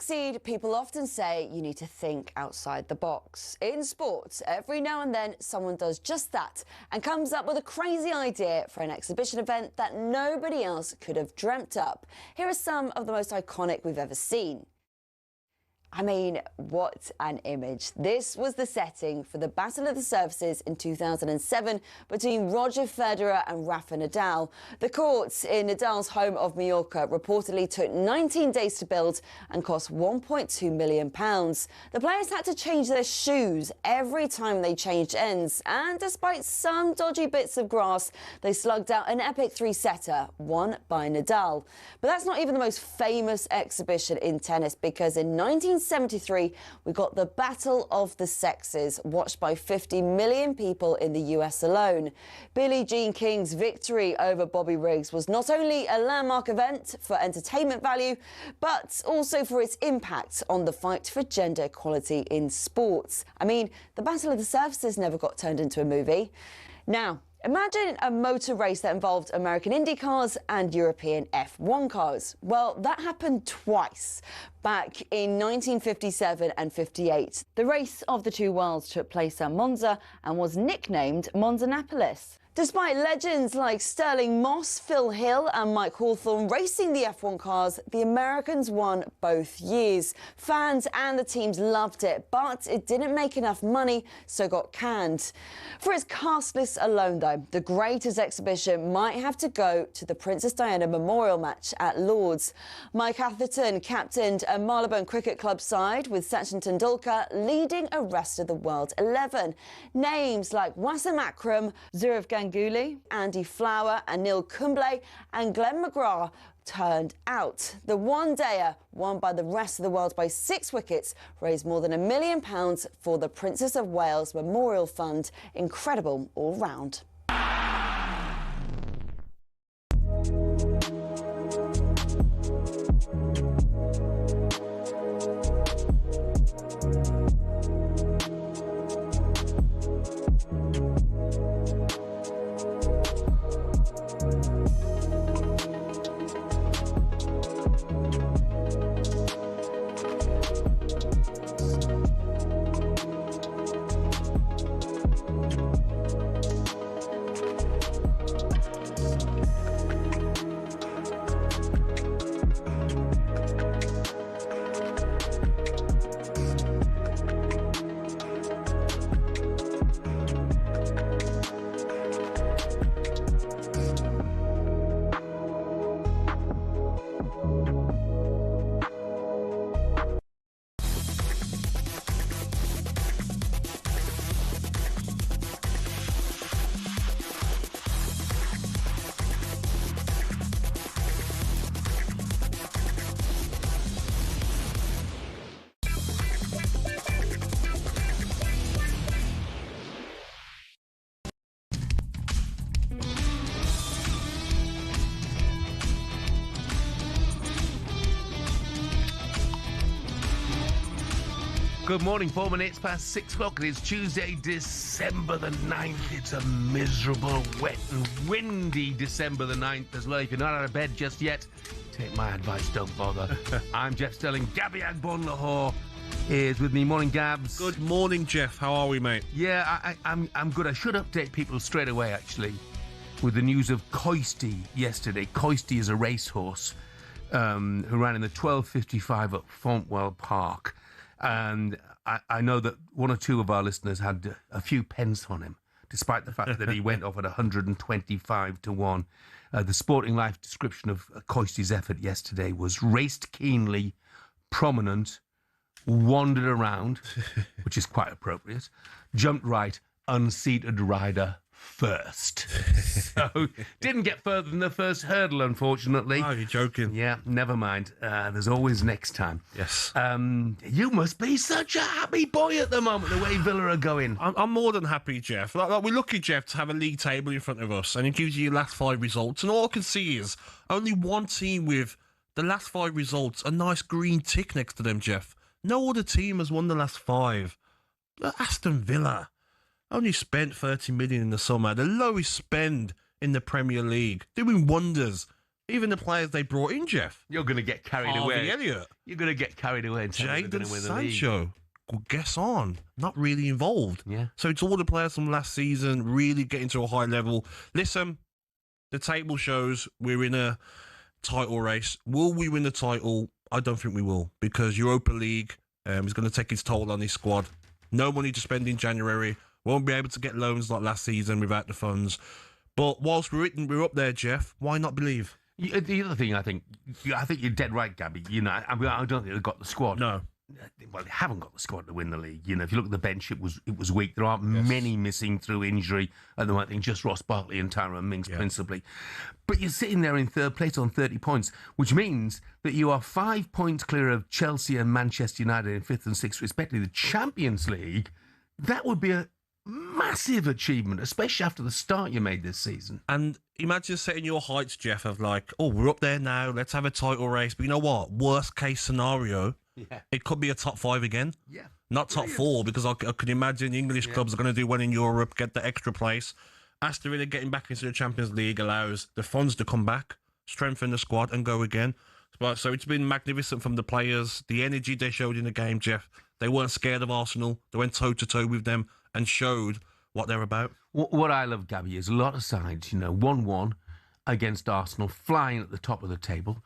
succeed, people often say you need to think outside the box. In sports, every now and then someone does just that and comes up with a crazy idea for an exhibition event that nobody else could have dreamt up. Here are some of the most iconic we've ever seen. I mean, what an image. This was the setting for the Battle of the Surfaces in 2007 between Roger Federer and Rafa Nadal. The courts in Nadal's home of Mallorca reportedly took 19 days to build and cost £1.2 million. The players had to change their shoes every time they changed ends, and despite some dodgy bits of grass, they slugged out an epic three-setter, won by Nadal. But that's not even the most famous exhibition in tennis, because in 1973, we got the Battle of the Sexes, watched by 50 million people in the US alone. Billie Jean King's victory over Bobby Riggs was not only a landmark event for entertainment value, but also for its impact on the fight for gender equality in sports. I mean, the Battle of the Surfaces never got turned into a movie. Now, imagine a motor race that involved American Indy cars and European F1 cars. Well, that happened twice, back in 1957 and 58. The race of the two worlds took place at Monza and was nicknamed Monzanapolis. Despite legends like Sterling Moss, Phil Hill and Mike Hawthorne racing the F1 cars, the Americans won both years. Fans and the teams loved it, but it didn't make enough money, so got canned. For its cast list alone, though, the greatest exhibition might have to go to the Princess Diana Memorial match at Lord's. Mike Atherton captained a Marylebone Cricket Club side, with Sachin Tendulkar leading a rest of the world 11. Names like Wasim Akram, Zurav Ganguly, Andy Flower, Anil Kumble and Glenn McGrath turned out. The one-dayer, won by the rest of the world by 6 wickets, raised more than £1 million for the Princess of Wales Memorial Fund. Incredible all round. Good morning, 4 minutes past 6 o'clock. It is Tuesday, December the 9th. It's a miserable, wet and windy December the 9th as well. If you're not out of bed just yet, take my advice, don't bother. I'm Jeff Stelling. Gabby Agbonlahor is with me. Morning, Gabs. Good morning, Jeff. How are we, mate? Yeah, I'm good. I should update people straight away, actually, with the news of Coisty yesterday. Coisty is a racehorse who ran in the 12:55 at Fontwell Park. And I know that one or two of our listeners had a few pence on him, despite the fact that he went off at 125 to 1. The Sporting Life description of Coisty's effort yesterday was raced keenly, prominent, wandered around, which is quite appropriate, jumped right, unseated rider first. So didn't get further than the first hurdle, unfortunately. Oh, you're joking. Yeah, never mind. There's always next time. Yes. You must be such a happy boy at the moment, the way Villa are going. I'm more than happy, Jeff. Like, we're lucky, Jeff, to have a league table in front of us, and it gives you your last 5 results. And all I can see is only one team with the last 5 results, a nice green tick next to them, Jeff. No other team has won the last 5. Aston Villa only spent 30 million in the summer, the lowest spend in the Premier League, doing wonders. Even the players they brought in, Jeff. You're going to get carried Harvey away. Elliott. You're going to get carried away and say they're going Jadon to win the league. Sancho. Well, guess on. Not really involved. Yeah. So it's all the players from last season really getting to a high level. Listen, the table shows we're in a title race. Will we win the title? I don't think we will, because Europa League is going to take its toll on this squad. No money to spend in January. Won't be able to get loans like last season without the funds. But whilst we're up there, Jeff, why not believe? The other thing, I think you're dead right, Gabby. You know, I don't think they've got the squad. No. Well, they haven't got the squad to win the league. You know, if you look at the bench, it was weak. There aren't many missing through injury at the moment. I think just Ross Barkley and Tyrone Mings principally. But you're sitting there in third place on 30 points, which means that you are 5 points clear of Chelsea and Manchester United in 5th and 6th, respectively. The Champions League, that would be a massive achievement, especially after the start you made this season. And imagine setting your heights, Jeff, of like, oh, we're up there now, let's have a title race. But you know what? Worst case scenario, it could be a top 5 again. Yeah. Not top 4, because I could imagine English clubs are going to do well in Europe, get the extra place. Aston Villa getting back into the Champions League allows the funds to come back, strengthen the squad, and go again. So it's been magnificent from the players. The energy they showed in the game, Jeff. They weren't scared of Arsenal. They went toe-to-toe with them and showed what they're about. What I love, Gabby, is a lot of sides, 1-1 against Arsenal, flying at the top of the table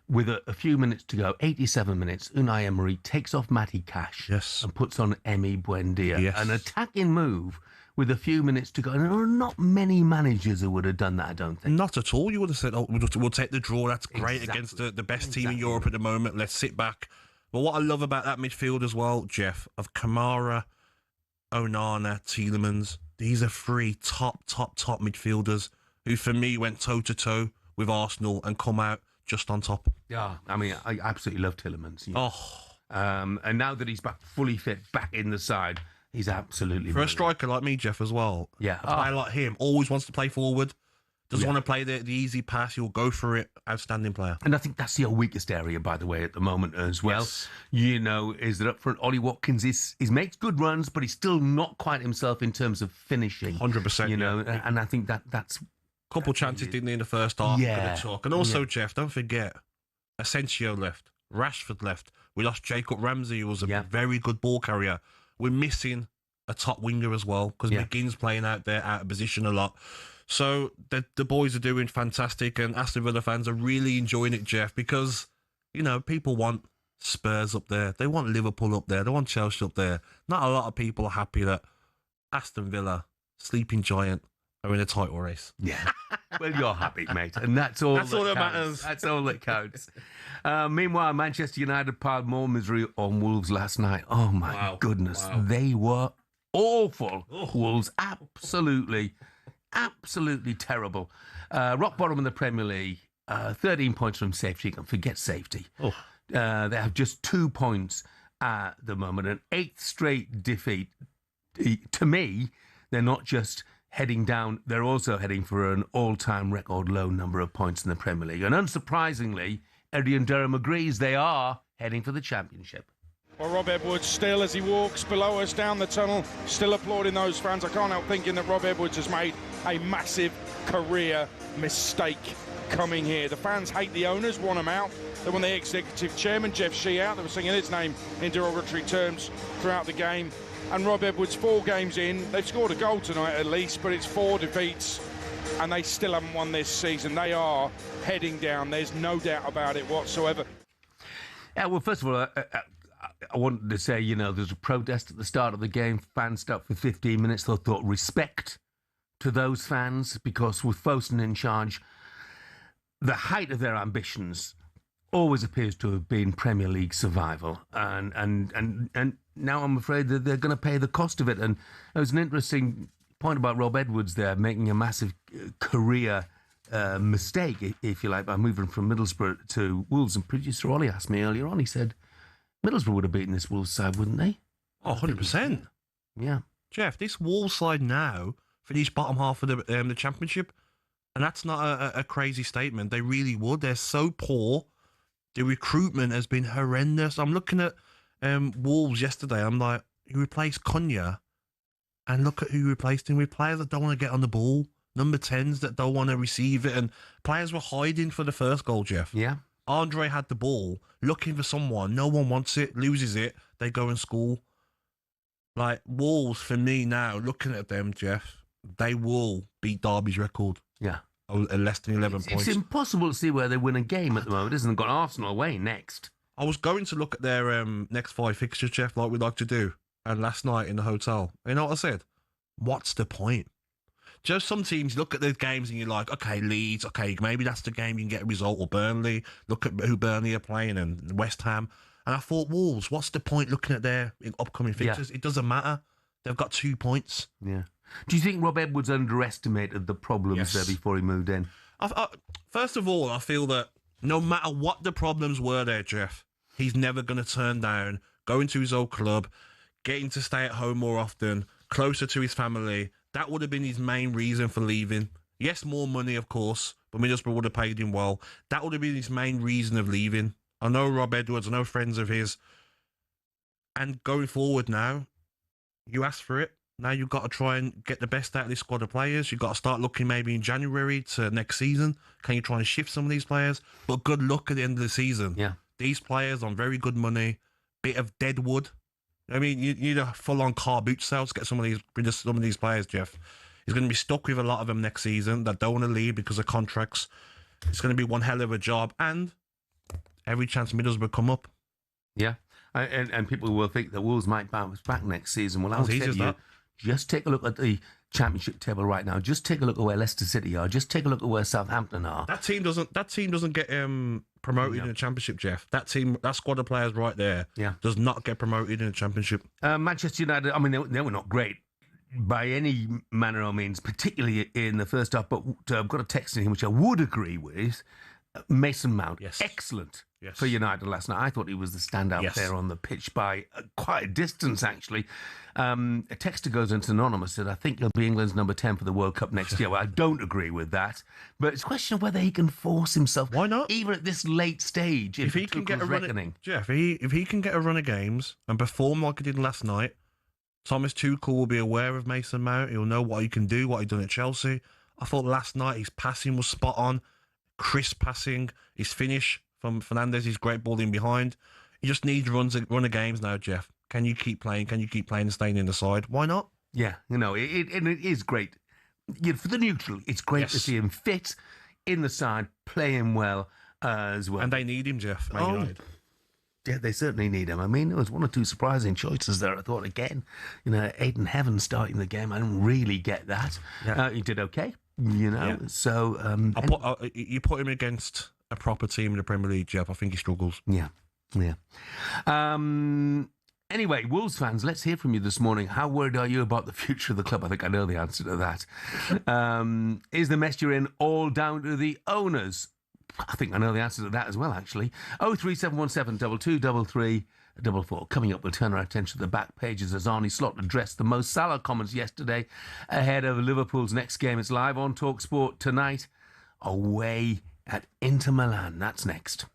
with a few minutes to go, 87 minutes. Unai Emery takes off Matty Cash and puts on Emi Buendia. An attacking move with a few minutes to go. And there are not many managers who would have done that, I don't think. Not at all. You would have said, oh, we'll take the draw. That's great against the best team in Europe at the moment. Let's sit back. But what I love about that midfield as well, Jeff, of Kamara, Onana, Tielemans, these are 3 top midfielders who, for me, went toe-to-toe with Arsenal and come out just on top. Yeah, I mean, I absolutely love Tielemans. And now that he's back fully fit, back in the side, he's absolutely For a striker like me, Jeff, as well. Yeah. A player like him always wants to play forward. Doesn't want to play the easy pass. He'll go for it. Outstanding player. And I think that's your weakest area, by the way, at the moment as well. Is that up front, Ollie Watkins makes good runs, but he's still not quite himself in terms of finishing. 100%. And I think that's... Couple chances, didn't he, in the first half? And also, Jeff, don't forget, Asensio left. Rashford left. We lost Jacob Ramsey, who was a very good ball carrier. We're missing a top winger as well, because McGinn's playing out there, out of position a lot. So the boys are doing fantastic, and Aston Villa fans are really enjoying it, Jeff, because, people want Spurs up there. They want Liverpool up there. They want Chelsea up there. Not a lot of people are happy that Aston Villa, sleeping giant, are in a title race. Yeah. Well, you're happy, mate. And that's all that matters. That's all that counts. Meanwhile, Manchester United piled more misery on Wolves last night. Oh, my goodness. Wow. They were awful. Wolves, absolutely terrible. Rock bottom in the Premier League. 13 points from safety. You can forget safety. They have just 2 points at the moment. An 8th straight defeat. To me, they're not just heading down, they're also heading for an all-time record low number of points in the Premier League. And unsurprisingly, Eddie and Durham agrees they are heading for the Championship. Well, Rob Edwards still, as he walks below us down the tunnel, still applauding those fans. I can't help thinking that Rob Edwards has made a massive career mistake coming here. The fans hate the owners, want them out. They want the executive chairman, Jeff Shee, out. They were singing his name in derogatory terms throughout the game. And Rob Edwards, 4 games in, they've scored a goal tonight at least, but it's 4 defeats, and they still haven't won this season. They are heading down. There's no doubt about it whatsoever. Yeah, well, first of all, I wanted to say, there's a protest at the start of the game. Fans stopped for 15 minutes. I thought respect to those fans, because with Fosun in charge, the height of their ambitions always appears to have been Premier League survival. And now I'm afraid that they're going to pay the cost of it. And there was an interesting point about Rob Edwards there, making a massive career mistake, if you like, by moving from Middlesbrough to Wolves. And producer Ollie asked me earlier on, he said, Middlesbrough would have beaten this Wolves side, wouldn't they? Oh, 100%. Yeah. Jeff, this Wolves side now finished bottom half of the Championship, and that's not a crazy statement. They really would. They're so poor. The recruitment has been horrendous. I'm looking at Wolves yesterday. I'm like, he replaced Cunha, and look at who replaced him with players that don't want to get on the ball. number 10s that don't want to receive it, and players were hiding for the first goal, Jeff. Yeah. Andre had the ball, looking for someone. No one wants it, loses it. They go and score. Like, Wolves, for me now, looking at them, Jeff, they will beat Derby's record. Yeah. Less than 11 points. It's impossible to see where they win a game at the moment, isn't it? Got Arsenal away next. I was going to look at their next 5 fixtures, Jeff, like we like to do. And last night in the hotel, you know what I said? What's the point? Just some teams, look at the games and you're like, okay, Leeds, okay, maybe that's the game you can get a result, or Burnley, look at who Burnley are playing, and West Ham. And I thought, Wolves, what's the point looking at their upcoming fixtures? It doesn't matter. They've got 2 points. Yeah. Do you think Rob Edwards underestimated the problems there before he moved in? First of all, I feel that no matter what the problems were there, Jeff, he's never going to turn down going to his old club, getting to stay at home more often, closer to his family. That would have been his main reason for leaving. Yes, more money, of course, but Middlesbrough would have paid him well. That would have been his main reason of leaving. I know Rob Edwards, I know friends of his. And going forward now, you asked for it. Now you've got to try and get the best out of this squad of players. You've got to start looking maybe in January to next season. Can you try and shift some of these players? But good luck at the end of the season. Yeah. These players on very good money, bit of dead wood. I mean, you need a full-on car boot sale to get some of these players, Jeff. He's going to be stuck with a lot of them next season that don't want to leave because of contracts. It's going to be one hell of a job, and every chance Middlesbrough come up. Yeah, and people will think that Wolves might bounce back next season. Well, I'll tell you, just take a look at the Championship table right now. Just take a look at where Leicester City are. Just take a look at where Southampton are. That team doesn't get promoted in the Championship, Jeff. That squad of players right there, does not get promoted in the Championship. Manchester United, I mean, they were not great by any manner or means, particularly in the first half. But I've got a text in here which I would agree with. Mason Mount, excellent for United last night. I thought he was the standout there on the pitch by quite a distance, actually. A texter goes into anonymous, said, I think he'll be England's number 10 for the World Cup next year. Well, I don't agree with that, but it's a question of whether he can force himself. Why not? Even at this late stage, if he can get a run Jeff, if he can get a run of games and perform like he did last night, Thomas Tuchel will be aware of Mason Mount. He'll know what he can do, what he done at Chelsea. I thought last night his passing was spot on. Crisp passing, his finish from Fernandes, his great ball in behind. He just needs run of games now, Jeff. Can you keep playing? Can you keep playing and staying in the side? Why not? Yeah, it is great. For the neutral, it's great to see him fit in the side, playing well as well. And they need him, Jeff. Yeah, they certainly need him. I mean, there was one or two surprising choices there. I thought, again, Aiden Heaven starting the game. I didn't really get that. Yeah. He did okay. So you put him against a proper team in the Premier League, Jeff. I think he struggles. Yeah. Anyway, Wolves fans, let's hear from you this morning. How worried are you about the future of the club? I think I know the answer to that. Is the mess you're in all down to the owners? I think I know the answer to that as well, actually. 03717 2233 44. Coming up, we'll turn our attention to the back pages as Arnie Slot addressed the Mo Salah comments yesterday ahead of Liverpool's next game. It's live on talkSPORT tonight, away at Inter Milan. That's next.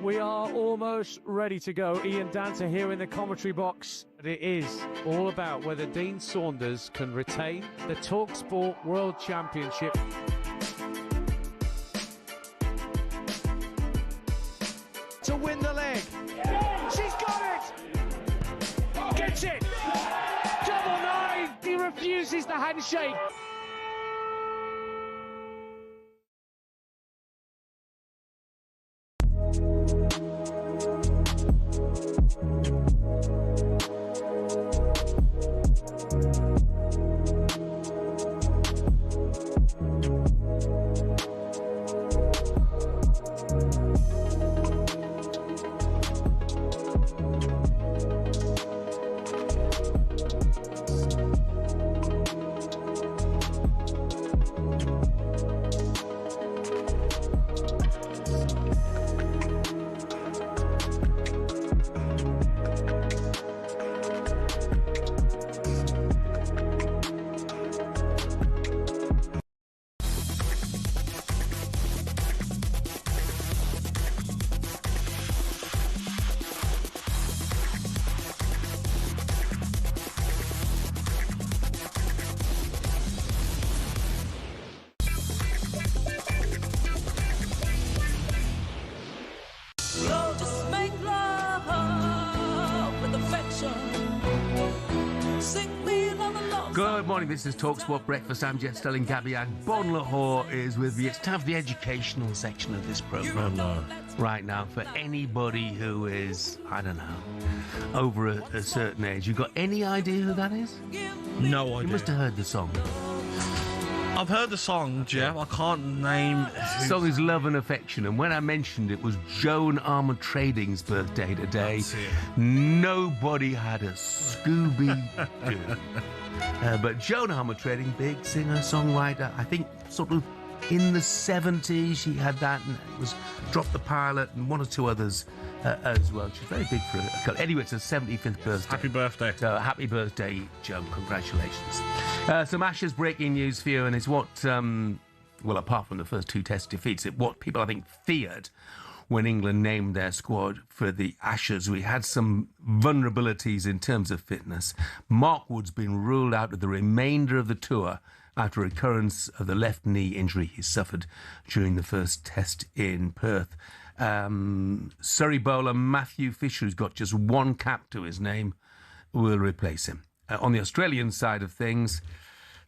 We are almost ready to go. Ian Danter here in the commentary box. It is all about whether Dean Saunders can retain the talkSPORT World Championship. To win the leg. She's got it! Gets it! Double nine! He refuses the handshake. Good morning, this is talkSPORT Breakfast. I'm Jeff Stelling. Gabby Agbonlahor is with me. It's time for the educational section of this programme right now for anybody who is, I don't know, over a certain age. You got any idea who that is? No idea. You must have heard the song. I've heard the song, Jeff. I can't name. The song is Love and Affection, and when I mentioned it was Joan Armour Trading's birthday today, nobody had a Scooby-Doo. But Joan Armour Trading, big singer, songwriter, I think sort of in the 70s she had that, and it was Drop the Pilot and one or two others as well. She's very big for a couple. Anyway, it's her 75th birthday. Happy birthday. So happy birthday, Joan. Congratulations. Some Ashes breaking news for you, and it's what, well, apart from the first two test defeats, it's what people, I think, feared when England named their squad for the Ashes. We had some vulnerabilities in terms of fitness. Mark Wood's been ruled out of the remainder of the tour after a recurrence of the left knee injury he suffered during the first test in Perth. Surrey bowler Matthew Fisher, who's got just one cap to his name, will replace him. On the Australian side of things,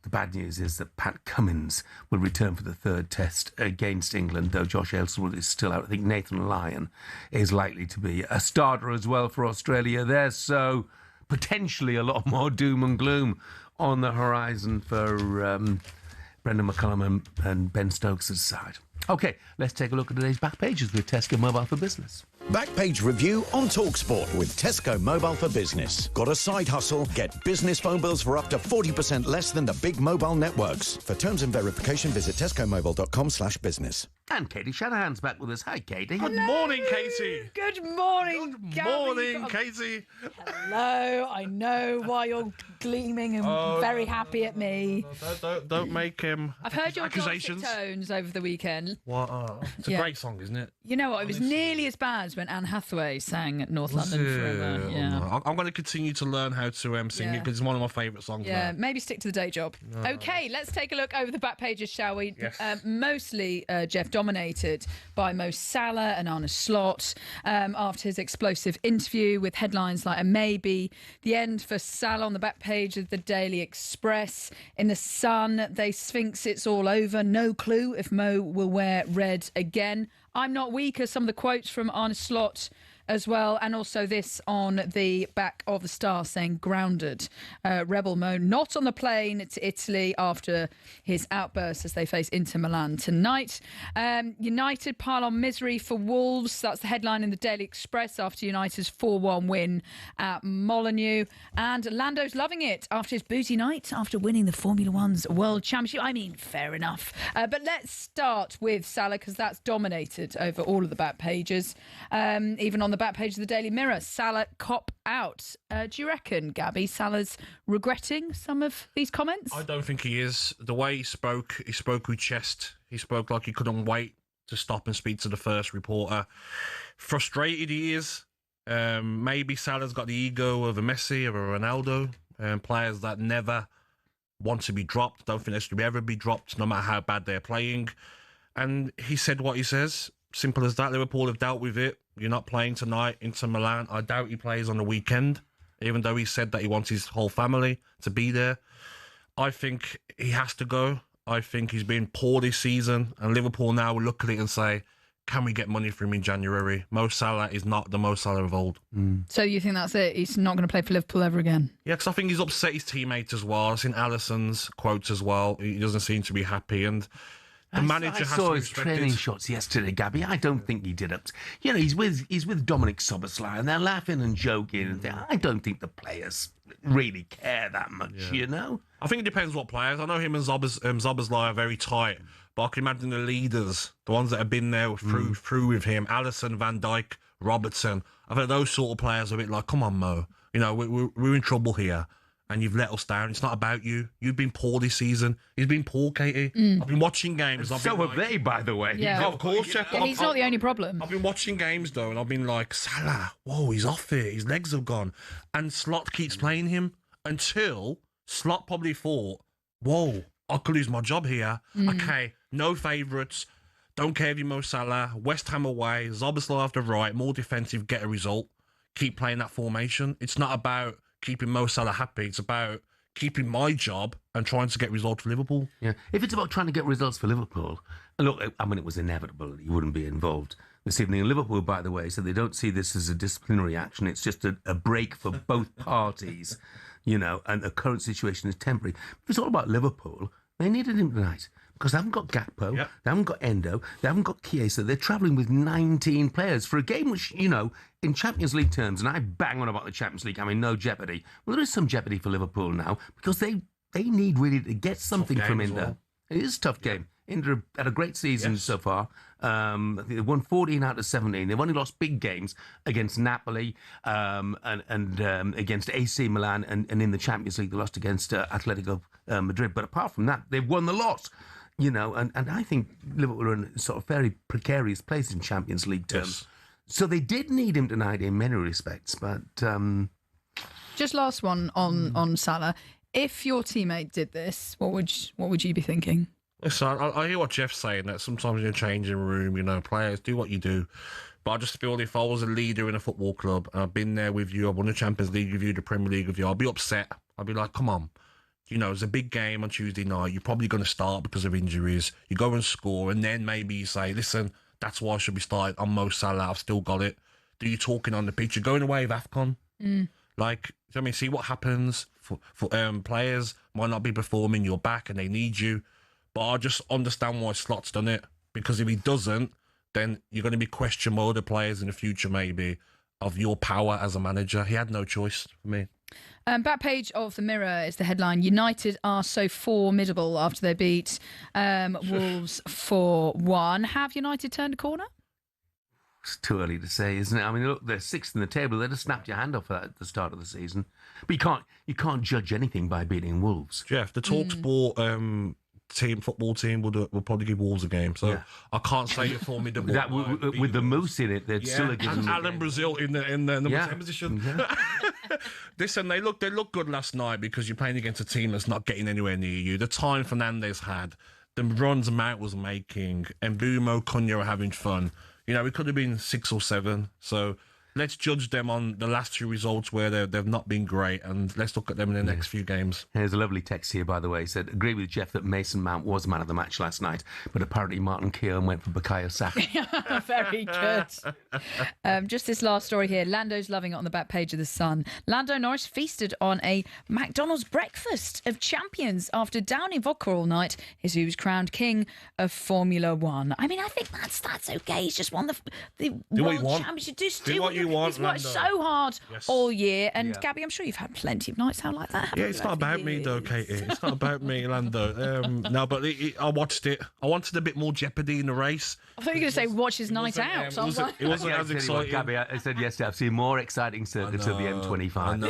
the bad news is that Pat Cummins will return for the third test against England, though Josh Aylesworth is still out. I think Nathan Lyon is likely to be a starter as well for Australia there, so potentially a lot more doom and gloom on the horizon for Brendan McCullum and Ben Stokes' side. OK, let's take a look at today's back pages with Tesco Mobile for Business. Backpage review on talkSPORT with Tesco Mobile for Business. Got a side hustle? Get business phone bills for up to 40% less than the big mobile networks. For terms and verification, visit tescomobile.com/business. And Katie Shanahan's back with us. Hi, Katie. Good morning, Katie. Good morning, Good Gabby. morning, Katie. Hello. I know why you're gleaming and very happy at me. Don't make I've heard your dulcet accusations. tones over the weekend. What? It's a great song, isn't it? You know what? It was nearly as bad as when Anne Hathaway sang North London Forever. Yeah. I'm going to continue to learn how to sing it because it's one of my favourite songs. Yeah, now. maybe stick to the day job. Okay, let's take a look over the back pages, shall we? Yes. Mostly, Jeff, dominated by Mo Salah and Arne Slot after his explosive interview with headlines like a maybe. The end for Salah on the back page of the Daily Express. In the Sun, they sphinx it's all over. No clue if Mo will wear red again. I'm not weak, as some of the quotes from Arne Slot as well, and also this on the back of the Star saying grounded. Rebel Mo not on the plane to Italy after his outburst as they face Inter Milan tonight. United pile on misery for Wolves. That's the headline in the Daily Express after United's 4-1 win at Molineux. And Lando's loving it after his boozy night after winning the Formula One's World Championship. I mean, fair enough. But let's start with Salah because that's dominated over all of the back pages. Even on the back page of the Daily Mirror, Salah cop out. Do you reckon, Gabby, Salah's regretting some of these comments? I don't think he is. The way he spoke with chest. He spoke like he couldn't wait to stop and speak to the first reporter. Frustrated he is. Maybe Salah's got the ego of a Messi or a Ronaldo, players that never want to be dropped, don't think they should ever be dropped, no matter how bad they're playing. And he said what he says. Simple as that. Liverpool have dealt with it. You're not playing tonight into Milan. I doubt he plays on the weekend, even though he said that he wants his whole family to be there. I think he has to go. I think he's been poor this season, and Liverpool now will look at it and say, can we get money for him in January? Mo Salah is not the Mo Salah of old. So you think that's it? He's not going to play for Liverpool ever again? Yeah, because I think he's upset his teammates as well. I've seen Alisson's quotes as well. He doesn't seem to be happy, and the manager has to saw be his training respected. shots yesterday, Gabby. I don't think he did up. You know, he's with Dominic Szoboszlai, and they're laughing and joking. And I don't think the players really care that much. You know, I think it depends what players. I know him and Szoboszlai are very tight, but I can imagine the leaders, the ones that have been there through with him, Alisson, Van Dijk, Robertson. I think those sort of players are a bit like, come on, Mo. You know, we're in trouble here. And you've let us down. It's not about you. You've been poor this season. He's been poor, Katie. I've been watching games. so have they, by the way. Yeah. Of course, Jeff. Yeah, he's not the only problem. I've been watching games, though, and I've been like, Salah, whoa, he's off it. His legs have gone. And Slot keeps playing him until Slot probably thought, whoa, I could lose my job here. Okay, no favourites. Don't care if you Mo Salah. West Ham away. Szoboszlai off the right. More defensive. Get a result. Keep playing that formation. It's not about keeping Mo Salah happy. It's about keeping my job and trying to get results for Liverpool. Yeah, if it's about trying to get results for Liverpool, and look, I mean, it was inevitable that he wouldn't be involved this evening. And Liverpool, by the way, so they don't see this as a disciplinary action. It's just a break for both parties, you know, and the current situation is temporary. If it's all about Liverpool, they needed him tonight. Because they haven't got Gakpo, they haven't got Endo, they haven't got Chiesa. They're travelling with 19 players for a game which, you know, in Champions League terms, and I bang on about the Champions League, I mean, no jeopardy. Well, there is some jeopardy for Liverpool now because they need really to get something from Inter. Well. It is a tough game. Inter had a great season so far. I think they've won 14 out of 17. They've only lost big games against Napoli and against AC Milan, and in the Champions League they lost against Atletico Madrid. But apart from that, they've won the lot. You know, and I think Liverpool are in a sort of very precarious place in Champions League terms. Yes. So they did need him tonight in many respects, but... Just last one on Salah. If your teammate did this, what would you be thinking? Listen, I hear what Jeff's saying, that sometimes in a changing room, you know, players do what you do. But I just feel if I was a leader in a football club and I've been there with you, I've won the Champions League with you, the Premier League with you, I'll be upset. I'll be like, come on. You know, it's a big game on Tuesday night. You're probably going to start because of injuries. You go and score, and then maybe you say, listen, that's why I should be starting. I'm Mo Salah. I've still got it. Do you talking on the pitch? You're going away with AFCON. Like, I mean, see what happens. For players might not be performing. You're back and they need you. But I just understand why Slot's done it. Because if he doesn't, then you're going to be questioned by other players in the future, maybe, of your power as a manager. He had no choice for me. Back page of the Mirror is the headline: United are so formidable after they beat Wolves 4-1. Have United turned a corner? It's too early to say, isn't it? I mean, look, they're sixth in the table. They'd have snapped your hand off at the start of the season. But you can't judge anything by beating Wolves. Jeff, the talkSPORT football team will probably give Wolves a game. So I can't say you're formidable. With the Moose in it, they'd still have given them Alan Brazil in the number 10 position. Yeah. Listen, they look good last night because you're playing against a team that's not getting anywhere near you. The time Fernandes had, the runs Mount was making, and Mbeumo, Cunha are having fun. You know, it could have been 6 or 7. So let's judge them on the last 2 results where they've not been great, and let's look at them in the next few games. There's a lovely text here, by the way. It said, agree with Jeff that Mason Mount was man of the match last night, but apparently Martin Keown went for Bukayo Saka. Very good. Just this last story here. Lando's loving it on the back page of The Sun. Lando Norris feasted on a McDonald's breakfast of champions after downing vodka all night as he was crowned king of Formula One. I mean, I think that's okay. He's just won the World Championship. Just do what you want. He's worked so hard all year. And Gabby, I'm sure you've had plenty of nights out like that. Yeah, it's not about me though, Katie. It's not about me, Lando. No, but I watched it. I wanted a bit more jeopardy in the race. I thought you were going to say watch his night out. It wasn't as exciting. Gabby, I said yesterday, I've seen more exciting circuits of the M25.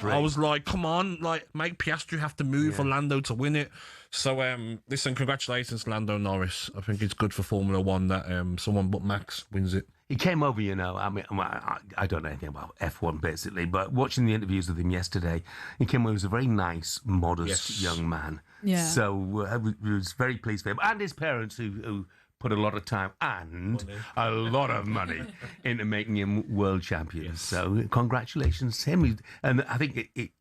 I was like, come on, like make Piastri have to move for Lando to win it. So, listen, congratulations, Lando Norris. I think it's good for Formula One that someone but Max wins it. He came over, you know. I mean, I don't know anything about F1 basically, but watching the interviews with him yesterday, he came over. He was a very nice, modest young man. Yeah. So I was very pleased for him and his parents who put a lot of time and a lot of money into making him world champion. Yes. So congratulations to him. And I think it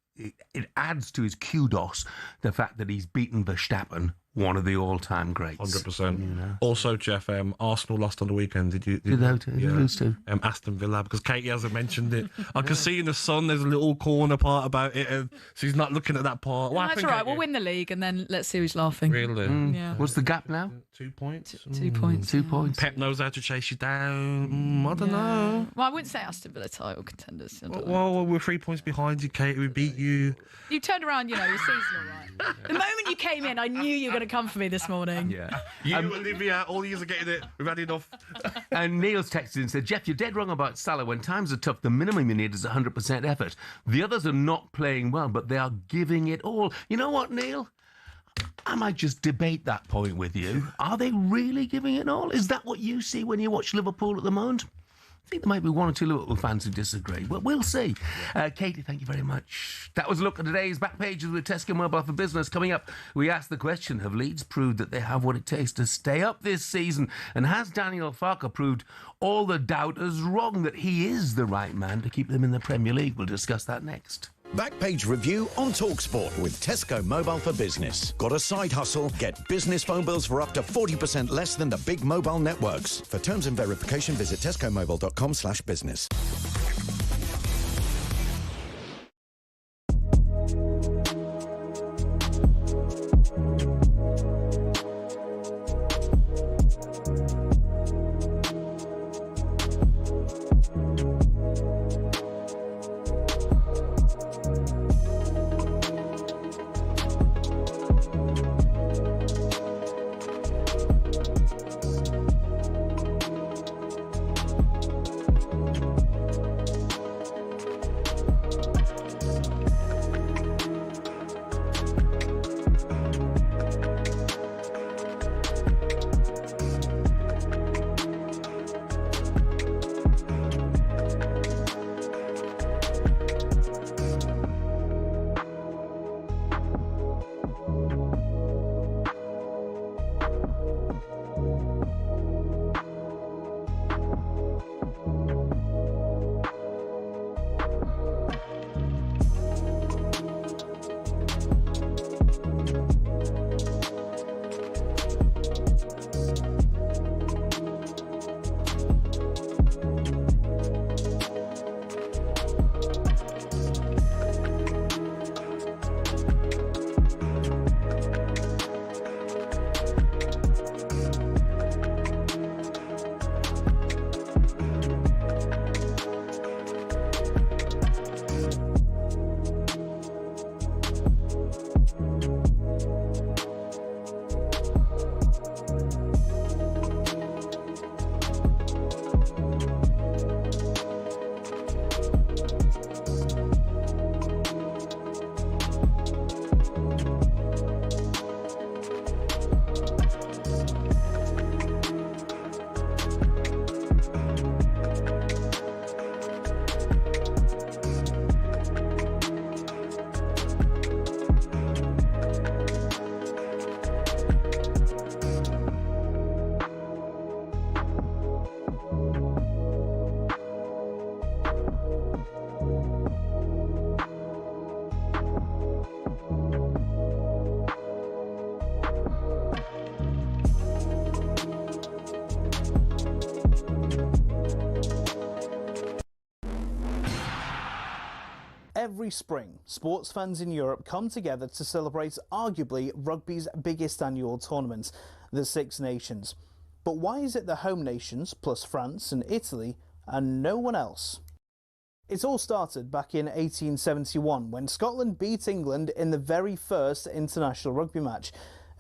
adds to his kudos the fact that he's beaten Verstappen, one of the all-time greats. 100%. You know? Also, Jeff, Arsenal lost on the weekend. Did they lose to? Aston Villa, because Katie hasn't mentioned it. I can see in the sun there's a little corner part about it, and she's not looking at that part. No, that's all right. We'll win the league, and then let's see who's laughing. Really? Yeah. What's the gap now? 2 points. 2 points. 2 points. Pep knows how to chase you down. I don't know. Well, I wouldn't say Aston Villa title contenders. Well, we're 3 points behind you, Katie. We beat you. You turned around, your season all right. The moment you came in, I knew you were going to come for me this morning. Yeah. You, Olivia, all you are getting it. We've had enough. And Neil's texted and said, Jeff, you're dead wrong about Salah. When times are tough, the minimum you need is 100% effort. The others are not playing well, but they are giving it all. You know what, Neil? I might just debate that point with you. Are they really giving it all? Is that what you see when you watch Liverpool at the moment? I think there might be one or two Liverpool fans who disagree. Well, we'll see. Katie, thank you very much. That was a look at today's back pages with Tesco Mobile for Business. Coming up, we asked the question, have Leeds proved that they have what it takes to stay up this season? And has Daniel Farke proved all the doubters wrong, that he is the right man to keep them in the Premier League? We'll discuss that next. Backpage review on talkSPORT with Tesco Mobile for Business. Got a side hustle? Get business phone bills for up to 40% less than the big mobile networks. For terms and verification, visit tescomobile.com/business. Every spring, sports fans in Europe come together to celebrate arguably rugby's biggest annual tournament, the Six Nations. But why is it the home nations, plus France and Italy, and no one else? It all started back in 1871 when Scotland beat England in the very first international rugby match.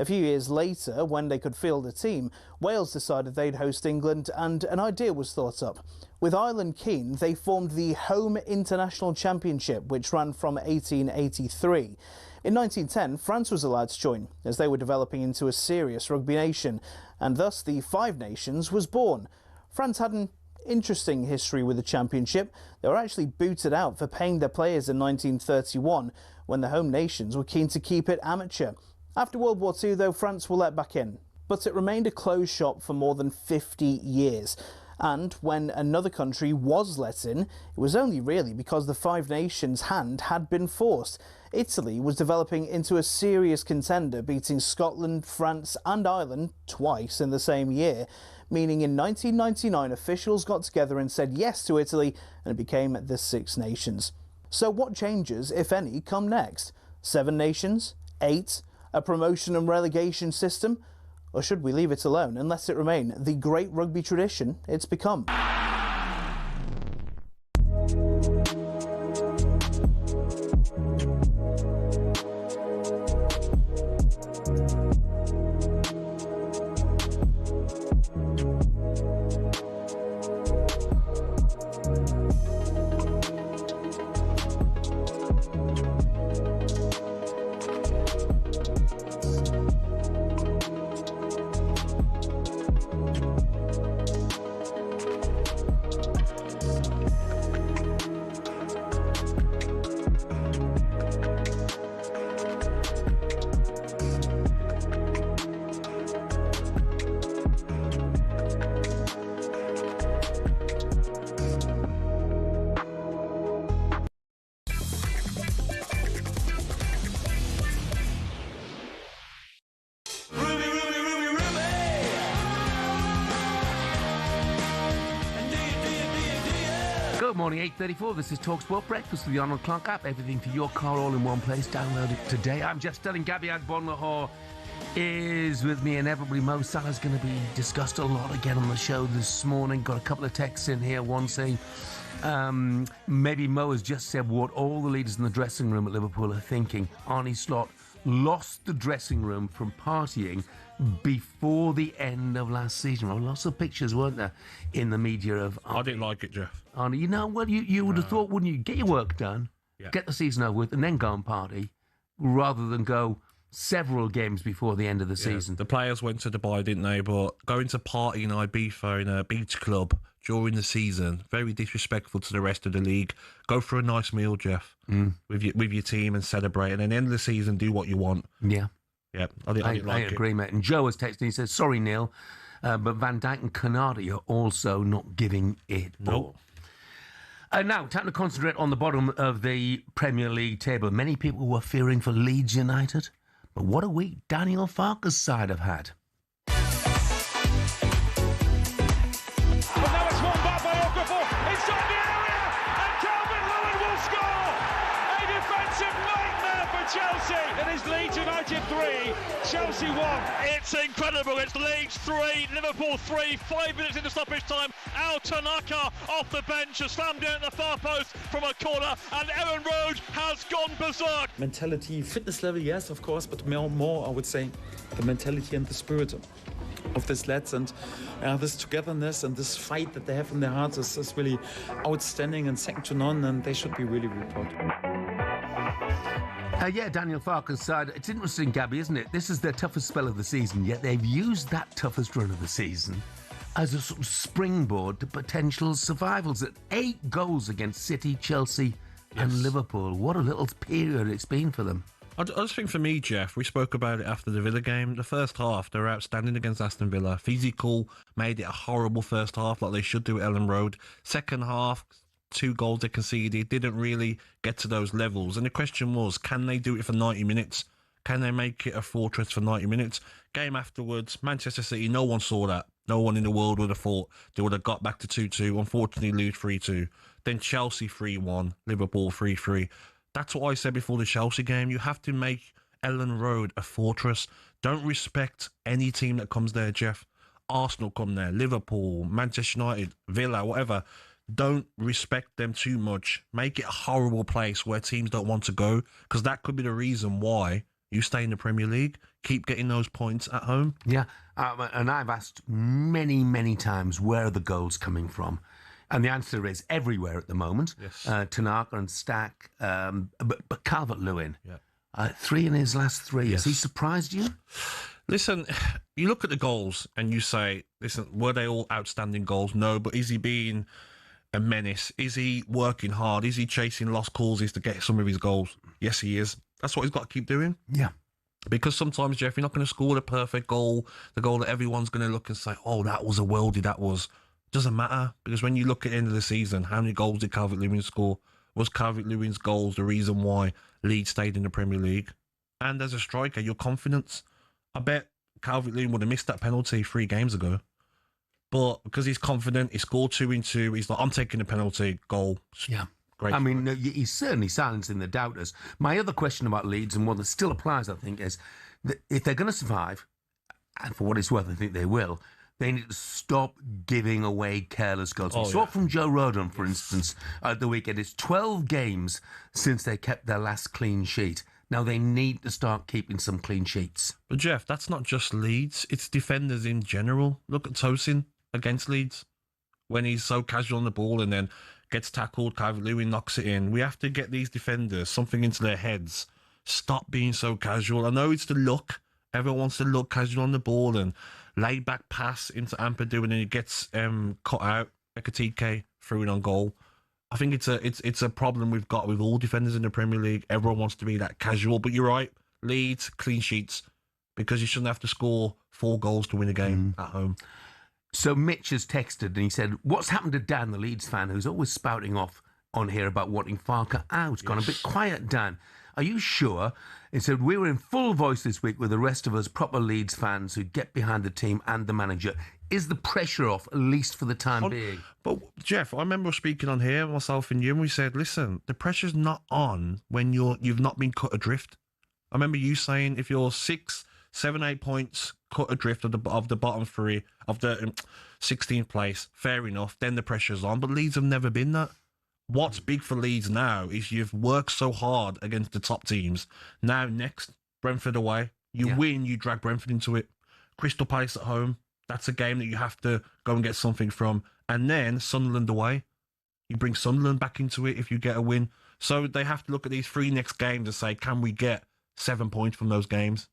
A few years later, when they could field a team, Wales decided they'd host England and an idea was thought up. With Ireland keen, they formed the Home International Championship, which ran from 1883. In 1910, France was allowed to join, as they were developing into a serious rugby nation, and thus the Five Nations was born. France had an interesting history with the championship. They were actually booted out for paying their players in 1931, when the home nations were keen to keep it amateur. After World War II, though, France were let back in, but it remained a closed shop for more than 50 years. And when another country was let in, it was only really because the Five Nations hand had been forced. Italy was developing into a serious contender, beating Scotland, France and Ireland twice in the same year, meaning in 1999 officials got together and said yes to Italy, and it became the Six Nations. So what changes, if any, come next? 7 nations? 8? A promotion and relegation system? Or should we leave it alone and let it remain the great rugby tradition it's become? Good morning, 8:34. This is talkSPORT Breakfast with the Arnold Clark app. Everything for your car all in one place. Download it today. I'm Jeff Stelling. Gabby Agbonlahor is with me, and inevitably Mo Salah's going to be discussed a lot again on the show this morning. Got a couple of texts in here. One saying maybe Mo has just said what all the leaders in the dressing room at Liverpool are thinking. Arnie Slot lost the dressing room from partying before the end of last season. Well, lots of pictures, weren't there, in the media of... I didn't like it, Jeff. Arnie, you know, well, you would have thought, wouldn't you, get your work done, get the season over with, and then go and party, rather than go several games before the end of the season. The players went to Dubai, didn't they? But going to party in Ibiza in a beach club during the season, very disrespectful to the rest of the league. Go for a nice meal, Jeff, with your team and celebrate, and at the end of the season, do what you want. Yeah. Yeah, I agree, mate. And Joe has texted, he says, sorry, Neil, but Van Dijk and Canardi are also not giving it all. Now, time to concentrate on the bottom of the Premier League table. Many people were fearing for Leeds United, but what a week Daniel Farke's side have had. But now it's won back by Okafor inside the area, and Calvert-Lewin will score! A defensive nightmare for Chelsea. It is Leeds United 3, Chelsea 1. It's incredible. It's Leeds 3, Liverpool 3. 5 minutes into stoppage time. Al Tanaka off the bench has slammed in at the far post from a corner, and Aaron Road has gone berserk. Mentality, fitness level, yes, of course, but more I would say the mentality and the spirit of these lads, and this togetherness and this fight that they have in their hearts is really outstanding and second to none, and they should be really proud. Daniel Farke's side. It's interesting, Gabby, isn't it? This is their toughest spell of the season, yet they've used that toughest run of the season as a sort of springboard to potential survivals. At 8 goals against City, Chelsea and Liverpool. What a little period it's been for them. I just think for me, Jeff, we spoke about it after the Villa game. The first half, they were outstanding against Aston Villa. Physical, made it a horrible first half like they should do at Ellen Road. Second half, 2 goals they conceded, didn't really get to those levels. And the question was, can they do it for 90 minutes? Can they make it a fortress for 90 minutes? Game afterwards, Manchester City, no one saw that. No one in the world would have thought they would have got back to 2-2. Unfortunately, lose 3-2. Then Chelsea 3-1, Liverpool 3-3. That's what I said before the Chelsea game. You have to make Ellen Road a fortress. Don't respect any team that comes there, Jeff. Arsenal come there, Liverpool, Manchester United, Villa, whatever. Don't respect them too much. Make it a horrible place where teams don't want to go, because that could be the reason why you stay in the Premier League. Keep getting those points at home. Yeah, and I've asked many, many times, where are the goals coming from? And the answer is everywhere at the moment. Yes. Tanaka and Stack, but Calvert-Lewin. Yeah. 3 in his last 3. Yes. Has he surprised you? Listen, you look at the goals and you say, listen, were they all outstanding goals? No, but is he being a menace? Is he working hard? Is he chasing lost causes to get some of his goals? Yes, he is. That's what he's got to keep doing. Yeah. Because sometimes, Jeff, you're not going to score the perfect goal, the goal that everyone's going to look and say, oh, that was a worldie, that was. Doesn't matter. Because when you look at the end of the season, how many goals did Calvert-Lewin score? Was Calvert-Lewin's goals the reason why Leeds stayed in the Premier League? And as a striker, your confidence. I bet Calvert-Lewin would have missed that penalty 3 games ago. But because he's confident, he scored 2 in 2. He's like, I'm taking the penalty, goal. Yeah. Great. I mean, he's certainly silencing the doubters. My other question about Leeds, and one that still applies, I think, is that if they're going to survive, and for what it's worth, I think they will, they need to stop giving away careless goals. We saw it from Joe Rodon, for instance, at the weekend. It's 12 games since they kept their last clean sheet. Now they need to start keeping some clean sheets. But Jeff, that's not just Leeds. It's defenders in general. Look at Tosin against Leeds. When he's so casual on the ball and then gets tackled, Calvert-Lewin knocks it in. We have to get these defenders something into their heads. Stop being so casual. I know it's the look. Everyone wants to look casual on the ball and lay back pass into Ampadu and then he gets cut out. Ekatike threw it on goal. I think it's a problem we've got with all defenders in the Premier League. Everyone wants to be that casual. But you're right. Leeds, clean sheets. Because you shouldn't have to score 4 goals to win a game at home. So Mitch has texted and he said, what's happened to Dan, the Leeds fan, who's always spouting off on here about wanting Farke out? Gone a bit quiet, Dan. Are you sure? He said, we were in full voice this week with the rest of us proper Leeds fans who get behind the team and the manager. Is the pressure off, at least for the time being? But, Jeff, I remember speaking on here, myself and you, and we said, listen, the pressure's not on when you've not been cut adrift. I remember you saying if you're 6, 7, 8 points cut adrift of the bottom 3 of the 16th place, fair enough, then the pressure's on. But Leeds have never been that. What's big for Leeds now is you've worked so hard against the top teams. Now, next, Brentford away. You win, you drag Brentford into it. Crystal Palace at home. That's a game that you have to go and get something from. And then Sunderland away. You bring Sunderland back into it if you get a win. So they have to look at these 3 next games and say, can we get 7 points from those games?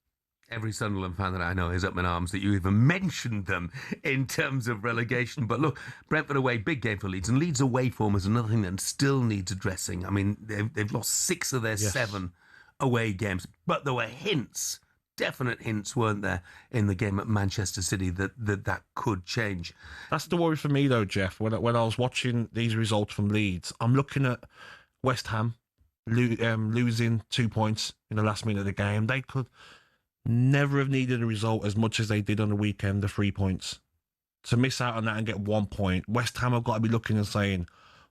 Every Sunderland fan that I know is up in arms that you even mentioned them in terms of relegation. But look, Brentford away, big game for Leeds. And Leeds away form is another thing that still needs addressing. I mean, they've lost 6 of their 7 away games. But there were hints, definite hints, weren't there, in the game at Manchester City that could change. That's the worry for me, though, Jeff. When I was watching these results from Leeds, I'm looking at West Ham losing 2 points in the last minute of the game. They could never have needed a result as much as they did on the weekend, the 3 points. To miss out on that and get 1 point, West Ham have got to be looking and saying,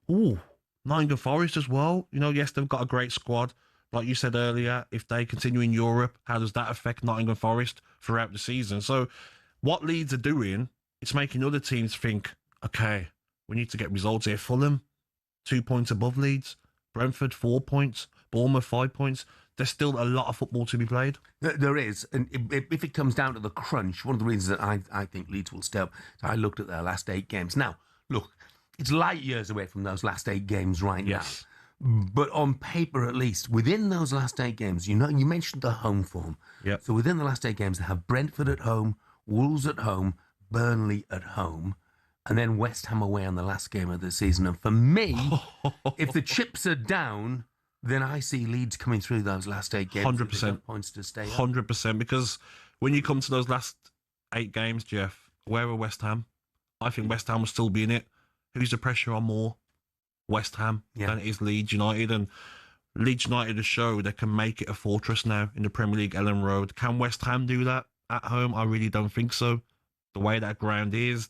ooh, Nottingham Forest as well. You know, yes, they've got a great squad. Like you said earlier, if they continue in Europe, how does that affect Nottingham Forest throughout the season? So what Leeds are doing, it's making other teams think, okay, we need to get results here. Fulham, 2 points above Leeds. Brentford, 4 points. Bournemouth, 5 points. There's still a lot of football to be played. There is. And if it comes down to the crunch, one of the reasons that I think Leeds will stay up, so I looked at their last 8 games. Now, look, it's light years away from those last 8 games right now. But on paper, at least, within those last 8 games, you know, you mentioned the home form. Yep. So within the last 8 games, they have Brentford at home, Wolves at home, Burnley at home, and then West Ham away on the last game of the season. And for me, if the chips are down, then I see Leeds coming through those last 8 games. 100% points to stay up. 100%. Because when you come to those last 8 games, Jeff, where are West Ham? I think West Ham will still be in it. Who's the pressure on more? West Ham than it is Leeds United. And Leeds United has showed they can make it a fortress now in the Premier League, Ellen Road. Can West Ham do that at home? I really don't think so. The way that ground is,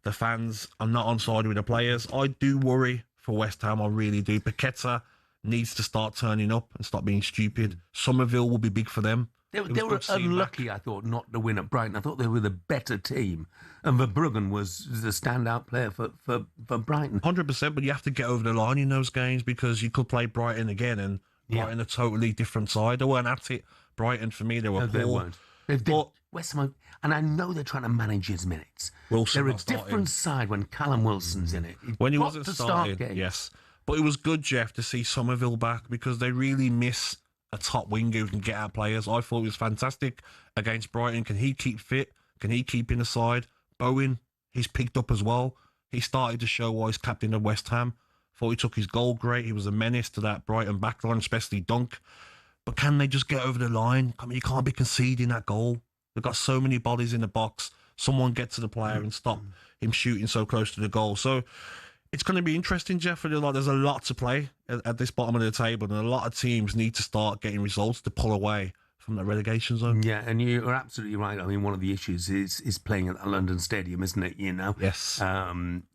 the fans are not on side with the players. I do worry for West Ham. I really do. Paqueta needs to start turning up and stop being stupid. Somerville will be big for them. They were unlucky, I thought, not to win at Brighton. I thought they were the better team. And Verbruggen was the standout player for Brighton. 100%, but you have to get over the line in those games because you could play Brighton again and Brighton a totally different side. They weren't at it. Brighton, for me, they were poor. They weren't. West Ham, and I know they're trying to manage his minutes. Wilson they're a different side when Callum Wilson's in it. When he wasn't starting, yes. But it was good, Jeff, to see Somerville back because they really miss a top winger who can get out players. I thought he was fantastic against Brighton. Can he keep fit? Can he keep in the side? Bowen, he's picked up as well. He started to show why he's captain of West Ham. Thought he took his goal great. He was a menace to that Brighton backline, especially Dunk. But can they just get over the line? I mean, you can't be conceding that goal. They've got so many bodies in the box. Someone get to the player and stop him shooting so close to the goal. So it's going to be interesting, Jeff. There's a lot to play at this bottom of the table, and a lot of teams need to start getting results to pull away from the relegation zone. Yeah, and you're absolutely right. I mean, one of the issues is playing at the London Stadium, isn't it? Yes.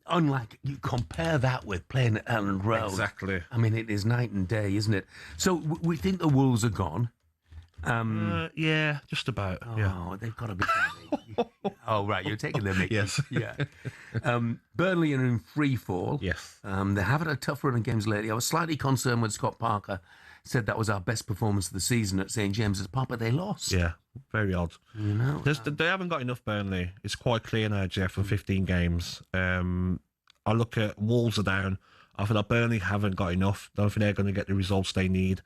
Unlike, you compare that with playing at Elland Road. Exactly. I mean, it is night and day, isn't it? So we think the Wolves are gone. Yeah, just about. Oh, yeah. they've got to be. Oh, right, you're taking them. Yes. Yeah. Burnley are in free fall. Yes. They haven't had a tough run of games lately. I was slightly concerned when Scott Parker said that was our best performance of the season at St James's Park, but they lost. Yeah, very odd. They haven't got enough, Burnley. It's quite clear now, Jeff, for 15 games. I look at Wolves are down. I feel like Burnley haven't got enough. I don't think they're going to get the results they need.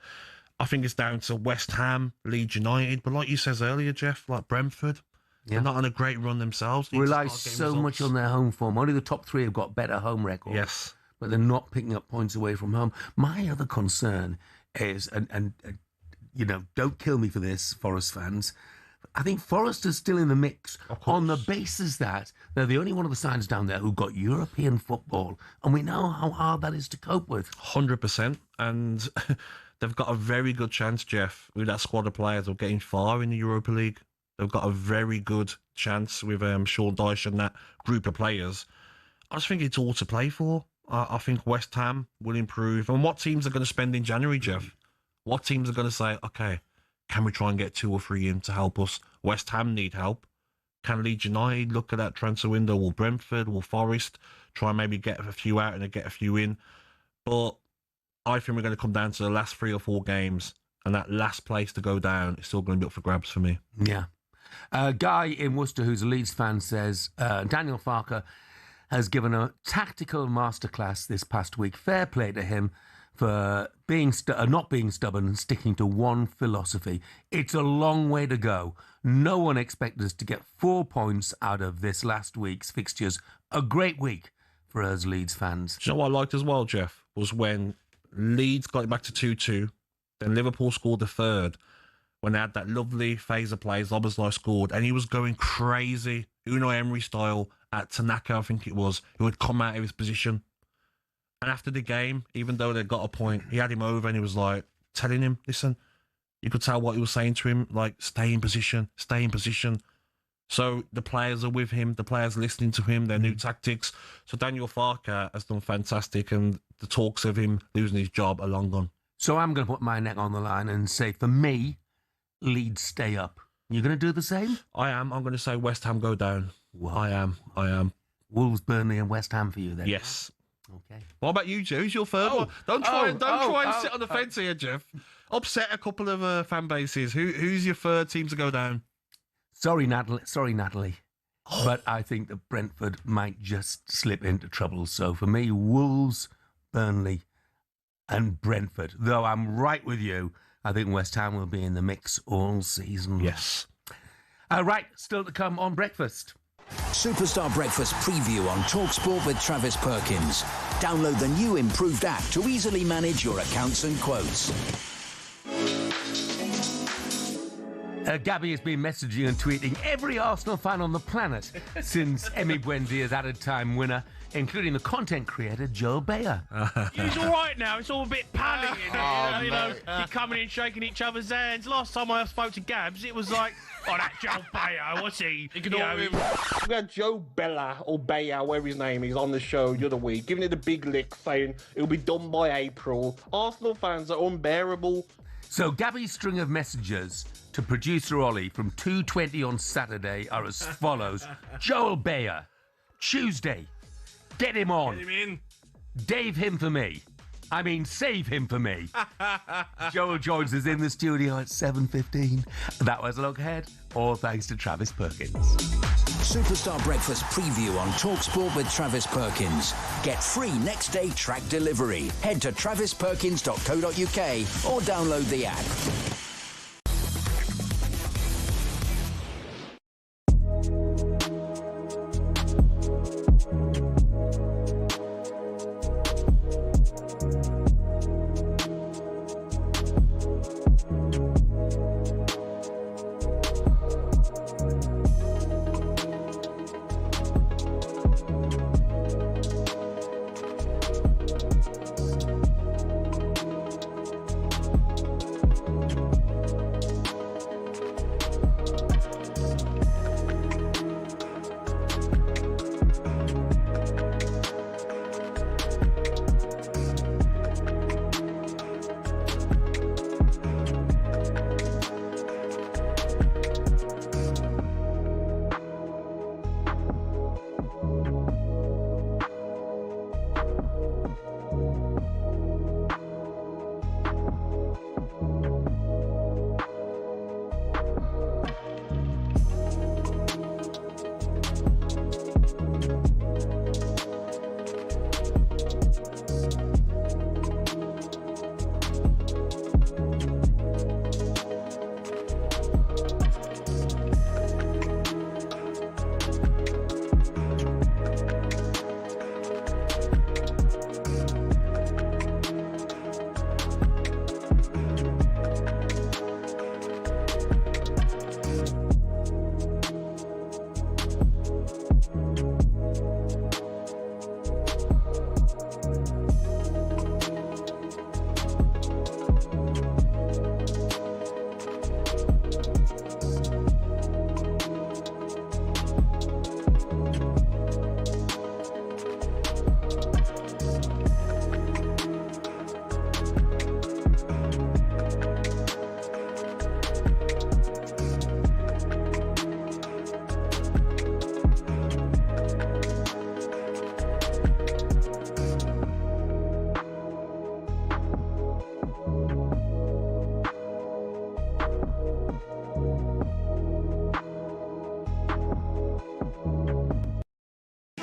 I think it's down to West Ham, Leeds United, but like you said earlier, Jeff, like Brentford, they're not on a great run themselves. They rely so much on their home form. Only the top three have got better home records. Yes. But they're not picking up points away from home. My other concern is, and don't kill me for this, Forest fans, I think Forest is still in the mix on the basis that they're the only one of the sides down there who got European football, and we know how hard that is to cope with. 100%, and they've got a very good chance, Jeff, with that squad of players of getting far in the Europa League. They've got a very good chance with Sean Dyche and that group of players. I just think it's all to play for. I think West Ham will improve. And what teams are going to spend in January, Jeff? What teams are going to say, okay, can we try and get 2 or 3 in to help us? West Ham need help. Can Leeds United look at that transfer window? Will Brentford, will Forest try and maybe get a few out and then get a few in? But I think we're going to come down to the last 3 or 4 games, and that last place to go down is still going to be up for grabs for me. Yeah. Guy in Worcester, who's a Leeds fan, says Daniel Farke has given a tactical masterclass this past week. Fair play to him for being not being stubborn and sticking to one philosophy. It's a long way to go. No one expected us to get 4 points out of this last week's fixtures. A great week for us Leeds fans. Do you know what I liked as well, Jeff? Was when Leeds got it back to 2-2, then Liverpool scored the third, when they had that lovely phase of play, Agbonlahor scored, and he was going crazy, Unai Emery style, at Tanaka, I think it was, who had come out of his position. And after the game, even though they got a point, he had him over and he was like, telling him, listen, you could tell what he was saying to him, like, stay in position, stay in position. So the players are with him, the players listening to him, their new tactics. So Daniel Farke has done fantastic, and the talks of him losing his job are long gone. So I'm going to put my neck on the line and say, for me, Leeds stay up. You're going to do the same? I am. I'm going to say West Ham go down. Wow. I am. Wolves, Burnley and West Ham for you then? Yes. Okay. What about you, Joe? Who's your third one? Don't try and sit on the fence here, Jeff. Upset a couple of fan bases. Who's your third team to go down? Sorry, Natalie. But I think that Brentford might just slip into trouble. So for me, Wolves, Burnley and Brentford. Though I'm right with you, I think West Ham will be in the mix all season. Yes. Right, still to come on Breakfast. Superstar Breakfast preview on talkSPORT with Travis Perkins. Download the new improved app to easily manage your accounts and quotes. Gabby has been messaging and tweeting every Arsenal fan on the planet since Emi Buendia's added time winner, including the content creator Joel Bayer. He's all right now. It's all a bit pally in here. You know, you're coming in, shaking each other's hands. Last time I spoke to Gabs, it was like, oh, that Joel Bayer, what's he? Ignore him. We had Joe Bella, or Bayer, whatever his name is, on the show the other week, giving it a big lick, saying it'll be done by April. Arsenal fans are unbearable. So Gabby's string of messages to producer Ollie from 2:20 on Saturday are as follows. Joel Bayer, Tuesday, get him on. Get him in. Dave him for me. I mean, save him for me. Joel joins us in the studio at 7:15. That was a look ahead, all thanks to Travis Perkins. Superstar Breakfast preview on talkSPORT with Travis Perkins. Get free next day track delivery. Head to travisperkins.co.uk or download the app.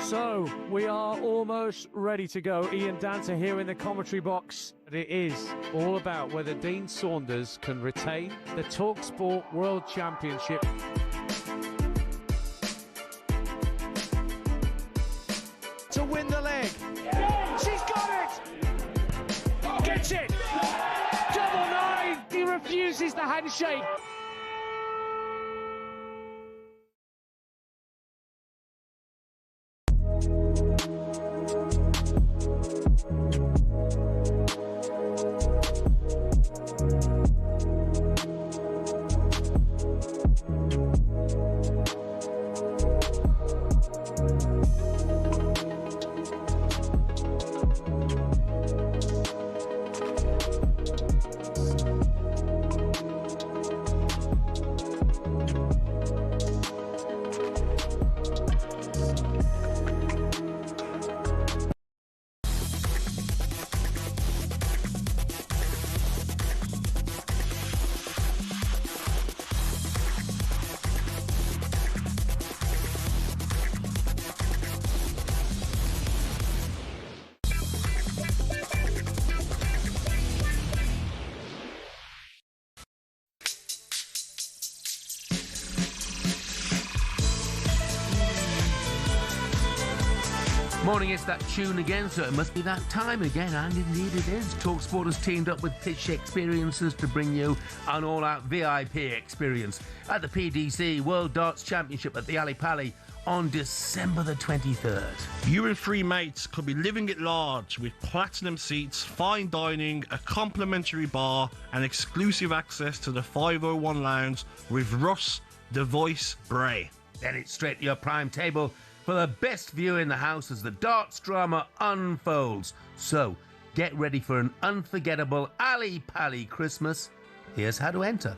So, we are almost ready to go. Ian Danter here in the commentary box. But it is all about whether Dean Saunders can retain the talkSPORT World Championship. To win the leg. She's got it! Gets it! Double nine! He refuses the handshake. Morning, it's that tune again, so it must be that time again, and indeed it is. talkSPORT has teamed up with Pitch Experiences to bring you an all-out VIP experience at the PDC World Darts Championship at the Ali Pali on December the 23rd. You and three mates could be living it large with platinum seats, fine dining, a complimentary bar, and exclusive access to the 501 lounge with Russ, the Voice, Bray. Then it's straight to your prime table for the best view in the house as the darts drama unfolds. So, get ready for an unforgettable Ali Pali Christmas. Here's how to enter.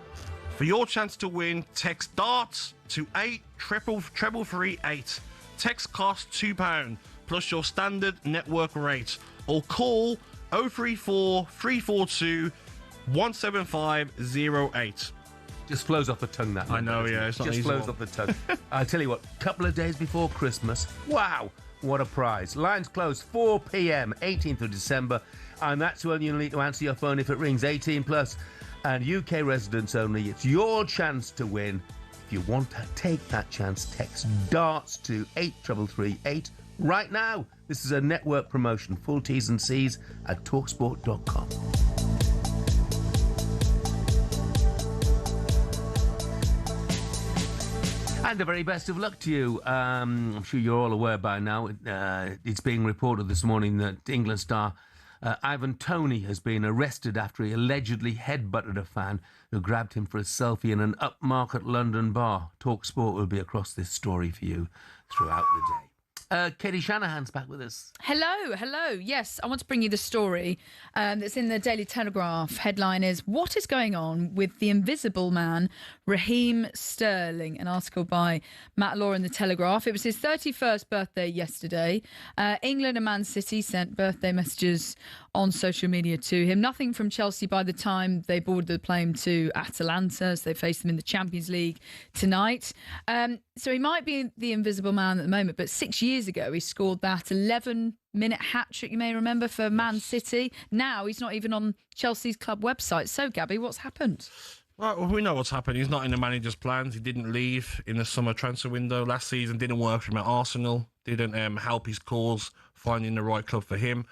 For your chance to win, text DARTS to 83338. Text costs £2 plus your standard network rate, or call 034 342 17508. Just flows off the tongue, that. I know, yeah. It's not just easy flows one. off the tongue. I'll tell you what, couple of days before Christmas, wow, what a prize. Lines close 4 p.m, 18th of December, and that's when you'll need to answer your phone if it rings 18 plus, and UK residents only. It's your chance to win. If you want to take that chance, text DARTS to 83338 right now. This is a network promotion. Full T's and C's at talksport.com. And the very best of luck to you. I'm sure you're all aware by now. It's being reported this morning that England star Ivan Toney has been arrested after he allegedly headbutted a fan who grabbed him for a selfie in an upmarket London bar. talkSPORT will be across this story for you throughout the day. Katie Shanahan's back with us. Hello. Yes, I want to bring you the story that's in the Daily Telegraph. Headline is, what is going on with the invisible man, Raheem Stelling? An article by Matt Law in the Telegraph. It was his 31st birthday yesterday. England and Man City sent birthday messages on social media to him. Nothing from Chelsea by the time they boarded the plane to Atalanta, so they face them in the Champions League tonight. So he might be the invisible man at the moment, but 6 years ago he scored that 11-minute hat-trick, you may remember, for Man City. Now he's not even on Chelsea's club website. So, Gabby, what's happened? Well, we know what's happened. He's not in the manager's plans. He didn't leave in the summer transfer window last season. Didn't work for him at Arsenal. Didn't help his cause, finding the right club for him.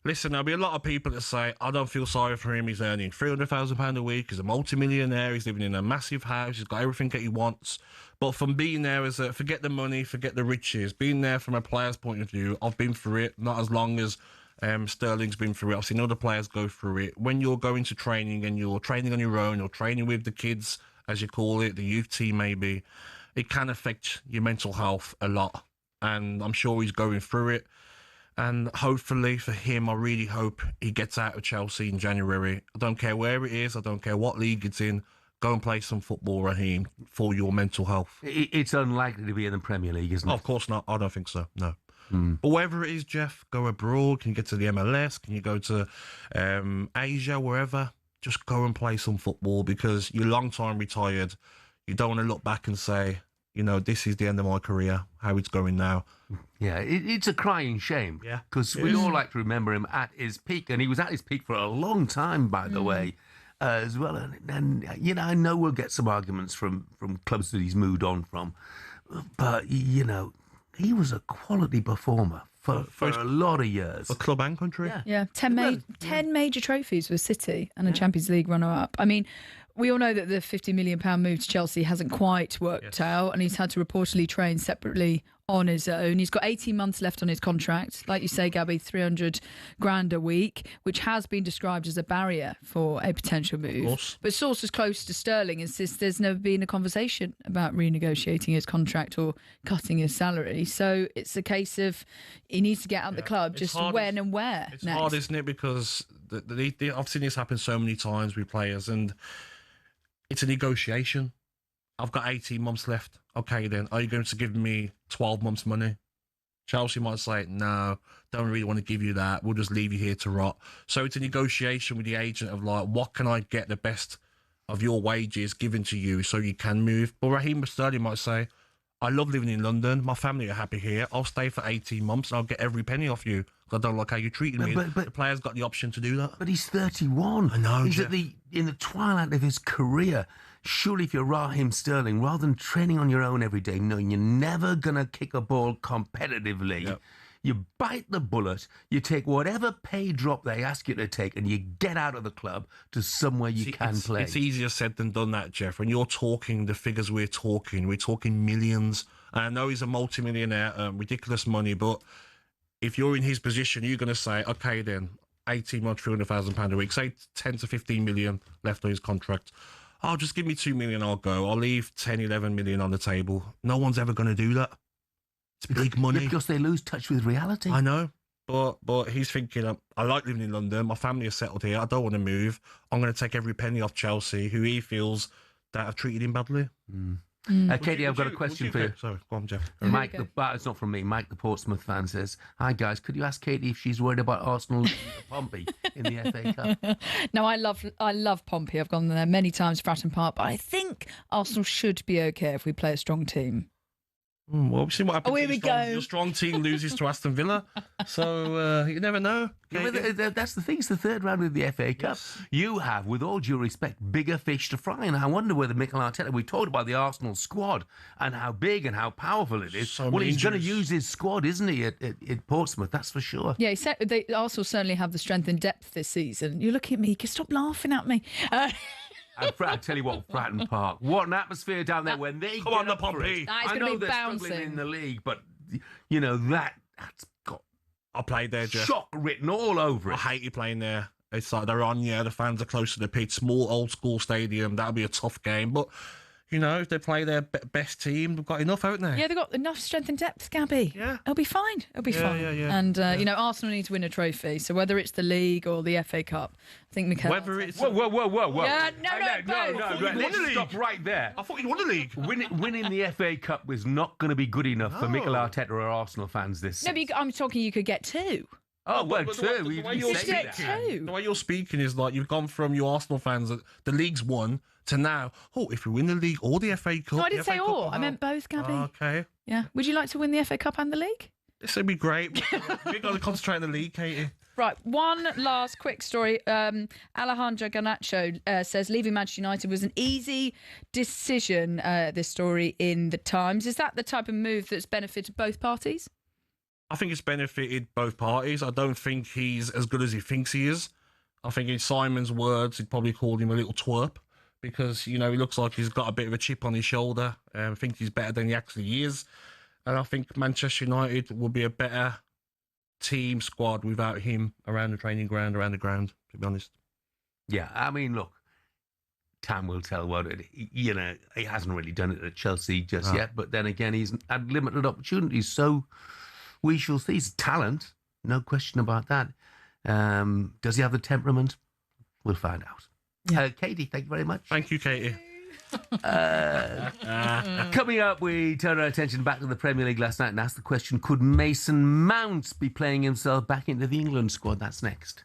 Listen, there'll be a lot of people that say, I don't feel sorry for him. He's earning £300,000 a week. He's a multi-millionaire. He's living in a massive house. He's got everything that he wants. But from being there as forget the money, forget the riches. Being there from a player's point of view, I've been through it. Not as long as Sterling's been through it. I've seen other players go through it. When you're going to training and you're training on your own, or training with the kids, as you call it, the youth team maybe, it can affect your mental health a lot. And I'm sure he's going through it. And hopefully for him, I really hope he gets out of Chelsea in January. I don't care where it is. I don't care what league it's in. Go and play some football, Raheem, for your mental health. It's unlikely to be in the Premier League, isn't it? Oh, of course not. I don't think so, no. But wherever it is, Jeff, go abroad. Can you get to the MLS? Can you go to Asia, wherever? Just go and play some football, because you're long time retired. You don't want to look back and say, you know, this is the end of my career, how it's going now. Yeah, it's a crying shame. Yeah. Because we all like to remember him at his peak, and he was at his peak for a long time, by the way, as well. And, you know, I know we'll get some arguments from clubs that he's moved on from, but, you know, he was a quality performer for a lot of years. For club and country. Yeah, 10 major trophies with City and a Champions League runner-up. I mean, we all know that the £50 million move to Chelsea hasn't quite worked out, and he's had to reportedly train separately on his own. He's got 18 months left on his contract. Like you say, Gabby, 300 grand a week, which has been described as a barrier for a potential move. But sources close to Sterling insist there's never been a conversation about renegotiating his contract or cutting his salary. So it's a case of he needs to get out of the club, just when and where. It's hard, isn't it? Because I've seen this happen so many times with players, and it's a negotiation. I've got 18 months left. Okay, then, are you going to give me 12 months' money? Chelsea might say, no, don't really want to give you that. We'll just leave you here to rot. So it's a negotiation with the agent of, like, what can I get the best of your wages given to you so you can move? But Raheem Sterling might say, I love living in London. My family are happy here. I'll stay for 18 months and I'll get every penny off you. I don't like how you're treating me. But the player's got the option to do that. But he's 31. I know, He's Jeff. in the twilight of his career. Surely if you're Raheem Sterling, rather than training on your own every day, knowing you're never going to kick a ball competitively, you bite the bullet, you take whatever pay drop they ask you to take, and you get out of the club to somewhere you can play. It's easier said than done, that, Jeff. When you're talking the figures we're talking millions. And I know he's a multi-millionaire, ridiculous money, but if you're in his position, you're going to say, okay, then, 18 months, £300,000 a week, say 10 to 15 million left on his contract. Oh, just give me 2 million, I'll go. I'll leave 10, 11 million on the table. No one's ever going to do that. It's big money. Because they lose touch with reality. I know. But he's thinking, I like living in London. My family is settled here. I don't want to move. I'm going to take every penny off Chelsea, who he feels that have treated him badly. Katie, I've got a question for you. Sorry, go on, Jeff. Mike, it's not from me. Mike, the Portsmouth fan, says, "Hi guys, could you ask Katie if she's worried about Arsenal Pompey in the FA Cup?" No, I love Pompey. I've gone there many times, Fratton Park, but I think Arsenal should be okay if we play a strong team. Well, we've seen what happens. Here we go. Your strong team loses to Aston Villa, so you never know. Yeah, but that's the thing. It's the third round of the FA Cup. Yes. You have, with all due respect, bigger fish to fry. And I wonder whether Mikel Arteta, we talked about the Arsenal squad and how big and how powerful it is. So well, he's going to injuries. use his squad, isn't he, at Portsmouth? That's for sure. Yeah, he said Arsenal certainly have the strength and depth this season. You're looking at me. You can stop laughing at me. And I tell you what, Fratton Park, what an atmosphere down there when they Come on, get the up for Pompey. it. It's I gonna know be they're struggling bouncing. in the league, but you know that's got I played there, Jeff. shock written all over I it. hate you playing there. It's like they're on, the fans are close to the pitch, small old school stadium. That'll be a tough game, but you know, if they play their best team, they've got enough, haven't they? Yeah, they've got enough strength and depth, Gabby. Yeah. It'll be fine. It'll be fine. Yeah. And, you know, Arsenal need to win a trophy. So whether it's the league or the FA Cup, I think Mikel... Whether it's Whoa. Yeah, no, no. won the league. Stop right there. I thought you'd won the league. Winning the FA Cup was not going to be good enough for Mikel Arteta or Arsenal fans this No, season. but I'm talking you could get two. Oh, well, but two. the way You you're say that. two. The way you're speaking is like you've gone from you Arsenal fans that the league's won to now, if we win the league or the FA Cup... No, I didn't the say FA Cup all. will I meant help. both, Gabby. Okay. Yeah. Would you like to win the FA Cup and the league? This would be great. We've got to concentrate on the league, Katie. Right, one last quick story. Alejandro Garnacho says leaving Manchester United was an easy decision, this story in the Times. Is that the type of move that's benefited both parties? I think it's benefited both parties. I don't think he's as good as he thinks he is. I think in Simon's words, he'd probably called him a little twerp because, he looks like he's got a bit of a chip on his shoulder. I think he's better than he actually is. And I think Manchester United will be a better team squad without him around the training ground, around the ground, to be honest. Yeah, I mean, look, time will tell what it. He hasn't really done it at Chelsea just yet, but then again, he's had limited opportunities, so we shall see. He's talent, no question about that. Does he have the temperament? We'll find out. Yeah. Katie, thank you very much. Thank you, Katie. Coming up, we turn our attention back to the Premier League last night and ask the question, could Mason Mount be playing himself back into the England squad? That's next.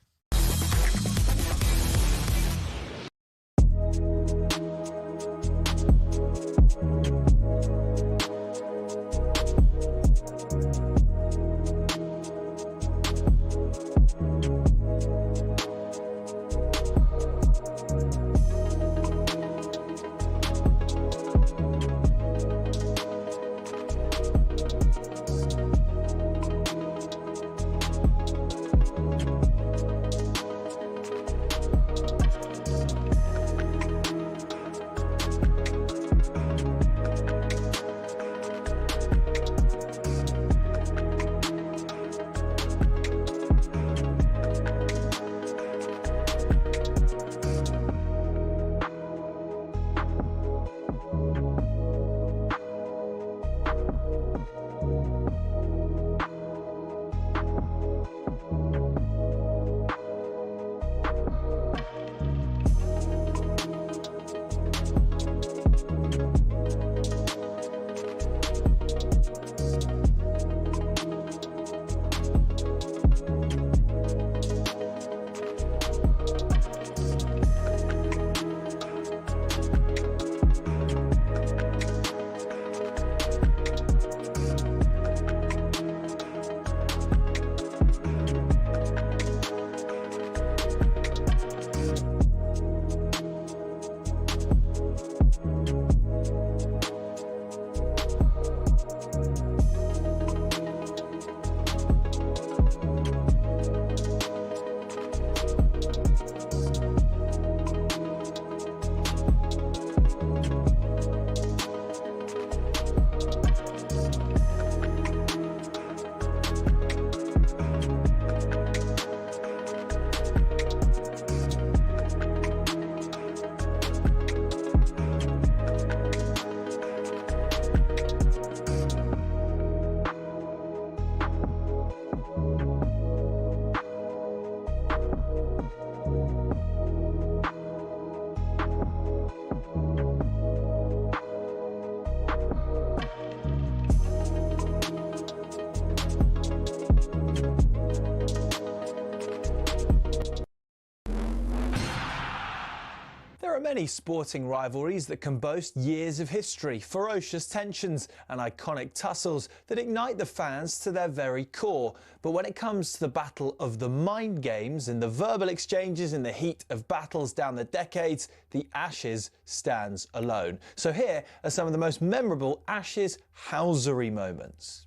many sporting rivalries that can boast years of history, ferocious tensions and iconic tussles that ignite the fans to their very core. But when it comes to the battle of the mind games and the verbal exchanges in the heat of battles down the decades, the Ashes stands alone. So here are some of the most memorable Ashes housery moments.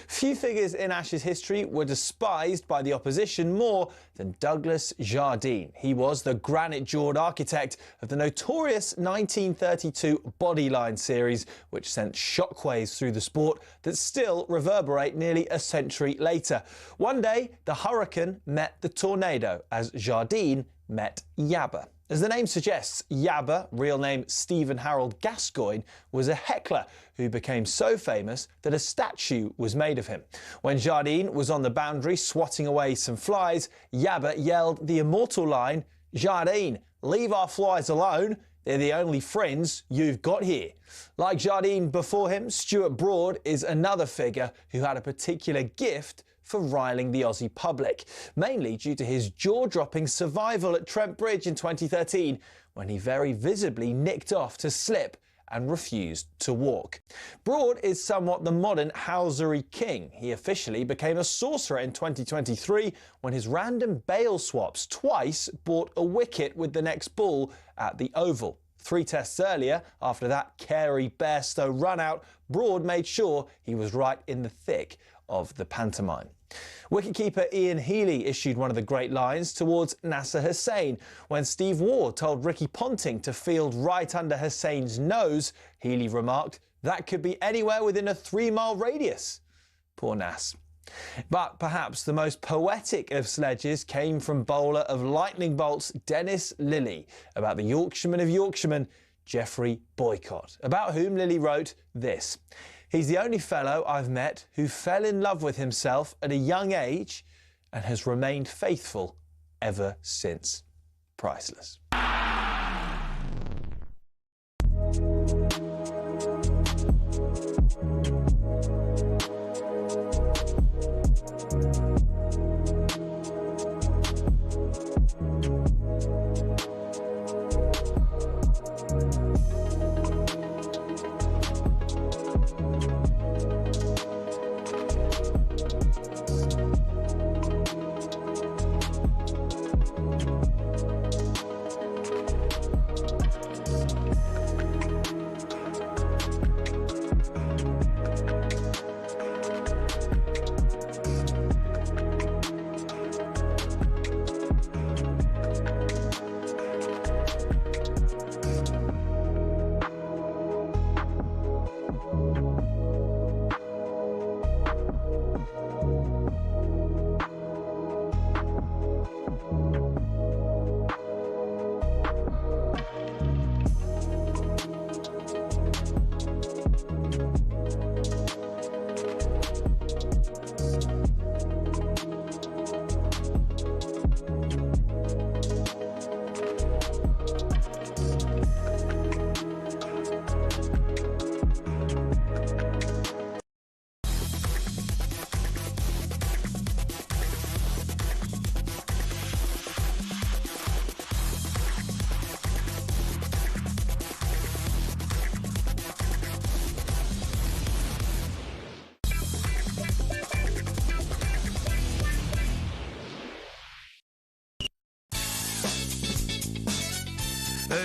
Few figures in Ashes history were despised by the opposition more than Douglas Jardine. He was the granite-jawed architect of the notorious 1932 Bodyline series, which sent shockwaves through the sport that still reverberate nearly a century later. One day, the hurricane met the tornado as Jardine met Yabba. As the name suggests, Yabba, real name Stephen Harold Gascoigne, was a heckler who became so famous that a statue was made of him. When Jardine was on the boundary swatting away some flies, Yabba yelled the immortal line, "Jardine, leave our flies alone. They're the only friends you've got here." Like Jardine before him, Stuart Broad is another figure who had a particular gift for riling the Aussie public, mainly due to his jaw-dropping survival at Trent Bridge in 2013, when he very visibly nicked off to slip and refused to walk. Broad is somewhat the modern housery king. He officially became a sorcerer in 2023 when his random bail swaps twice bought a wicket with the next ball at the Oval. 3 tests earlier, after that Carey Bairstow run-out, Broad made sure he was right in the thick of the pantomime. Wicketkeeper Ian Healy issued one of the great lines towards Nasser Hussain. When Steve Waugh told Ricky Ponting to field right under Hussain's nose, Healy remarked, "That could be anywhere within a 3-mile radius." Poor Nass. But perhaps the most poetic of sledges came from bowler of lightning bolts Dennis Lillee about the Yorkshireman of Yorkshiremen, Geoffrey Boycott, about whom Lillee wrote this: "He's the only fellow I've met who fell in love with himself at a young age and has remained faithful ever since." Priceless.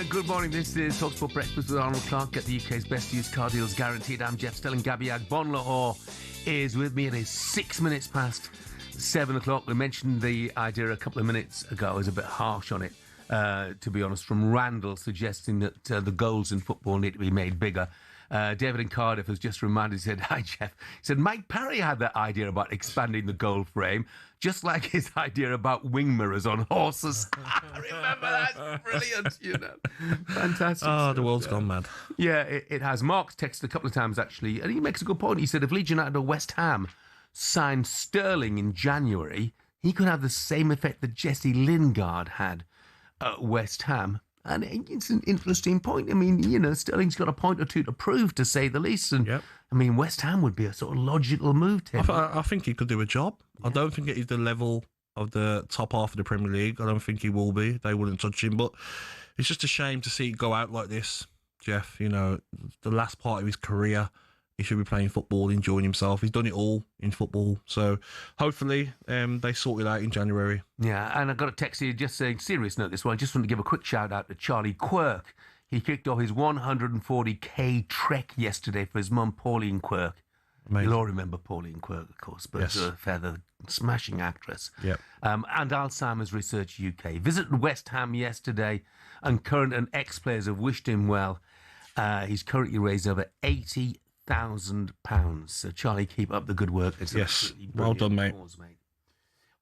Good morning, this is talkSPORT Breakfast with Arnold Clark. Get the UK's best used car deals guaranteed. I'm Jeff Stelling. Gabby Agbonlahor is with me. It is 6 minutes past 7 o'clock. We mentioned the idea a couple of minutes ago. I was a bit harsh on it, to be honest, from Randall suggesting that the goals in football need to be made bigger. David in Cardiff has just reminded, he said, "Hi, Jeff." He said, "Mike Parry had that idea about expanding the goal frame, just like his idea about wing mirrors on horses." Remember that? Brilliant, you know. Fantastic. Oh, the world's gone mad. Yeah, it has. Mark's texted a couple of times, actually, and he makes a good point. He said, if Leeds United or West Ham signed Sterling in January, he could have the same effect that Jesse Lingard had at West Ham. And it's an interesting point. I mean, you know, Sterling's got a point or two to prove, to say the least. And I mean, West Ham would be a sort of logical move to him. I think he could do a job. Yeah. I don't think it is the level of the top half of the Premier League. I don't think he will be. They wouldn't touch him. But it's just a shame to see it go out like this, Jeff. You know, the last part of his career, he should be playing football, enjoying himself. He's done it all in football. So hopefully they sort it out in January. Yeah, and I got a text here just saying, serious note this one, I just want to give a quick shout out to Charlie Quirk. He kicked off his 140k trek yesterday for his mum, Pauline Quirk. Amazing. You'll all remember Pauline Quirk, of course, but a feather, smashing actress. Yep. And Alzheimer's Research UK. Visited West Ham yesterday, and current and ex-players have wished him well. He's currently raised over £80,000. So, Charlie, keep up the good work. It's well done, mate.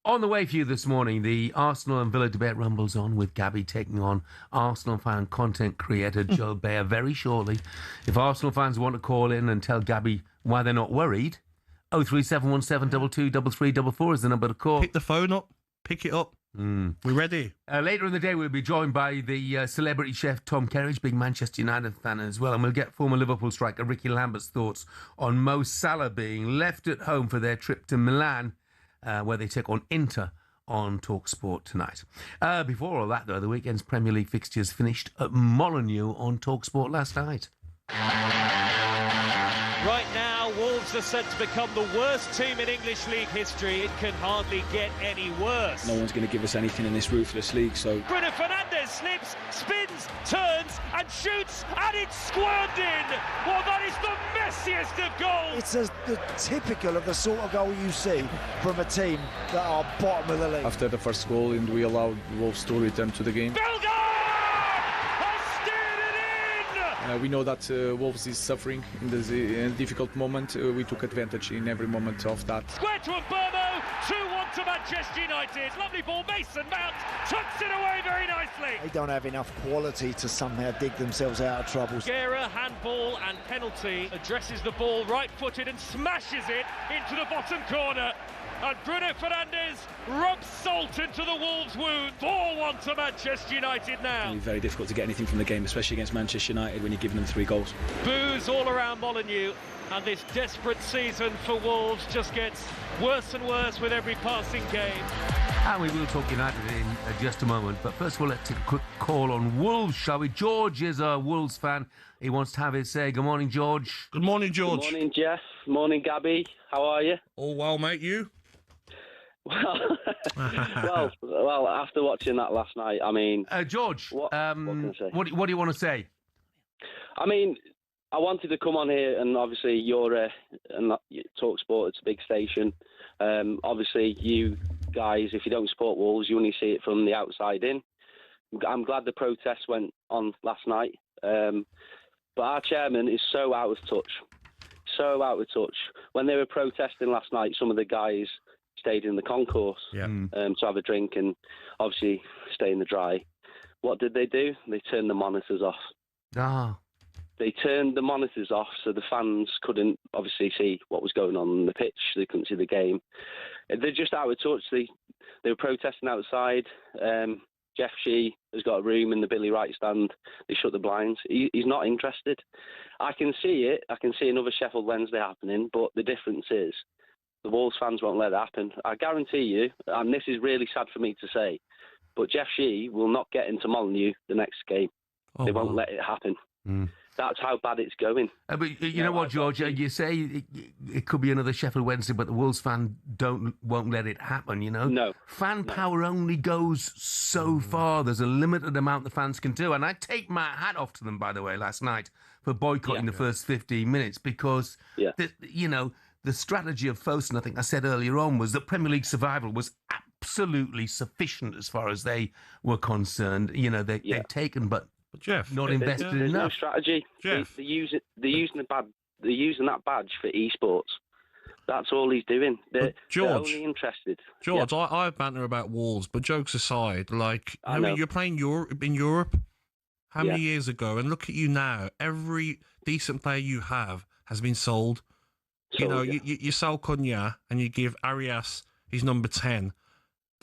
On the way for you this morning, the Arsenal and Villa debate rumbles on, with Gabby taking on Arsenal fan content creator Joel Bayer very shortly. If Arsenal fans want to call in and tell Gabby why they're not worried, 03717223344 is the number to call. Pick the phone up. Pick it up. We're ready. Later in the day, we'll be joined by the celebrity chef Tom Kerridge, big Manchester United fan as well, and we'll get former Liverpool striker Ricky Lambert's thoughts on Mo Salah being left at home for their trip to Milan, where they take on Inter on talkSPORT tonight. Before all that, though, the weekend's Premier League fixtures finished at Molineux on talkSPORT last night. Right now, Wolves are said to become the worst team in English League history. It can hardly get any worse. No one's going to give us anything in this ruthless league, so... Bruno Fernandes slips, spins, turns and shoots, and it's squirmed in. Well, that is the messiest of goals. It's the typical of the sort of goal you see from a team that are bottom of the league. After the first goal, and we allowed Wolves to return to the game. We know that Wolves is suffering in this difficult moment. We took advantage in every moment of that. Square to Burmo, 2-1 to Manchester United. Lovely ball, Mason Mount tucks it away very nicely. They don't have enough quality to somehow dig themselves out of trouble. Guerra, handball and penalty, addresses the ball right-footed and smashes it into the bottom corner. And Bruno Fernandes rubs salt into the Wolves' wound. 4-1 to Manchester United now. It's very difficult to get anything from the game, especially against Manchester United when you're giving them 3 goals. Boos all around Molineux, and this desperate season for Wolves just gets worse and worse with every passing game. And we will talk United in just a moment. But first of all, let's take a quick call on Wolves, shall we? George is a Wolves fan. He wants to have his say. Good morning, George. Good morning, George. Good morning, Jeff. Morning, Gabby. How are you? All well, mate. You? Well, after watching that last night, I mean... George, what can I say? What do you want to say? I mean, I wanted to come on here, and obviously you're talkSPORT, it's a big station. Obviously, you guys, if you don't support Wolves, you only see it from the outside in. I'm glad the protest went on last night. But our chairman is so out of touch. So out of touch. When they were protesting last night, some of the guys stayed in the concourse to have a drink and obviously stay in the dry. What did they do? They turned the monitors off. They turned the monitors off so the fans couldn't obviously see what was going on the pitch. They couldn't see the game. They're just out of touch. They were protesting outside. Jeff Shee has got a room in the Billy Wright stand. They shut the blinds. He's not interested. I can see it. I can see another Sheffield Wednesday happening, but the difference is the Wolves fans won't let it happen. I guarantee you, and this is really sad for me to say, but Jeff Shee will not get into Molineux the next game. They won't let it happen. That's how bad it's going. But you know what, George? You say it could be another Sheffield Wednesday, but the Wolves fan won't let it happen. You know, no. Fan power only goes so far. There's a limited amount the fans can do, and I take my hat off to them, by the way, last night for boycotting the first 15 minutes because the strategy of Fosun, I think I said earlier on, was that Premier League survival was absolutely sufficient as far as they were concerned. You know, they've taken, but Jeff, not invested there's enough. No strategy. Jeff, they're using that badge for esports. That's all he's doing. They're only interested. George, I banter about Wolves, but jokes aside, like you're playing in Europe. How many years ago? And look at you now. Every decent player you have has been sold. You sell Cunha and you give Arias his number 10.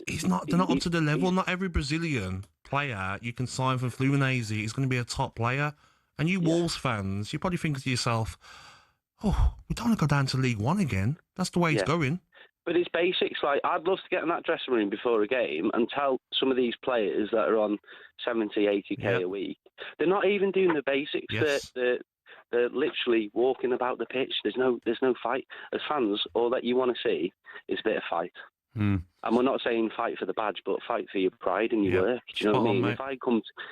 They're not up to the level. Not every Brazilian player you can sign from Fluminense is going to be a top player. And you Wolves fans, you probably think to yourself, we don't want to go down to League One again. That's the way it's going. But it's basics. Like, I'd love to get in that dressing room before a game and tell some of these players that are on 70, 80k a week, they're not even doing the basics. Yes. They're literally walking about the pitch. There's no fight. As fans, all that you want to see is a bit of fight. And we're not saying fight for the badge, but fight for your pride and your work. Do you know what I mean?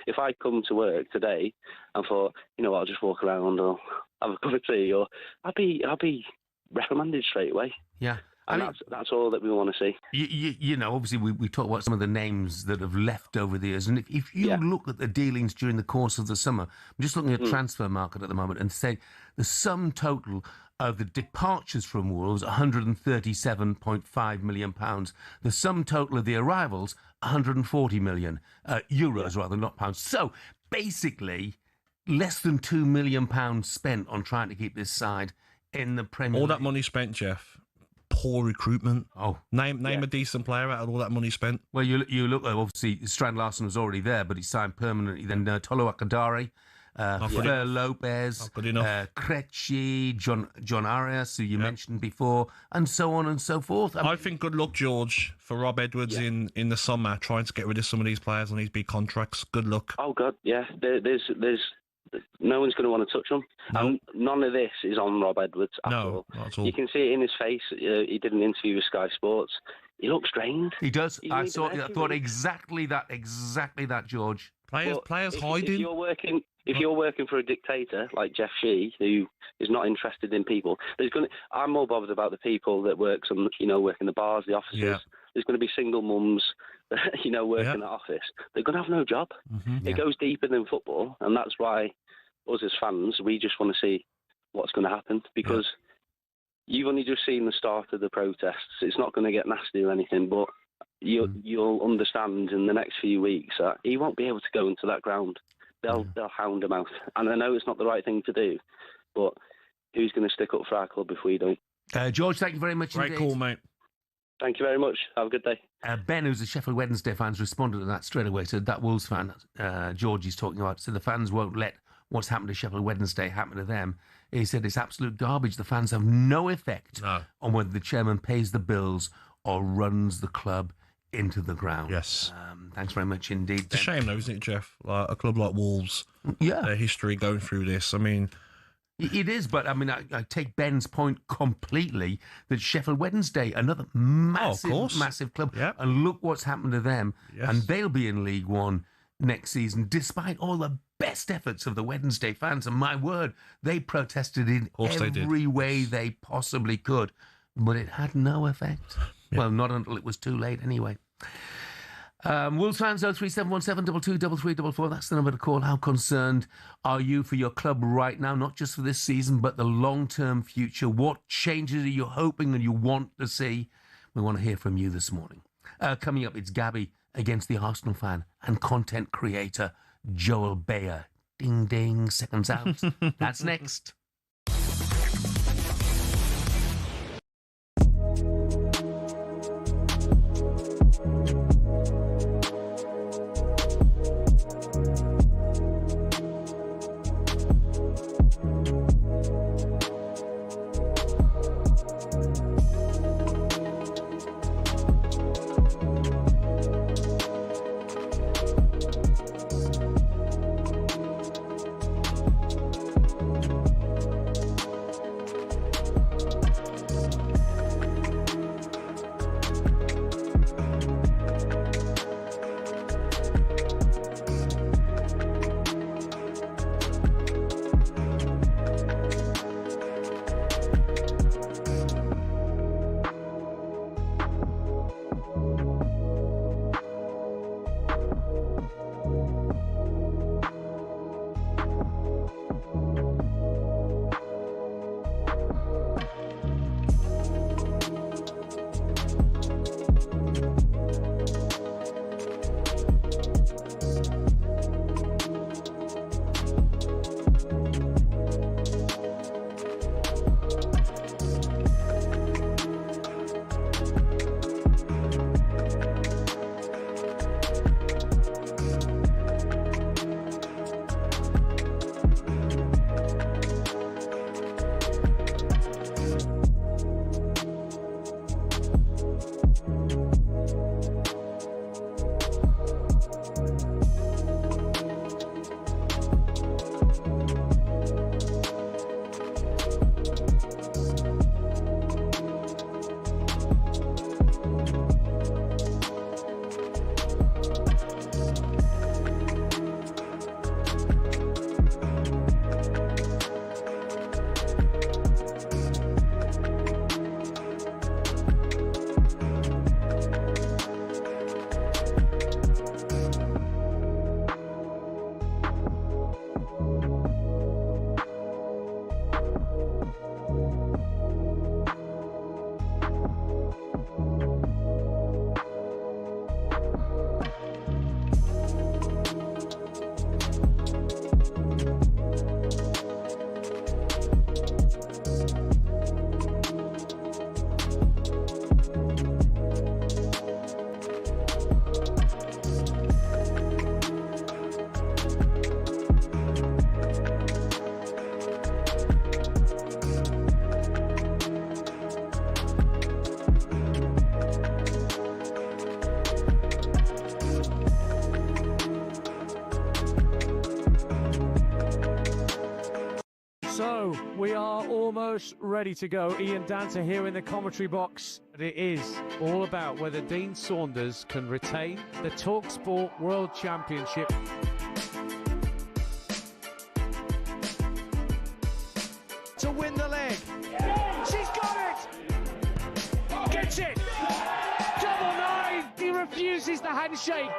If I come to work today and thought, you know what, I'll just walk around or have a cup of tea, or I'll be reprimanded straight away. Yeah. And that's all that we want to see. You know, obviously we talk about some of the names that have left over the years, and if you look at the dealings during the course of the summer, I'm just looking at transfer market at the moment and say the sum total of the departures from Wolves, £137.5 million. The sum total of the arrivals, 140 million euros, rather, not pounds. So basically, less than £2 million spent on trying to keep this side in the Premier League. All that money spent, Jeff. Poor recruitment. Oh, name a decent player out of all that money spent. Well, you look, obviously Strand Larson was already there, but he signed permanently. Then Tolo Akadari, Fer Lopez, Krejci, John Arias, who you mentioned before, and so on and so forth. I think good luck, George, for Rob Edwards in the summer, trying to get rid of some of these players on these big contracts. Good luck. Oh God, yeah. There's no one's going to want to touch him. And none of this is on Rob Edwards at all. Not at all. You can see it in his face. He did an interview with Sky Sports. He looks drained. He does. I thought exactly that, George. Players hiding. If you're working for a dictator like Jeff Shee, who is not interested in people, I'm more bothered about the people that work in the bars, the offices. Yeah. There's going to be single mums, working in the office. They're going to have no job. It goes deeper than football, and that's why us as fans, we just want to see what's going to happen, because you've only just seen the start of the protests. It's not going to get nasty or anything, but you'll understand in the next few weeks that he won't be able to go into that ground. They'll hound him out. And I know it's not the right thing to do, but who's going to stick up for our club if we don't? George, thank you very much indeed. Great call, mate. Thank you very much. Have a good day. Ben, who's a Sheffield Wednesday fan, responded to that straight away. So that Wolves fan, George is talking about, so the fans won't let what's happened to Sheffield Wednesday happen to them. He said it's absolute garbage. The fans have no effect on whether the chairman pays the bills or runs the club into the ground. Yes. Thanks very much indeed, Ben. It's a shame, though, isn't it, Jeff? Like a club like Wolves, their history going through this. I mean, it is, but I mean, I take Ben's point completely that Sheffield Wednesday, another massive club, and look what's happened to them, and they'll be in League One next season, despite all the best efforts of the Wednesday fans. And my word, they protested in every way they possibly could, but it had no effect. Well, not until it was too late anyway. Wolves fans, 03717 223344. That's the number to call. How concerned are you for your club right now? Not just for this season, but the long-term future. What changes are you hoping and you want to see? We want to hear from you this morning. Coming up, it's Gabby against the Arsenal fan and content creator Joel Bayer. Ding, ding, seconds out. That's next. So, we are almost ready to go. Ian Danter here in the commentary box. It is all about whether Dean Saunders can retain the talkSPORT World Championship. To win the leg. She's got it! Gets it! Double nine! He refuses the handshake.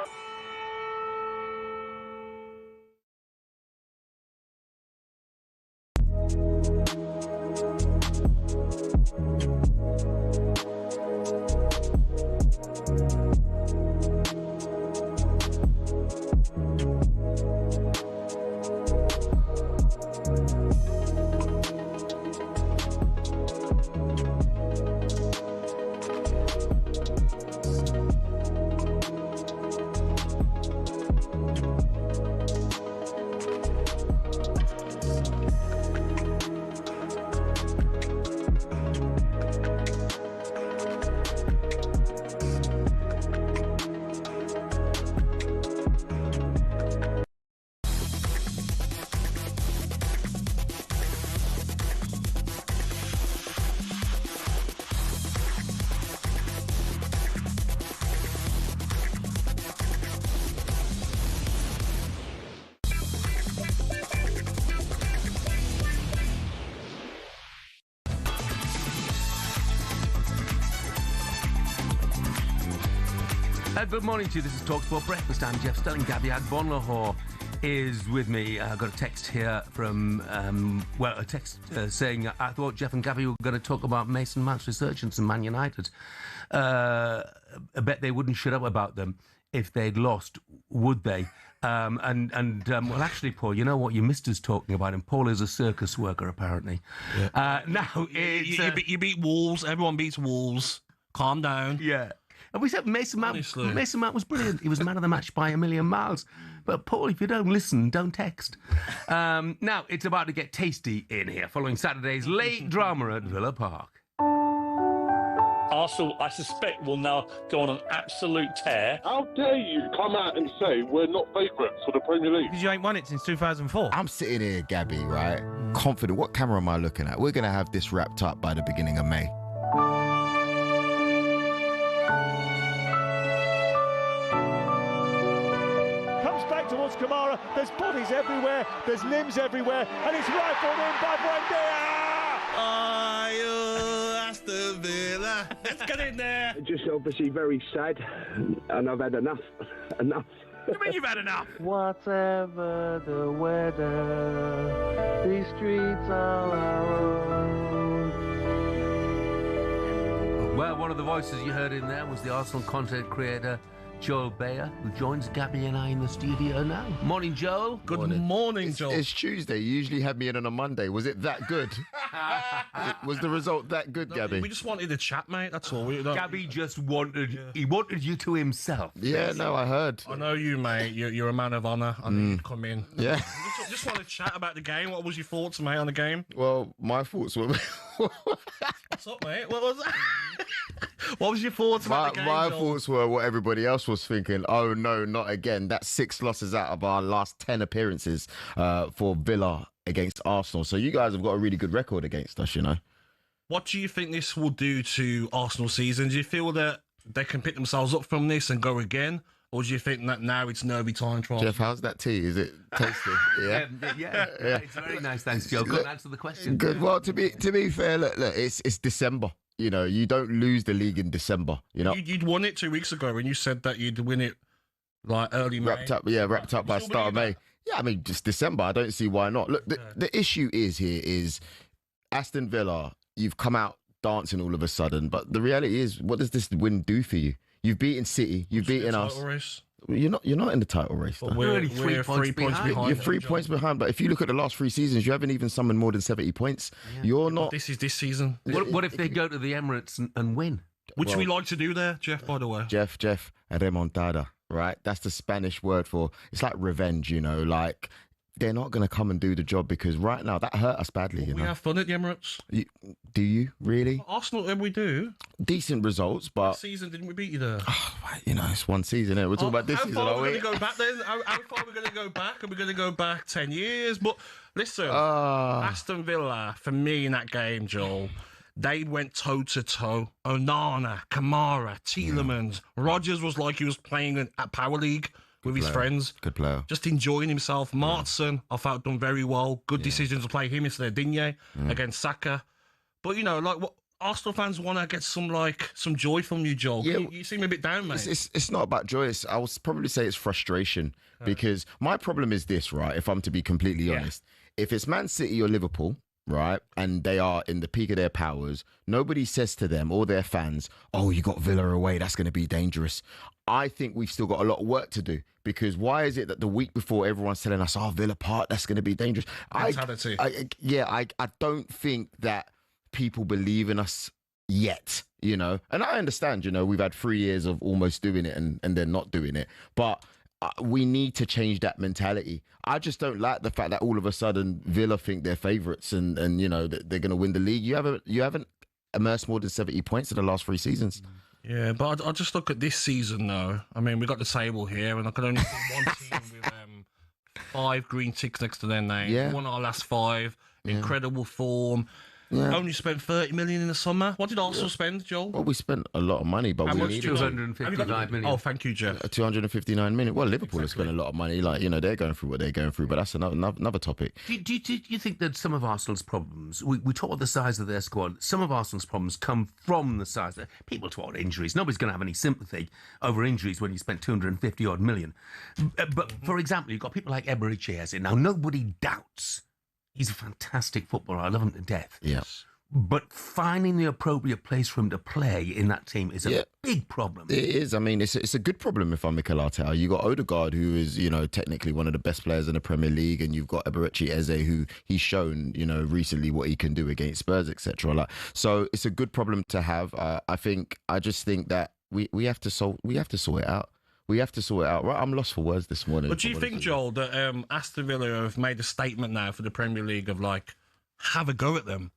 Good morning to you. This is talkSPORT Breakfast. I'm Jeff Stelling. Gabby Agbonlahor is with me. I got a text here from, a text saying, I thought Jeff and Gabby were going to talk about Mason Mount's resurgence and Man United. I bet they wouldn't shut up about them if they'd lost, would they? Well, actually, Paul, you know what? Your mister's talking about him. Paul is a circus worker, apparently. Yeah. Now, it's... You beat Wolves. Everyone beats Wolves. Calm down. Yeah. And we said Mason Mount was brilliant. He was man of the match by a million miles. But, Paul, if you don't listen, don't text. Now, it's about to get tasty in here following Saturday's late drama at Villa Park. Arsenal, I suspect, will now go on an absolute tear. How dare you come out and say we're not favourites for the Premier League? Because you ain't won it since 2004. I'm sitting here, Gabby, right? Confident. What camera am I looking at? We're going to have this wrapped up by the beginning of May. Towards Kamara, there's bodies everywhere, there's limbs everywhere, and it's rifled in by Buendia! Aston Villa, let's get in there. Just obviously very sad, and I've had enough. What do you mean you've had enough? Whatever the weather, these streets are our own. Well, one of the voices you heard in there was the Arsenal content creator Joel Bayer, who joins Gabby and I in the studio now. Morning, Joel. Good morning, Joel. It's Tuesday. You usually have me in on a Monday. Was it that good? Was the result that good, Gabby? We just wanted to chat, mate. That's all. Gabby just wanted, he wanted you to himself. Yeah, no, I heard. I know you, mate. You're a man of honour. I need to come in. Yeah. Just want to chat about the game. What was your thoughts, mate, on the game? Well, my thoughts were... What's up, mate? What was that? What was your thoughts about the game, My Joel? thoughts were what everybody else was thinking. Oh, no, not again. That's 6 losses out of our last 10 appearances for Villa against Arsenal. So you guys have got a really good record against us, you know. What do you think this will do to Arsenal season? Do you feel that they can pick themselves up from this and go again? Or do you think that now it's no time trial? Jeff, how's that tea? Is it tasty? Yeah. Yeah, it's very nice. Thanks, Joe. Go and answer the question. Good. Well, to be fair, look, it's December. You know, you don't lose the league in December. You know, you'd won it 2 weeks ago, and you said that you'd win it like early May. Wrapped up by start of May. Yeah, I mean, just December. I don't see why not. Look, the issue is Aston Villa. You've come out dancing all of a sudden. But the reality is, what does this win do for you? You've beaten City. You've beaten us. Race. You're not in the title race. Though. We're only 3 points behind. You're 3 points behind. But if you look at the last 3 seasons, you haven't even summoned more than 70 points. Yeah. You're not. This is this season. What if they go to the Emirates and win? Which we like to do there, Jeff, by the way. Jeff, remontada, right? That's the Spanish word for, it's like revenge, you know, like they're not going to come and do the job because right now that hurt us badly, you know. We have fun at the Emirates. Do you, really? Arsenal, we do. Decent results, but... Last season, didn't we beat you there? You know, it's one season, innit? We're talking about this season, How far are are we we? going to go back then? How far are we going to go back? Are we going to go back 10 years? But listen, Ah. Aston Villa, for me in that game, Joel... They went toe-to-toe. Onana, Kamara, Tielemans. Rodgers was like he was playing at Power League with his friends. Good player. Just enjoying himself. Martson, I felt done very well. Good decision to play him instead of Digne against Saka. But, you know, like what Arsenal fans want to get some joy from you, Joel. Yeah, you seem a bit down, mate. It's not about joy. I would probably say it's frustration because my problem is this, right? If I'm to be completely honest. If it's Man City or Liverpool, right, and they are in the peak of their powers, nobody says to them or their fans, oh, you got Villa away, that's going to be dangerous. I think we've still got a lot of work to do because why is it that the week before everyone's telling us, oh, Villa Park, that's going to be dangerous? Mentality. I don't think that people believe in us yet, you know, and I understand, you know, we've had 3 years of almost doing it and then not doing it, but we need to change that mentality. I just don't like the fact that all of a sudden Villa think they're favourites and you know that they're going to win the league. You haven't amassed more than 70 points in the last 3 seasons. Yeah, but I just look at this season though. I mean, we got the table here, and I can only see one team with 5 green ticks next to their name. Yeah. Won our last 5. Incredible form. Yeah. Only spent 30 million in the summer. What did Arsenal spend, Joel? Well, we spent a lot of money, but How we much needed 259 million. Oh, thank you, Jeff. 259 million. Well, Liverpool have spent a lot of money. Like, you know, they're going through what they're going through, but that's another topic. Do you think that some of Arsenal's problems, we talk about the size of their squad, some of Arsenal's problems come from the size of people talk about injuries. Nobody's going to have any sympathy over injuries when you spent 250 odd million. But for example, you've got people like Emery in. Now, nobody doubts he's a fantastic footballer. I love him to death. Yes. But finding the appropriate place for him to play in that team is a big problem. It is. I mean, it's a good problem if I'm Mikel Arteta. You got Odegaard, who is, you know, technically one of the best players in the Premier League, and you've got Eberechi Eze, who he's shown, you know, recently what he can do against Spurs, etc. Like, so it's a good problem to have. I just think that we have to sort it out. We have to sort it out. Right, I'm lost for words this morning. But do you think, Joel, that Aston Villa have made a statement now for the Premier League of like, have a go at them?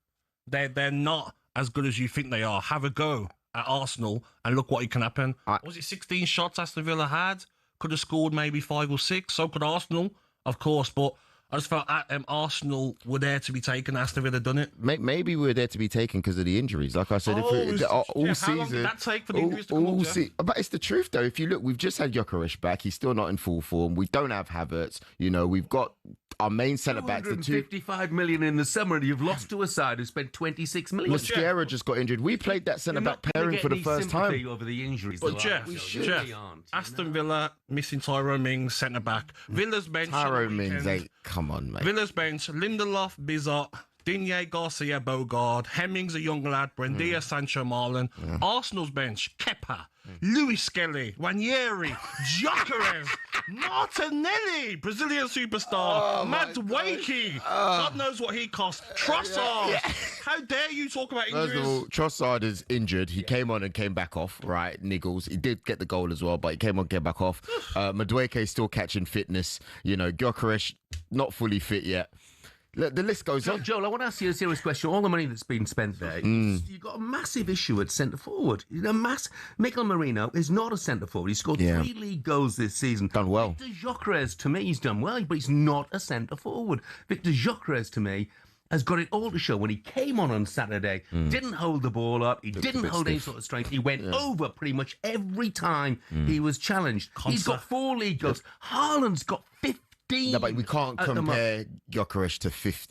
They're not as good as you think they are. Have a go at Arsenal and look what can happen. Was it 16 shots Aston Villa had? Could have scored maybe 5 or 6. So could Arsenal, of course. But I just felt Arsenal were there to be taken. Aston Villa done it. Maybe we're there to be taken because of the injuries. Like I said, all season. How long did that take for the injuries to come up, Jeff? But it's the truth, though. If you look, we've just had Gyökeres back. He's still not in full form. We don't have Havertz. You know, we've got our main centre backs. 255 million in the summer, and you've lost to a side who spent 26 million. Mosquera just got injured. We played that centre back pairing for the first time. Over the injuries, but Jeff, Aston Villa missing Tyrone Mings centre back. Villa's bench. Tyrone Mings, come on, mate. Villa's bench: Lindelof, Bizot, Digne, Garcia, Bogard, Hemmings, a young lad, Buendia, Sancho, Marlon. Arsenal's bench: Kepa, Luis Skelly, Ranieri, Gyökeres, Martinelli, Brazilian superstar, Matt Wakey. God knows what he cost. Trossard. How dare you talk about injuries? First of all, Trossard is injured. He came on and came back off, right? Niggles. He did get the goal as well, but he came on, came back off. Madueke still catching fitness. You know, Gyökeres not fully fit yet. The list goes on. Joel, I want to ask you a serious question. All the money that's been spent there, you've got a massive issue at centre forward. Mikel Merino is not a centre forward. He scored 3 league goals this season. Done well. Victor Gyökeres, to me, he's done well, but he's not a centre forward. Victor Gyökeres, to me, has got it all to show. When he came on Saturday, didn't hold the ball up, he didn't hold any sort of strength. He went over pretty much every time he was challenged. He's got 4 league goals. Haaland's got 15 15. No, but we can't compare Gyökeres to Gyökeres.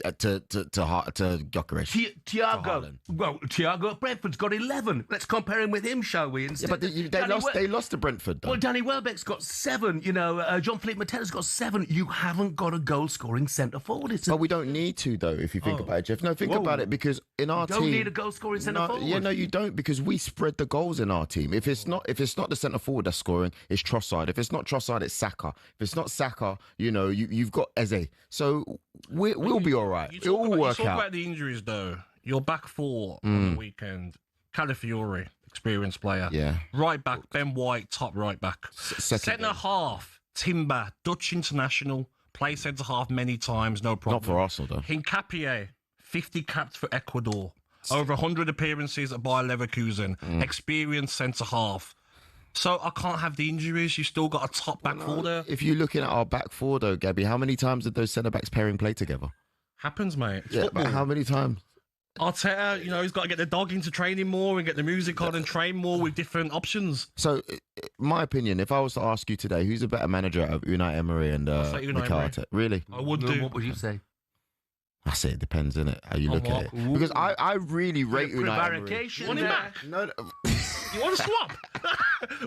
Thiago at Brentford's got 11. Let's compare him with him, shall we? Instead, but they lost to Brentford, though. Well, Danny Welbeck's got 7. Jean-Philippe Matella's got 7. You haven't got a goal-scoring centre-forward. But we don't need to, though, if you think about it, Jeff. No, think about it, because in our team... You don't need a goal-scoring centre-forward. Yeah, no, you don't, because we spread the goals in our team. If it's not the centre-forward that's scoring, it's Trossard. If it's not Trossard, it's Saka. If it's not Saka, you've got Eze. So we'll be all right. It'll all work out. You talk about the injuries, though. Your back 4 on the weekend. Calafiori, experienced player. Yeah. Right back, Ben White, top right back. Centre half, Timber, Dutch international. Play centre half many times, no problem. Not for Arsenal, though. Hincapié, 50 caps for Ecuador. Over 100 appearances at Bayer Leverkusen. Experienced centre half. So I can't have the injuries. You still got a top back 4 there. If you're looking at our back 4, though, Gabby, how many times did those centre backs pairing play together? Happens, mate. Yeah, but how many times? Arteta, he's got to get the dog into training more and get the music on and train more with different options. So, my opinion, if I was to ask you today, who's a better manager of Unai Emery and Mikel Arteta? Really? I would do. What would you say? I say it depends, innit? How you look at it. Because I really rate Unai Emery. You want him back? No. You want to swap?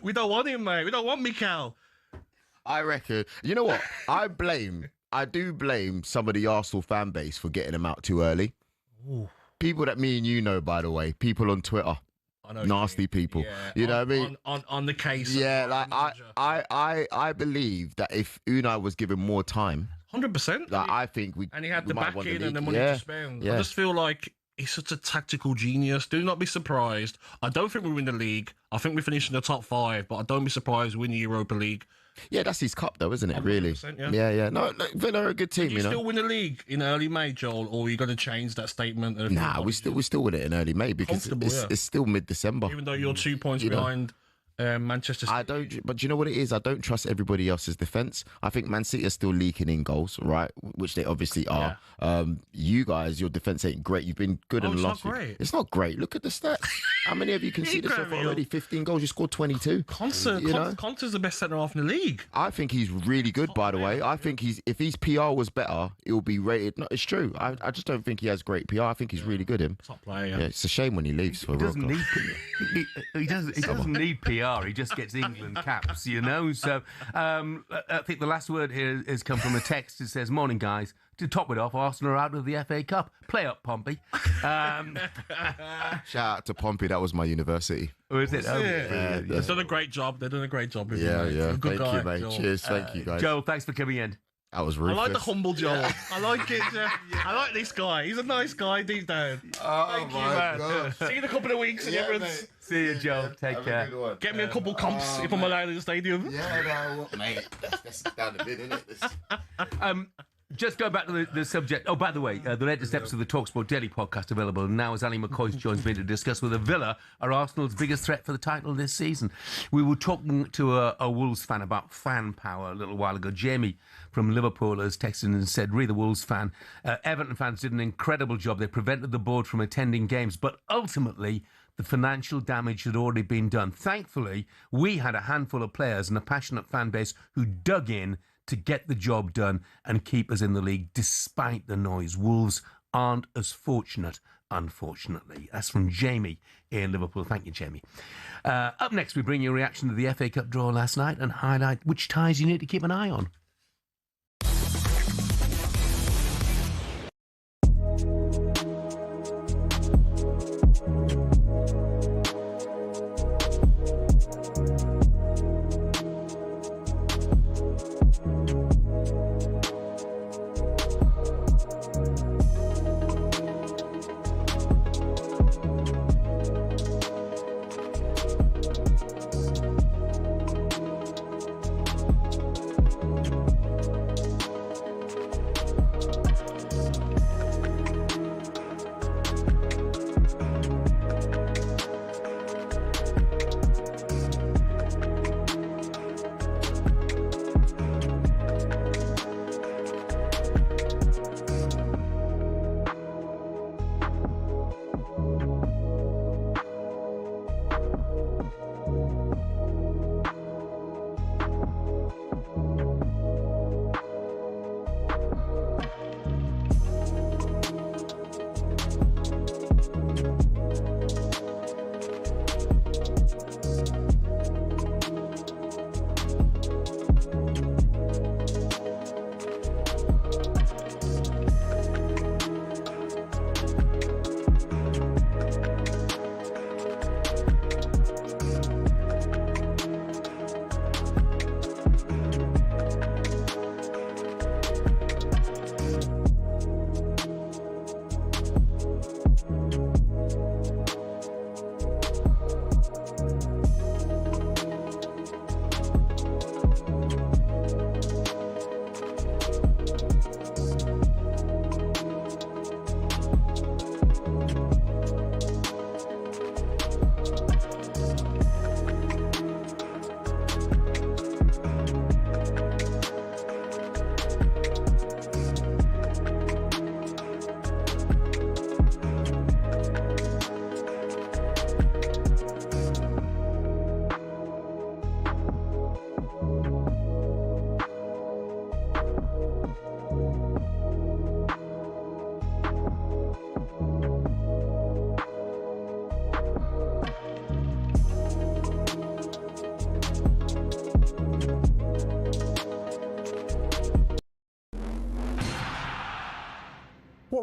We don't want him, mate. We don't want Mikel. I reckon. You know what? I do blame some of the Arsenal fan base for getting him out too early. Ooh. People that me and you know, by the way. People on Twitter. I know nasty people. Yeah, you know what I mean? On the case. Yeah, like I believe that if Unai was given more time, 100%. Like, I think and he had the might backing and the money to spend. Yeah. I just feel like he's such a tactical genius. Do not be surprised. I don't think we win the league. I think we finish in the top 5, but I don't be surprised we win the Europa League. Yeah, that's his cup, though, isn't it? Really? Yeah. No, look, Villa are a good team. You still win the league in early May, Joel, or are you going to change that statement? Nah, we still win it in early May because it's still mid-December. Even though you're 2 points behind Manchester City. I don't, but do you know what it is? I don't trust everybody else's defence. I think Man City are still leaking in goals, right? Which they obviously are. Yeah. You guys, your defence ain't great. You've been good in the last week. Great. It's not great. Look at the stats. How many have you conceded so far already? 15 goals. You scored 22. Conte's the best centre half in the league. I think he's really good, by the way. I think if his PR was better, he'll be rated. No, it's true. I just don't think he has great PR. I think he's really good. Top player. Yeah, it's a shame when he leaves for Rugby. He doesn't need PR. He just gets England caps, So I think the last word here has come from a text. It says, "Morning, guys. To top it off, Arsenal are out of the FA Cup. Play up, Pompey." Shout out to Pompey. That was my university. Oh, is it? They've done a great job. They've done a great job. Yeah. Good Thank guy, you, mate. Joel. Cheers. Thank you, guys. Joel, thanks for coming in. That was ruthless. I like the humble Joel. I like it, Jeff. I like this guy. He's a nice guy deep down. Thank you, man. God. See you in a couple of weeks. See you, Joel. Take care. Get me a couple comps if I'm allowed in the stadium. Yeah, no, mate. That's down the bin, isn't it? Just go back to the subject. Oh, by the way, the latest episode of the talkSPORT Daily podcast available now as Ali McCoy joins me to discuss whether Villa are Arsenal's biggest threat for the title this season. We were talking to a Wolves fan about fan power a little while ago. Jamie from Liverpool has texted and said, "Re the Wolves fan. Everton fans did an incredible job. They prevented the board from attending games, but ultimately the financial damage had already been done. Thankfully, we had a handful of players and a passionate fan base who dug in to get the job done and keep us in the league despite the noise. Wolves aren't as fortunate, unfortunately." That's from Jamie in Liverpool. Thank you, Jamie. Up next, we bring you a reaction to the FA Cup draw last night and highlight which ties you need to keep an eye on.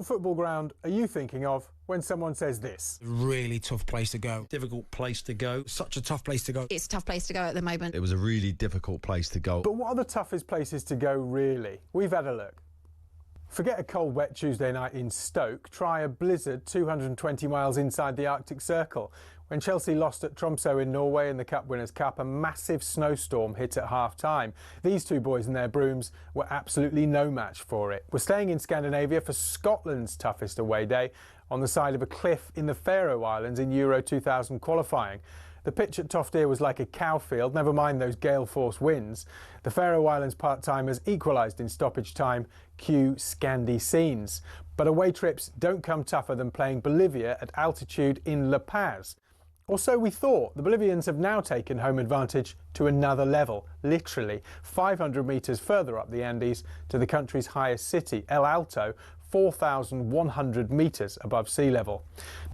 What football ground are you thinking of when someone says this? Really tough place to go. Difficult place to go. Such a tough place to go. It's a tough place to go at the moment. It was a really difficult place to go. But what are the toughest places to go, really? We've had a look. Forget a cold, wet Tuesday night in Stoke. Try a blizzard 220 miles inside the Arctic Circle. When Chelsea lost at Tromsø in Norway in the Cup Winners' Cup, a massive snowstorm hit at half-time. These two boys and their brooms were absolutely no match for it. We're staying in Scandinavia for Scotland's toughest away day on the side of a cliff in the Faroe Islands in Euro 2000 qualifying. The pitch at Toftir was like a cow field, never mind those gale force winds. The Faroe Islands part-timers equalised in stoppage time. Cue Scandi scenes. But away trips don't come tougher than playing Bolivia at altitude in La Paz. Or so we thought. The Bolivians have now taken home advantage to another level, literally 500 metres further up the Andes to the country's highest city, El Alto, 4,100 metres above sea level.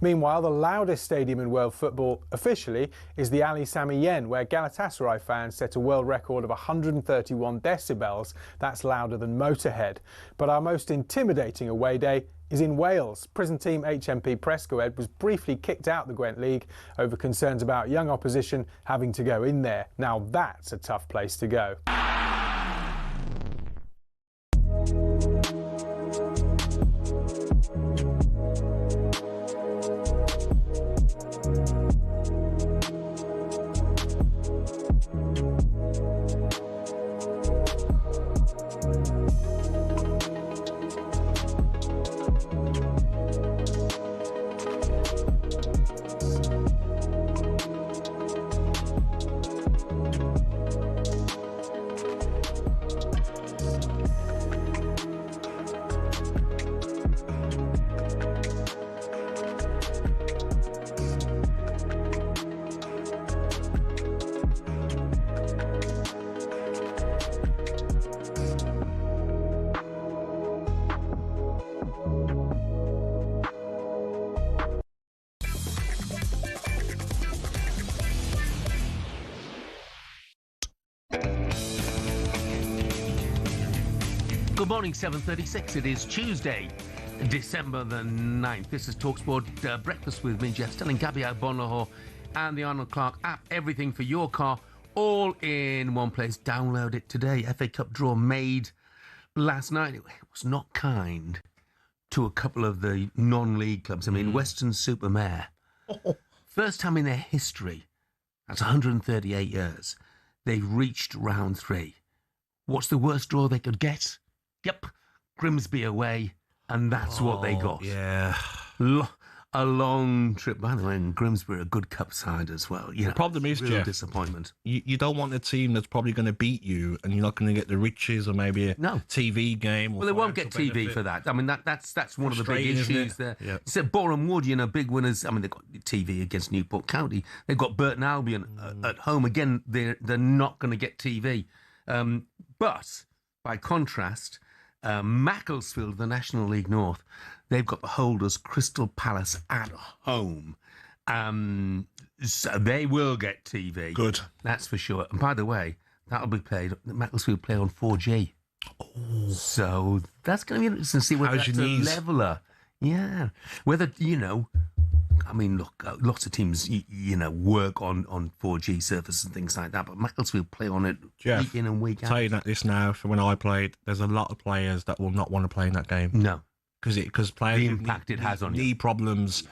Meanwhile, the loudest stadium in world football officially is the Ali Sami Yen, where Galatasaray fans set a world record of 131 decibels. That's louder than Motorhead. But our most intimidating away day is in Wales. Prison team HMP Prescoed was briefly kicked out the Gwent League over concerns about young opposition having to go in there. Now that's a tough place to go. Good morning, 7:36. It is Tuesday, December the 9th. This is talkSPORT Breakfast with me, Jeff Stelling, Gabby, Agbonlahor, and the Arnold Clark app. Everything for your car, all in one place. Download it today. FA Cup draw made last night. It was not kind to a couple of the non-league clubs. I mean, Weston-super-Mare. First time in their history, that's 138 years, they've reached round 3. What's the worst draw they could get? Yep, Grimsby away, and that's what they got. Yeah. A long trip. By the way, and Grimsby are a good cup side as well. You know, the problem is, real Jeff, disappointment. You don't want a team that's probably going to beat you, and you're not going to get the riches or maybe a TV game. Or well, they won't get TV benefit. for that. I mean, that's one of the big issues there. Yeah. So Boreham Wood, you know, big winners. I mean, they've got TV against Newport County. They've got Burton Albion at home. Again, they're not going to get TV. But by contrast, Macclesfield, the National League North, they've got the holders Crystal Palace at home. So they will get TV. Good. That's for sure. And by the way, that'll be played, Macclesfield play on 4G. Oh. So that's going to be interesting to see whether that's a leveller. Yeah. Whether, you know, I mean, look, lots of teams, you know, work on 4G services and things like that, but Macclesfield play on it week in and week out. Tell you that this now, from when I played, there's a lot of players that will not want to play in that game. No. Because players the impact it has on knee problems.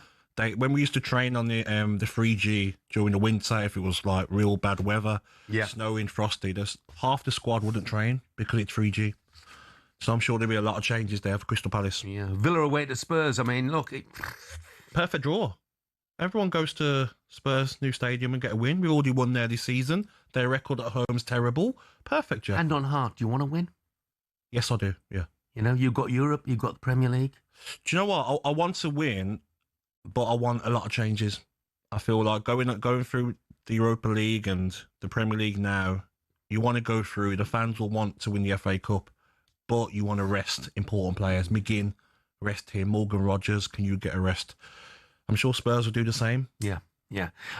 When we used to train on the 3G during the winter, if it was like real bad weather, snowing, frosty, half the squad wouldn't train because it's 3G. So I'm sure there'll be a lot of changes there for Crystal Palace. Yeah, Villa away to Spurs. I mean, look, perfect draw. Everyone goes to Spurs' new stadium and get a win. We've already won there this season. Their record at home's terrible. Perfect, Jeff. And on heart, do you want to win? Yes, I do. Yeah. You know, you've got Europe, you've got the Premier League. Do you know what? I want to win, but I want a lot of changes. I feel like going through the Europa League and the Premier League now, you want to go through. The fans will want to win the FA Cup, but you want to rest important players. McGinn, rest him. Morgan Rogers, can you get a rest? I'm sure Spurs will do the same. Yeah.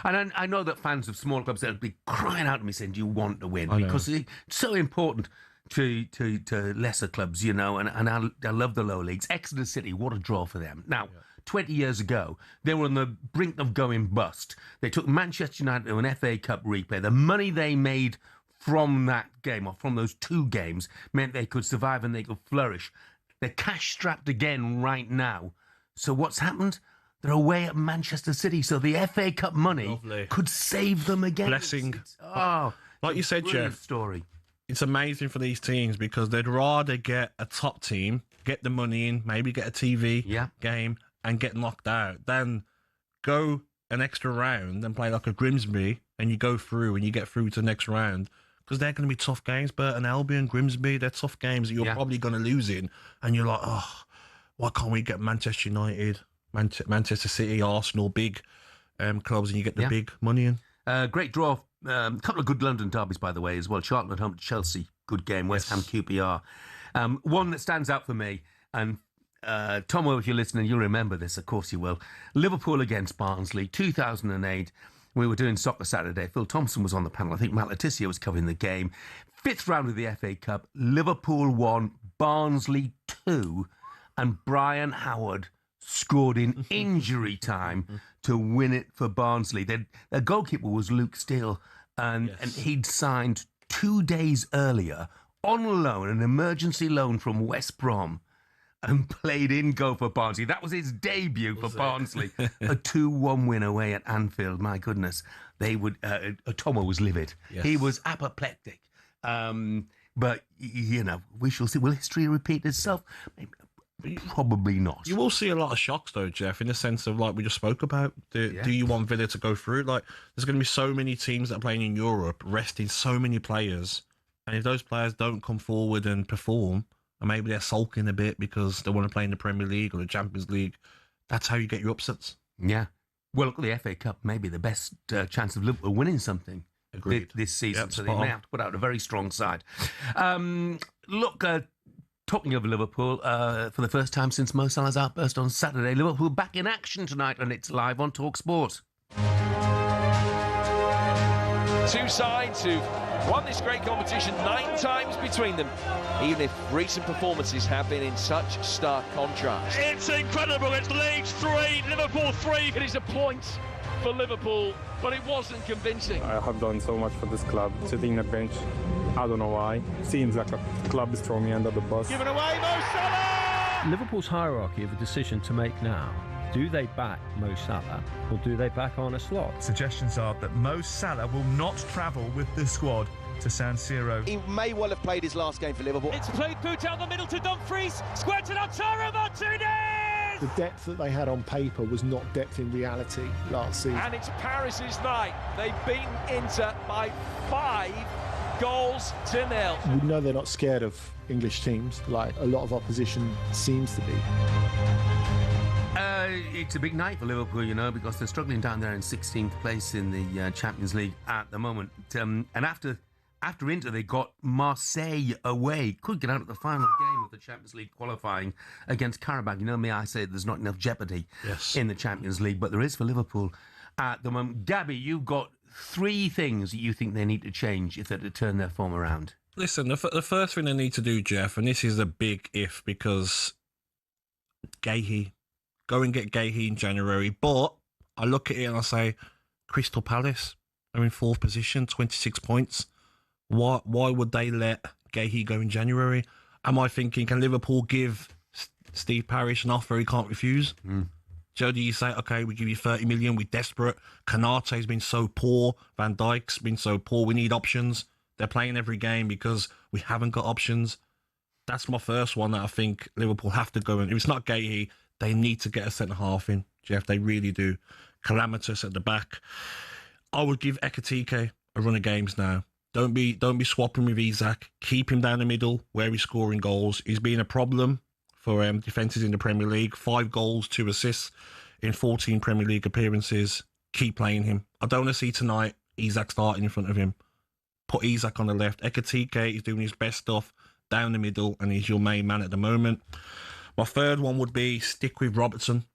And I know that fans of small clubs, they'll be crying out to me saying, do you want to win? Because it's so important to lesser clubs, you know, and I love the low leagues. Exeter City, what a draw for them. Now, 20 years ago, they were on the brink of going bust. They took Manchester United to an FA Cup replay. The money they made from that game, or from those two games, meant they could survive and they could flourish. They're cash-strapped again right now. So what's happened? They're away at Manchester City, so the FA Cup money could save them again. Blessing. Like you said, Jeff, story. It's amazing for these teams because they'd rather get a top team, get the money in, maybe get a TV game and get knocked out than go an extra round and play like a Grimsby and you go through and you get through to the next round because they're going to be tough games. Burton Albion, Grimsby, they're tough games that you're probably going to lose in. And you're like, oh, why can't we get Manchester United, Manchester City, Arsenal, big clubs, and you get the big money in? Great draw. A couple of good London derbies, by the way, as well. Charlton at home to Chelsea, good game. West Ham QPR. One that stands out for me, and Tom, if you're listening, you'll remember this. Of course you will. Liverpool against Barnsley, 2008. We were doing Soccer Saturday. Phil Thompson was on the panel. I think Matt Letizia was covering the game. 5th round of the FA Cup. Liverpool 1, Barnsley 2, and Brian Howard scored in injury time to win it for Barnsley. Their goalkeeper was Luke Steele, and he'd signed 2 days earlier on loan, an emergency loan from West Brom, and played in goal for Barnsley. That was his debut for Barnsley. A 2-1 win away at Anfield. My goodness, they would. Tomo was livid. Yes. He was apoplectic. But you know, we shall see. Will history repeat itself? Probably not. You will see a lot of shocks, though, Jeff, in the sense of, like we just spoke about. Do you want Villa to go through? Like, there's going to be so many teams that are playing in Europe, resting so many players. And if those players don't come forward and perform, and maybe they're sulking a bit because they want to play in the Premier League or the Champions League, that's how you get your upsets. Yeah. Well, look at the FA Cup, maybe the best chance of Liverpool winning something this season. So they may have to put out a very strong side. Talking of Liverpool, for the first time since Mo Salah's outburst on Saturday, Liverpool back in action tonight, and it's live on talkSPORT. Two sides who've won this great competition 9 times between them, even if recent performances have been in such stark contrast. It's incredible. It's Leeds 3, Liverpool 3. It is a point for Liverpool, but it wasn't convincing. I have done so much for this club. Sitting on the bench, I don't know why. Seems like a club is throwing me under the bus. Given away, Mo Salah! Liverpool's hierarchy have a decision to make now. Do they back Mo Salah or do they back Arne Slot? Suggestions are that Mo Salah will not travel with the squad to San Siro. He may well have played his last game for Liverpool. It's played through down the middle to Dumfries. Square to Lautaro Martinez! The depth that they had on paper was not depth in reality last season. And it's Paris's night. They've beaten Inter by 5 goals to 0. We know they're not scared of English teams, like a lot of opposition seems to be. It's a big night for Liverpool, you know, because they're struggling down there in 16th place in the Champions League at the moment. And after Inter, they got Marseille away. Could get out at the final game of the Champions League qualifying against Karabakh. You know me, I say there's not enough jeopardy in the Champions League, but there is for Liverpool at the moment. Gabby, you've got 3 things that you think they need to change if they're to turn their form around. Listen, the first thing they need to do, Jeff, and this is a big if, because Gahey, go and get Gahey in January. But I look at it and I say, Crystal Palace are in 4th position, 26 points. Why would they let Gahey go in January? Am I thinking, can Liverpool give Steve Parish an offer he can't refuse? Joe, do you say, okay, we give you 30 million, we're desperate. Kanate's been so poor. Van Dijk's been so poor. We need options. They're playing every game because we haven't got options. That's my first one that I think Liverpool have to go in. If it's not Gahey, they need to get a centre-half in, Jeff. They really do. Calamitous at the back. I would give Ekitike a run of games now. Don't be swapping with Isak. Keep him down the middle where he's scoring goals. He's been a problem for defences in the Premier League. 5 goals, 2 assists in 14 Premier League appearances. Keep playing him. I don't want to see tonight Isak starting in front of him. Put Isak on the left. Ekitike is doing his best stuff down the middle, and he's your main man at the moment. My third one would be stick with Robertson.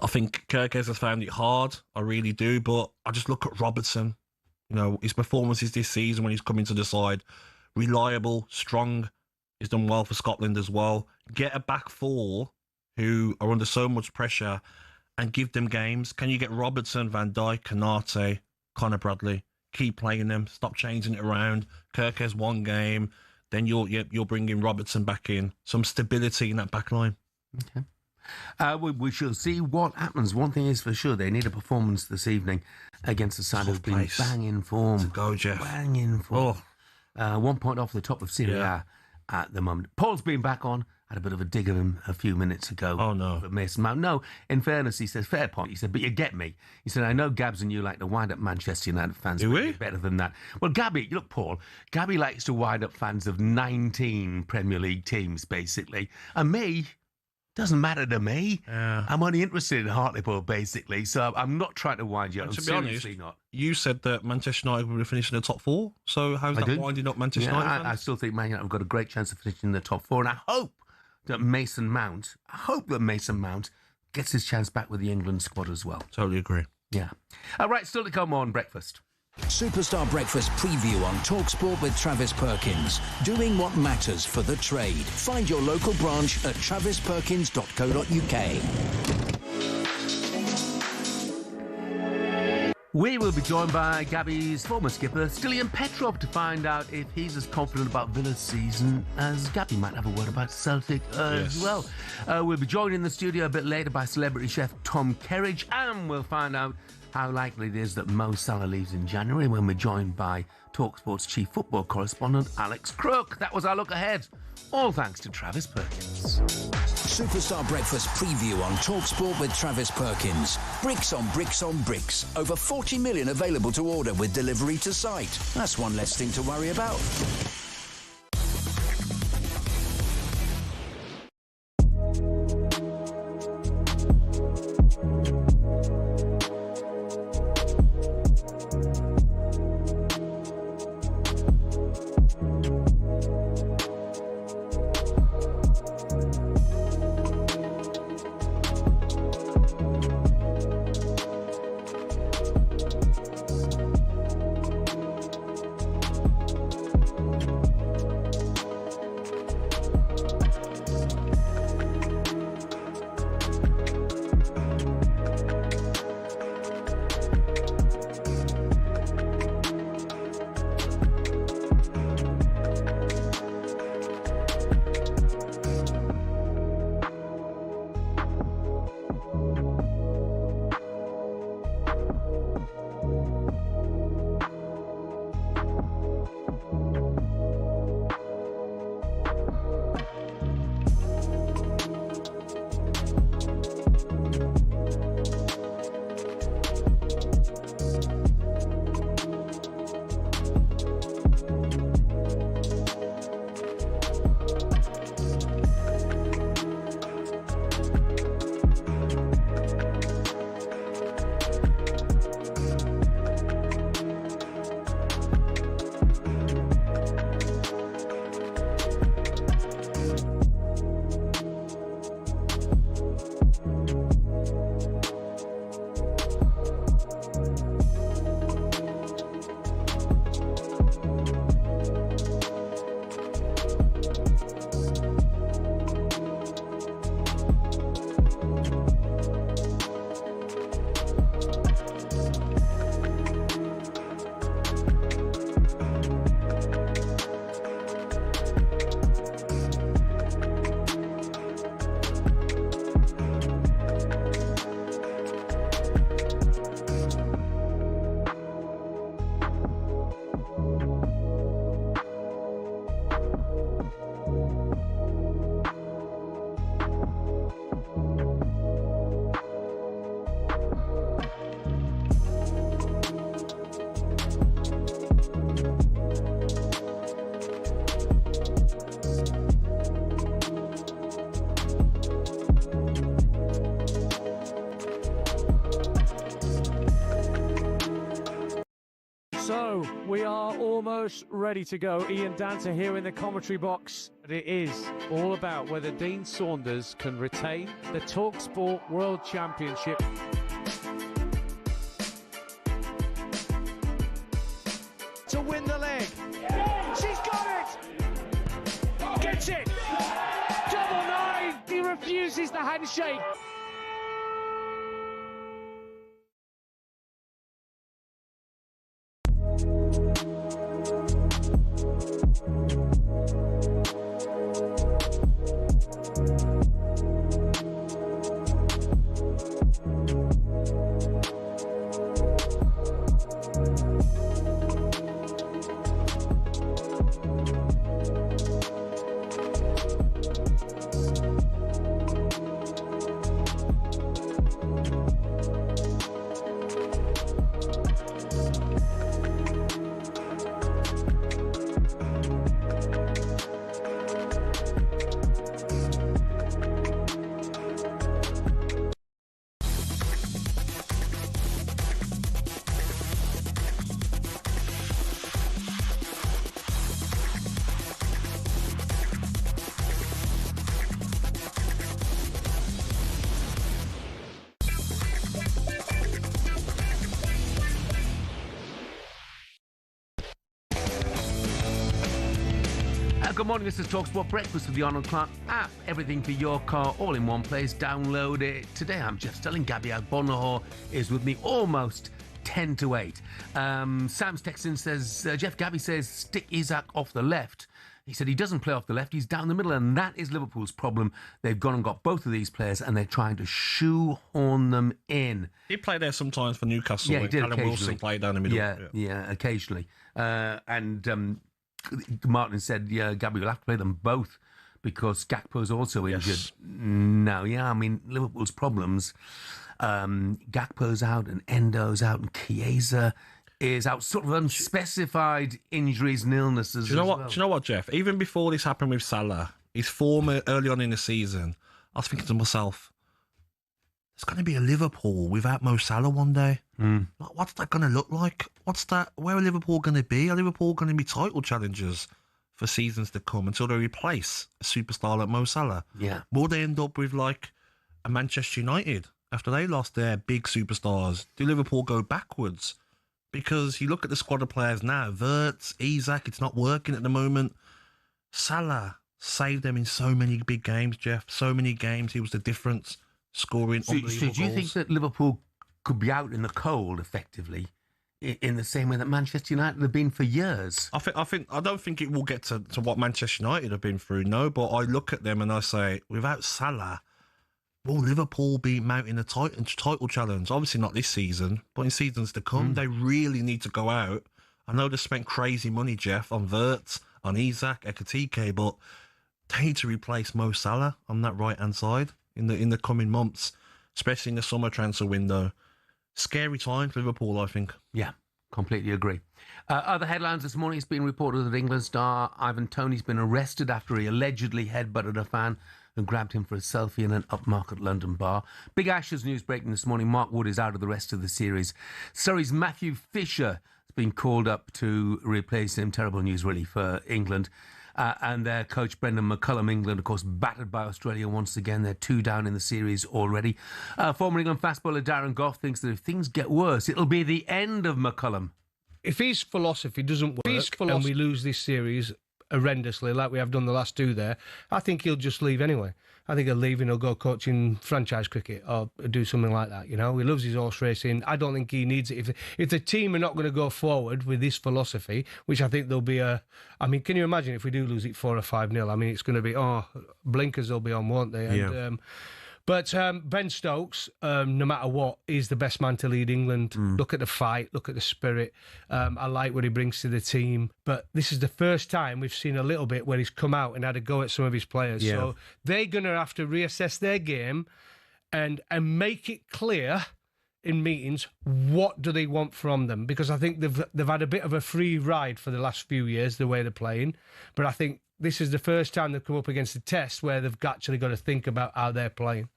I think Kirkes has found it hard. I really do. But I just look at Robertson. You know, his performances this season when he's come into the side, reliable, strong. He's done well for Scotland as well. Get a back four who are under so much pressure and give them games. Can you get Robertson, Van Dijk, Canate, Connor Bradley? Keep playing them. Stop changing it around. Kirk has one game. Then you're bringing Robertson back in. Some stability in that back line. Okay. We shall see what happens. One thing is for sure, they need a performance this evening against the side who've been banging form. Go, Jeff. Banging form. 1 point off the top of Serie A at the moment. Paul's been back on. Had a bit of a dig of him a few minutes ago. Oh, no. But Mason Mount. No, in fairness, he says, fair point. He said, but you get me. He said, I know Gabs and you like to wind up Manchester United fans. Do we? Better than that. Well, Gabby, look, Paul, Gabby likes to wind up fans of 19 Premier League teams, basically. And me, doesn't matter to me. Yeah. I'm only interested in Hartlepool, basically. So I'm not trying to wind you up. To be Seriously honest, not. you said that Manchester United will finish in the top four. So how's that winding up Manchester United fans? I still think Man United have got a great chance of finishing in the top four. And I hope that Mason Mount gets his chance back with the England squad as well. Totally agree. Yeah. All right, still to come on breakfast. Superstar Breakfast preview on talkSPORT with Travis Perkins. Doing what matters for the trade. Find your local branch at travisperkins.co.uk. We will be joined by Gabby's former skipper, Stelling Petrov, to find out if he's as confident about Villa's season as Gabby might have a word about Celtic as well. We'll be joined in the studio a bit later by celebrity chef Tom Kerridge, and we'll find out how likely it is that Mo Salah leaves in January when we're joined by talkSPORT's chief football correspondent, Alex Crook. That was our look ahead. All thanks to Travis Perkins. Superstar Breakfast preview on talkSPORT with Travis Perkins. Bricks on bricks on bricks. Over 40 million available to order with delivery to site. That's one less thing to worry about. So, we are almost ready to go. Ian Danter here in the commentary box. But it is all about whether Dean Saunders can retain the talkSPORT World Championship. To win the leg. She's got it! This is the handshake. Good morning, this is talkSPORT Breakfast with the Arnold Clark app. Everything for your car, all in one place. Download it today. I'm Jeff Stelling. Gabby Agbonlahor is with me almost 10 to 8. Sam's texting says, Jeff, Gabby says, stick Isak off the left. He said he doesn't play off the left, he's down the middle, and that is Liverpool's problem. They've gone and got both of these players, and they're trying to shoehorn them in. He played there sometimes for Newcastle. Yeah, he did Callum Wilson played down the middle. Yeah, occasionally. Martin said, yeah, Gabby will have to play them both because Gakpo's also injured. No, yeah, I mean, Liverpool's problems. Gakpo's out and Endo's out and Chiesa is out, sort of unspecified injuries and illnesses. Do you know what, Jeff? Even before this happened with Salah, his form early on in the season, I was thinking to myself, there's going to be a Liverpool without Mo Salah one day. Like, what's that going to look like? Where are Liverpool going to be? Are Liverpool going to be title challengers for seasons to come until they replace a superstar like Mo Salah? Yeah. Will they end up with like a Manchester United after they lost their big superstars? Do Liverpool go backwards? Because you look at the squad of players now, Wirtz, Isak, it's not working at the moment. Salah saved them in so many big games, Jeff. So many games, he was the difference. Scoring unbelievable So do you think that Liverpool could be out in the cold, effectively, in the same way that Manchester United have been for years? I don't think it will get to what Manchester United have been through, no. But I look at them and I say, without Salah, will Liverpool be mounting a title challenge? Obviously not this season, but in seasons to come, they really need to go out. I know they spent crazy money, Jeff, on Wirtz, on Isak, Ekitike, but they need to replace Mo Salah on that right-hand side in the coming months, especially in the summer transfer window. Scary times, Liverpool, I think. Yeah, completely agree. Other headlines this morning, it's been reported that England star Ivan Toney's been arrested after he allegedly headbutted a fan and grabbed him for a selfie in an upmarket London bar. Big Ashes news breaking this morning. Mark Wood is out of the rest of the series. Surrey's Matthew Fisher has been called up to replace him. Terrible news, really, for England. And their coach, Brendan McCullum, England, of course, battered by Australia once again. They're 2 down in the series already. Former England fast bowler Darren Goff thinks that if things get worse, it'll be the end of McCullum. If his philosophy doesn't work and we lose this series horrendously like we have done the last 2 there, I think he'll just leave anyway. I think he'll leave and he'll go coaching franchise cricket or do something like that, you know. He loves his horse racing. I don't think he needs it. If the team are not going to go forward with this philosophy, which I think there'll be I mean, can you imagine if we do lose it 4 or 5-0? I mean, it's going to be, blinkers will be on, won't they? And, But Ben Stokes, no matter what, is the best man to lead England. Look at the fight, look at the spirit. I like what he brings to the team. But this is the first time we've seen a little bit where he's come out and had a go at some of his players. Yeah. So they're going to have to reassess their game and make it clear in meetings what do they want from them. Because I think they've had a bit of a free ride for the last few years, the way they're playing. But I think this is the first time they've come up against a test where they've actually got to think about how they're playing.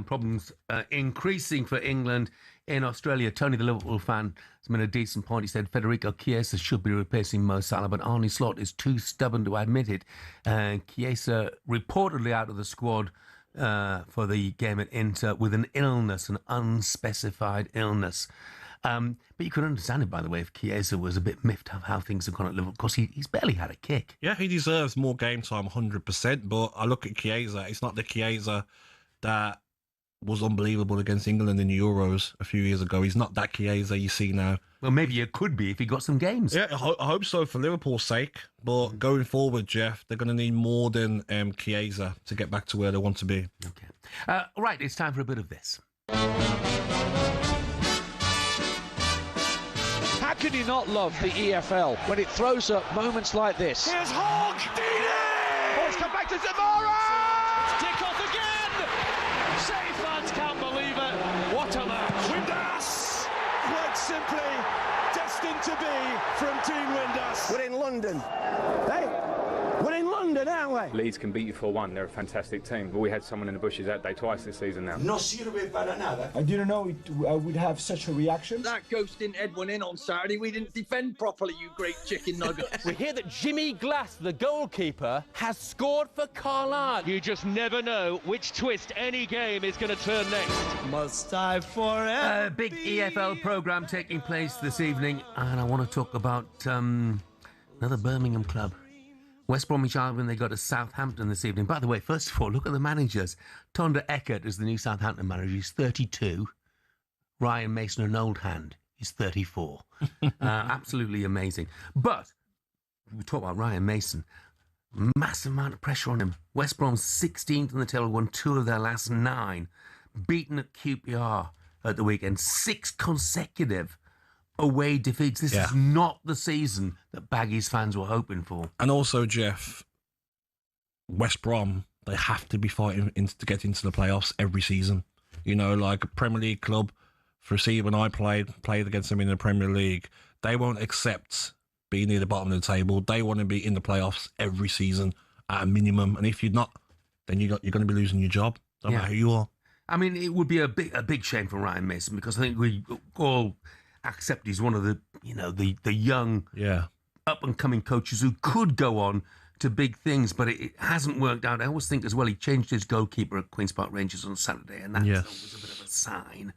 Problems increasing for England in Australia. Toney, the Liverpool fan, has made a decent point. He said Federico Chiesa should be replacing Mo Salah, but Arne Slot is too stubborn to admit it. Chiesa reportedly out of the squad for the game at Inter with an illness, an unspecified illness. But you can understand it, by the way, if Chiesa was a bit miffed of how things have gone at Liverpool, because he's barely had a kick. Yeah, he deserves more game time, 100%. But I look at Chiesa, it's not the Chiesa that was unbelievable against England in the Euros a few years ago. He's not that Chiesa you see now. Well, maybe it could be if he got some games. Yeah, I hope so for Liverpool's sake. But going forward, Jeff, they're going to need more than Chiesa to get back to where they want to be. Okay. Right, it's time for a bit of this. How can you not love the EFL when it throws up moments like this? Here's Hawk! Deeney! Oh, it's come back to Zamora! Kick off again! City fans can't believe it. What a match! Windass! Quite simply destined to be from Team Windass. We're in London. Hey, we're in London, aren't we? Leeds can beat you 4-1. They're a fantastic team. But we had someone in the bushes that day twice this season now. No sirve para nada. I didn't know I would have such a reaction. That ghost didn't head one in on Saturday. We didn't defend properly, you great chicken nuggets. We hear that Jimmy Glass, the goalkeeper, has scored for Carlisle. You just never know which twist any game is going to turn next. Must I forever? Big EFL programme taking place this evening, and I want to talk about another Birmingham club. West Bromwich Albion, they go to Southampton this evening. By the way, first of all, look at the managers. Tonda Eckert is the new Southampton manager. He's 32. Ryan Mason, an old hand. He's 34. Absolutely amazing. But we talk about Ryan Mason. Massive amount of pressure on him. West Brom's 16th in the table, won 2 of their last 9. Beaten at QPR at the weekend. 6 consecutive away defeats. This is not the season that Baggies fans were hoping for. And also, Jeff, West Brom, they have to be fighting to get into the playoffs every season. You know, like a Premier League club, for Steve and I played against them in the Premier League, they won't accept being near the bottom of the table. They want to be in the playoffs every season at a minimum. And if you're not, then you're going to be losing your job, no matter who you are. I mean, it would be a big shame for Ryan Mason, because I think we all accept he's one of the, the young, up-and-coming coaches who could go on to big things, but it hasn't worked out. I always think as well, he changed his goalkeeper at Queen's Park Rangers on Saturday, and that was a bit of a sign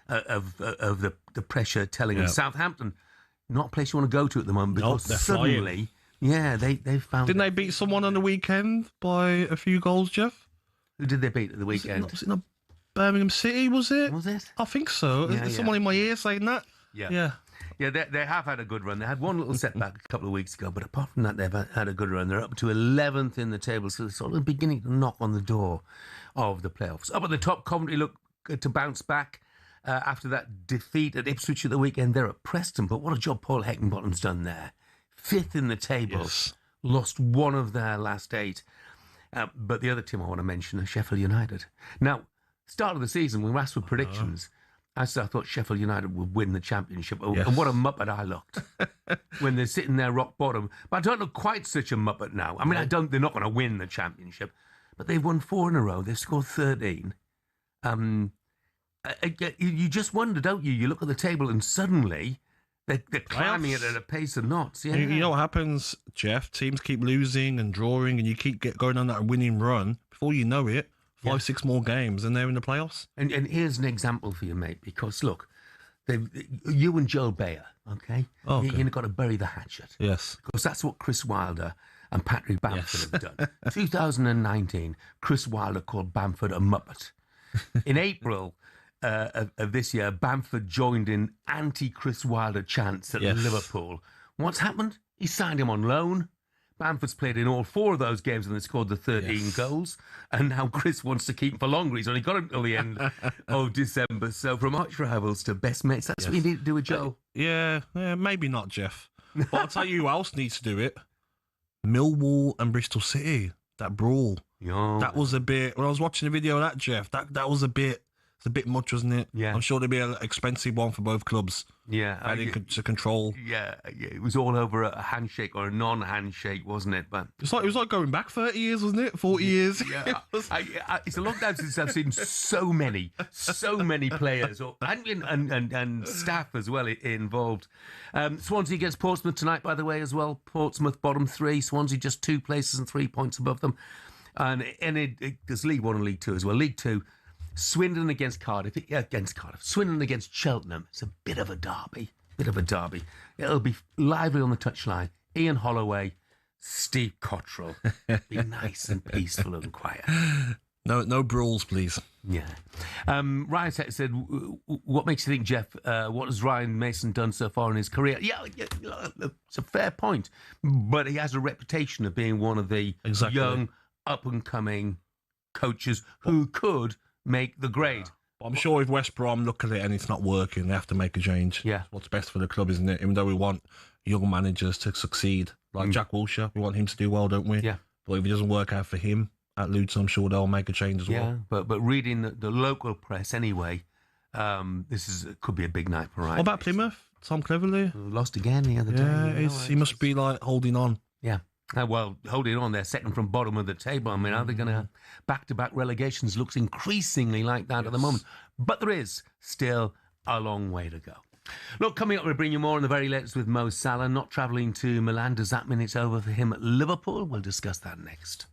of the pressure telling him. Southampton, not a place you want to go to at the moment, because suddenly, they found... Didn't they beat someone on the weekend by a few goals, Jeff? Who did they beat at the weekend? Was it not Birmingham City, was it? Was it? I think so. There's someone in my ear saying that. Yeah, they have had a good run. They had one little setback a couple of weeks ago, but apart from that, they've had a good run. They're up to 11th in the table, so they're sort of beginning to knock on the door of the playoffs. Up at the top, Coventry look to bounce back after that defeat at Ipswich at the weekend. They're at Preston, but what a job Paul Heckingbottom's done there. 5th in the table, lost 1 of their last 8. But the other team I want to mention is Sheffield United. Now, start of the season, we were asked for predictions. I thought Sheffield United would win the championship. And what a muppet I looked when they're sitting there rock bottom. But I don't look quite such a muppet now. I mean, they're not going to win the championship, but they've won 4 in a row. They've scored 13. You just wonder, don't you? You look at the table and suddenly they're climbing it at a pace of knots. Yeah. You know what happens, Jeff? Teams keep losing and drawing, and you keep going on that winning run. Before you know it, 5-6 more games, and they're in the playoffs. And here's an example for you, mate, because look, you and Joel Bayer, okay? You've got to bury the hatchet. Yes. Because that's what Chris Wilder and Patrick Bamford have done. 2019, Chris Wilder called Bamford a muppet. In April of this year, Bamford joined in anti-Chris Wilder chants at Liverpool. What's happened? He signed him on loan. Bamford's played in all 4 of those games and they scored the 13 goals. And now Chris wants to keep him for longer. He's only got him till the end of December. So from arch rivals to best mates, that's what you need to do with Joe. Yeah, maybe not, Jeff. But I'll tell you who else needs to do it. Millwall and Bristol City. That brawl. That was a bit... When I was watching the video of that, Jeff, that was a bit... It's a bit much, wasn't it? Yeah. I'm sure there'd be an expensive one for both clubs. Yeah. To control. Yeah, it was all over a handshake or a non-handshake, wasn't it? But it was like going back 30 years, wasn't it? 40 years. Yeah. It's a long time since I've seen so many players and staff as well involved. Swansea gets Portsmouth tonight, by the way, as well. Portsmouth bottom 3. Swansea just 2 places and 3 points above them. And there's League 1 and League 2 as well. League 2. Swindon against Cardiff. Swindon against Cheltenham. It's a bit of a derby. It'll be lively on the touchline. Ian Holloway, Steve Cottrell. Be nice and peaceful and quiet. No brawls, please. Yeah. Ryan said, what makes you think, Jeff, what has Ryan Mason done so far in his career? Yeah, it's a fair point. But he has a reputation of being one of the young, up-and-coming coaches who could make the grade. But I'm sure if West Brom look at it and it's not working, they have to make a change. Yeah. It's what's best for the club, isn't it? Even though we want young managers to succeed. Like Jack Wilshere, we want him to do well, don't we? Yeah. But if it doesn't work out for him at Luton, I'm sure they'll make a change as well. Yeah, but reading the local press anyway, could be a big night for Ryan. What about Plymouth? Tom Cleverley? Lost again the other day. Yeah, he must be like holding on. Yeah. Well, holding on, they're second from bottom of the table. I mean, are they going to back-to-back relegations? Looks increasingly like that at the moment. But there is still a long way to go. Look, coming up, we'll bring you more on the very latest with Mo Salah. Not travelling to Milan. Does that mean it's over for him at Liverpool? We'll discuss that next.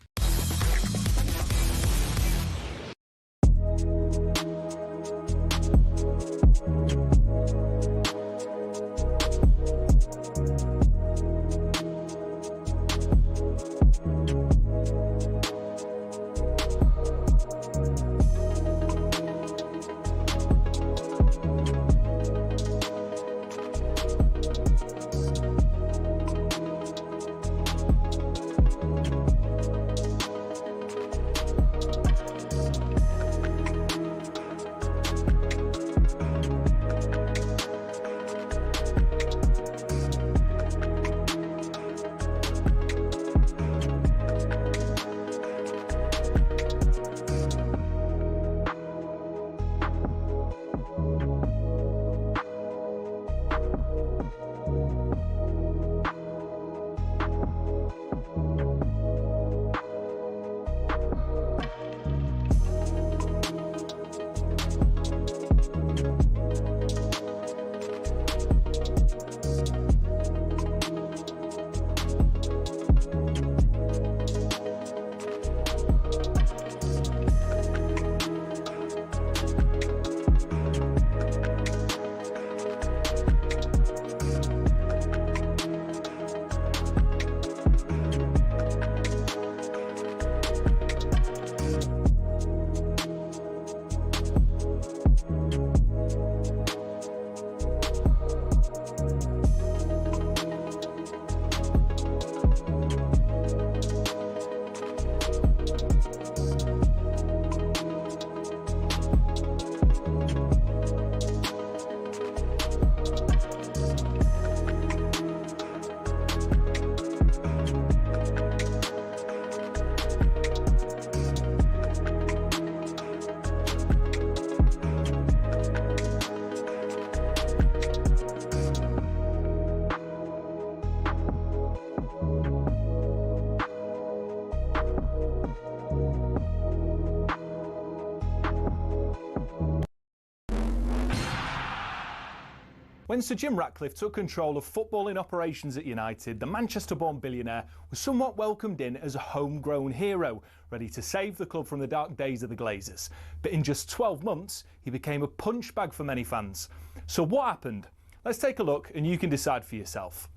When Sir Jim Ratcliffe took control of footballing operations at United, the Manchester-born billionaire was somewhat welcomed in as a homegrown hero, ready to save the club from the dark days of the Glazers. But in just 12 months, he became a punch bag for many fans. So what happened? Let's take a look and you can decide for yourself.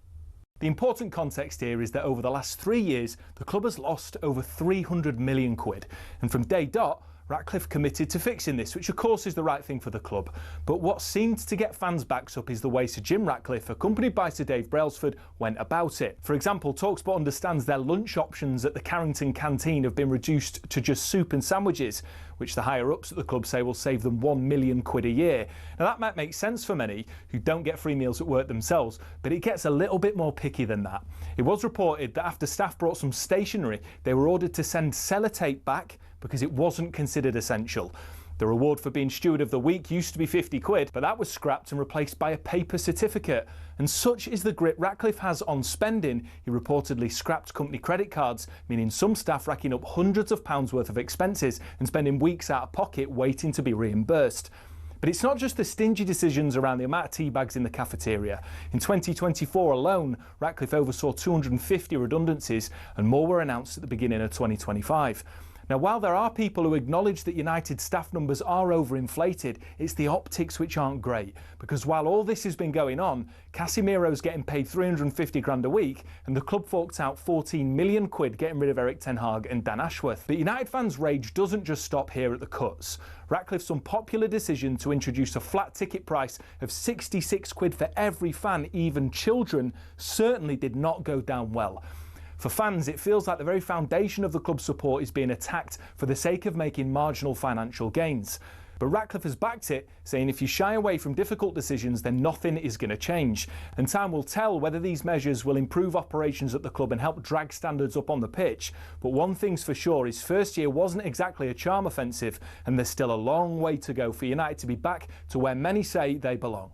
The important context here is that over the last 3 years, the club has lost over 300 million quid. And from day dot, Ratcliffe committed to fixing this, which of course is the right thing for the club. But what seemed to get fans' backs up is the way Sir Jim Ratcliffe, accompanied by Sir Dave Brailsford, went about it. For example, talkSPORT understands their lunch options at the Carrington canteen have been reduced to just soup and sandwiches, which the higher-ups at the club say will save them £1 million a year. Now that might make sense for many who don't get free meals at work themselves, but it gets a little bit more picky than that. It was reported that after staff brought some stationery, they were ordered to send sellotape back because it wasn't considered essential. The reward for being Steward of the Week used to be 50 quid, but that was scrapped and replaced by a paper certificate. And such is the grip Ratcliffe has on spending, he reportedly scrapped company credit cards, meaning some staff racking up hundreds of pounds worth of expenses and spending weeks out of pocket waiting to be reimbursed. But it's not just the stingy decisions around the amount of tea bags in the cafeteria. In 2024 alone, Ratcliffe oversaw 250 redundancies and more were announced at the beginning of 2025. Now, while there are people who acknowledge that United's staff numbers are overinflated, it's the optics which aren't great. Because while all this has been going on, Casemiro's getting paid 350 grand a week, and the club forked out 14 million quid getting rid of Erik ten Hag and Dan Ashworth. But United fans' rage doesn't just stop here at the cuts. Ratcliffe's unpopular decision to introduce a flat ticket price of 66 quid for every fan, even children, certainly did not go down well. For fans, it feels like the very foundation of the club's support is being attacked for the sake of making marginal financial gains. But Ratcliffe has backed it, saying if you shy away from difficult decisions, then nothing is going to change. And time will tell whether these measures will improve operations at the club and help drag standards up on the pitch. But one thing's for sure, his first year wasn't exactly a charm offensive, and there's still a long way to go for United to be back to where many say they belong.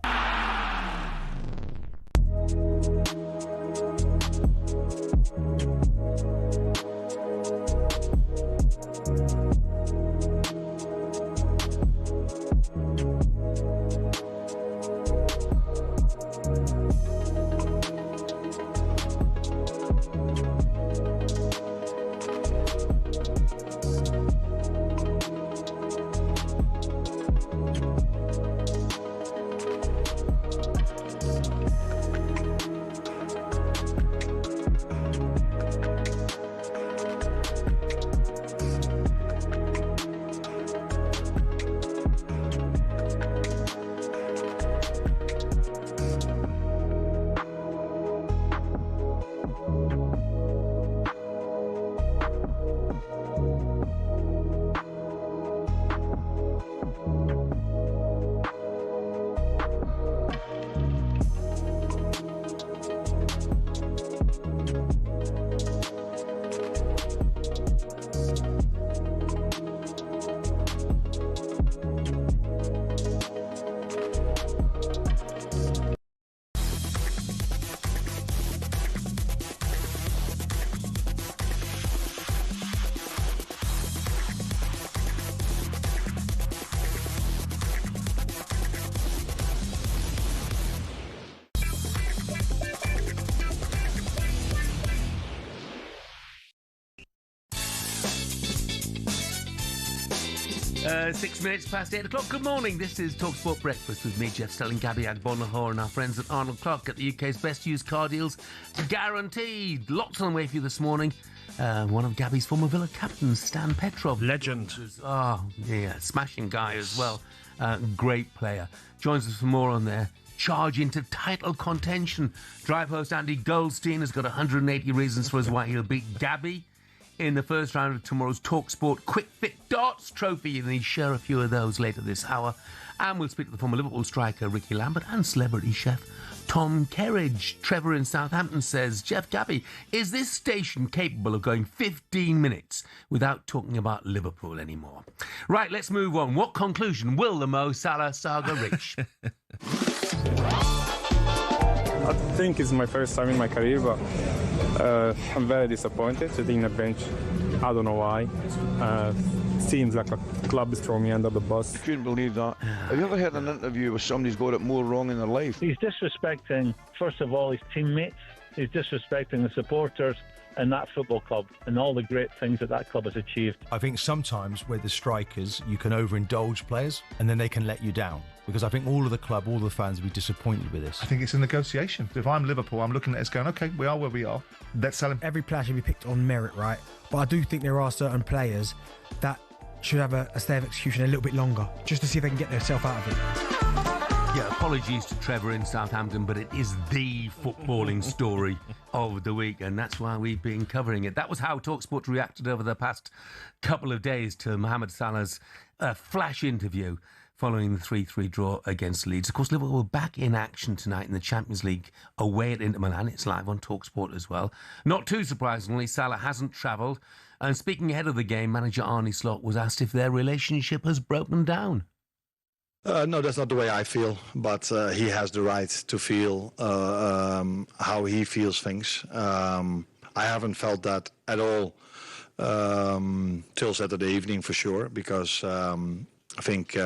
Six minutes past 8 o'clock. Good morning. This is talkSPORT Breakfast with me, Jeff Stelling, Gabby, Agbonlahor, and our friends at Arnold Clark at the UK's best used car deals. Guaranteed. Lots on the way for you this morning. One of Gabby's former Villa captains, Stan Petrov. Legend. Oh, yeah. Smashing guy as well. Great player. Joins us for more on there. Charge into title contention. Drive host Andy Goldstein has got 180 reasons for why he'll beat Gabby in the first round of tomorrow's talkSPORT Quick Fit Darts Trophy, and he'll share a few of those later this hour. And we'll speak to the former Liverpool striker Ricky Lambert and celebrity chef Tom Kerridge. Trevor in Southampton says, Jeff, Gabby, is this station capable of going 15 minutes without talking about Liverpool anymore? Right, let's move on. What conclusion will the Mo Salah saga reach? I think it's my first time in my career, but I'm very disappointed sitting in the bench. I don't know why. Seems like a club is throwing me under the bus. I couldn't believe that. Have you ever heard an interview where somebody's got it more wrong in their life? He's disrespecting, first of all, his teammates. He's disrespecting the supporters and that football club and all the great things that that club has achieved. I think sometimes with the strikers, you can overindulge players and then they can let you down. Because I think all of the club, all the fans will be disappointed with this. I think it's a negotiation. If I'm Liverpool, I'm looking at this going, OK, we are where we are. Let's sell him. Every player should be picked on merit, right? But I do think there are certain players that should have a stay of execution a little bit longer, just to see if they can get themselves out of it. Yeah, apologies to Trevor in Southampton, but it is the footballing story of the week, and that's why we've been covering it. That was how talkSPORT reacted over the past couple of days to Mohamed Salah's flash interview following the 3-3 draw against Leeds. Of course, Liverpool back in action tonight in the Champions League away at Inter Milan. It's live on talkSPORT as well. Not too surprisingly, Salah hasn't travelled. And speaking ahead of the game, manager Arne Slot was asked if their relationship has broken down. No, that's not the way I feel, but he has the right to feel how he feels things. I haven't felt that at all till Saturday evening for sure, because I think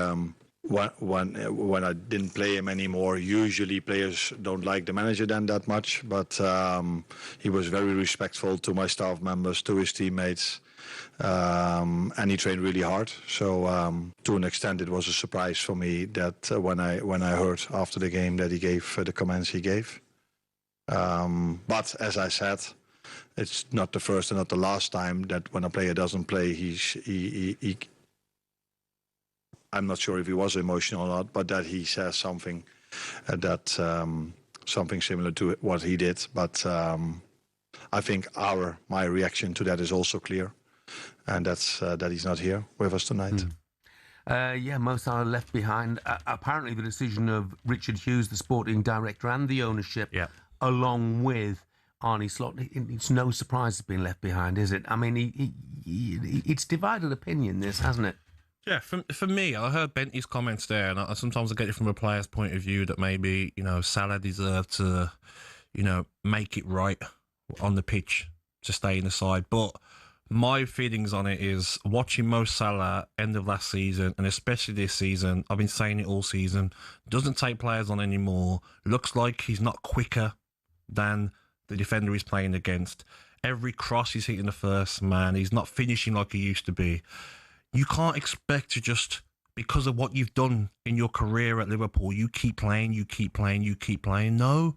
when I didn't play him anymore, usually players don't like the manager then that much, but he was very respectful to my staff members, to his teammates. and he trained really hard. So to an extent, it was a surprise for me that when I heard after the game that he gave the comments he gave. But as I said, it's not the first and not the last time that when a player doesn't play, he I'm not sure if he was emotional or not, but that he says something something similar to what he did. But I think my reaction to that is also clear, and that's that he's not here with us tonight. Mo Salah left behind. Apparently, the decision of Richard Hughes, the sporting director, and the ownership, along with Arne Slot, it's no surprise he's been left behind, is it? I mean, it's divided opinion, this, hasn't it? Yeah, for me, I heard Bentley's comments there, and sometimes I get it from a player's point of view that maybe, Salah deserved to, make it right on the pitch to stay in the side. But my feelings on it is watching Mo Salah end of last season, and especially this season, I've been saying it all season, doesn't take players on anymore, looks like he's not quicker than the defender he's playing against. Every cross he's hitting the first man, he's not finishing like he used to be. You can't expect to just, because of what you've done in your career at Liverpool, you keep playing. No,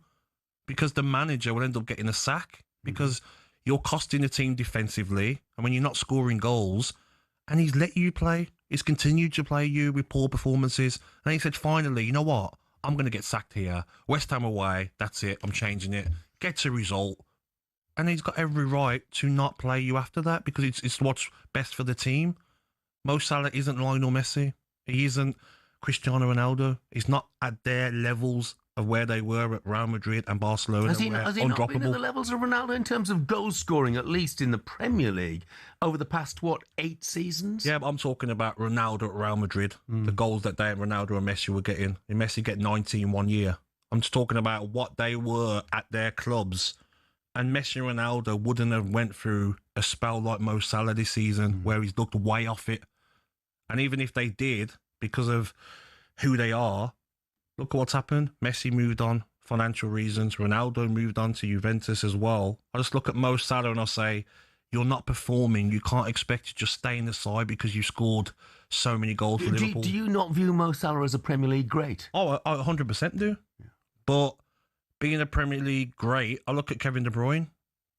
because the manager will end up getting a sack because you're costing the team defensively. And when you're not scoring goals, and he's let you play, he's continued to play you with poor performances. And he said, finally, you know what? I'm going to get sacked here. West Ham away. That's it. I'm changing it. Gets a result. And he's got every right to not play you after that because it's what's best for the team. Mo Salah isn't Lionel Messi. He isn't Cristiano Ronaldo. He's not at their levels of where they were at Real Madrid and Barcelona. Has he not been at the levels of Ronaldo in terms of goal scoring, at least in the Premier League, over the past, 8 seasons? Yeah, but I'm talking about Ronaldo at Real Madrid, the goals that they and Ronaldo and Messi were getting. And Messi get 19 one year. I'm just talking about what they were at their clubs. And Messi and Ronaldo wouldn't have went through a spell like Mo Salah this season where he's looked way off it. And even if they did, because of who they are, look at what's happened. Messi moved on, financial reasons. Ronaldo moved on to Juventus as well. I just look at Mo Salah and I say, you're not performing. You can't expect to just stay in the side because you scored so many goals for Liverpool. Do you not view Mo Salah as a Premier League great? Oh, I 100% do. Yeah. But being a Premier League great, I look at Kevin De Bruyne,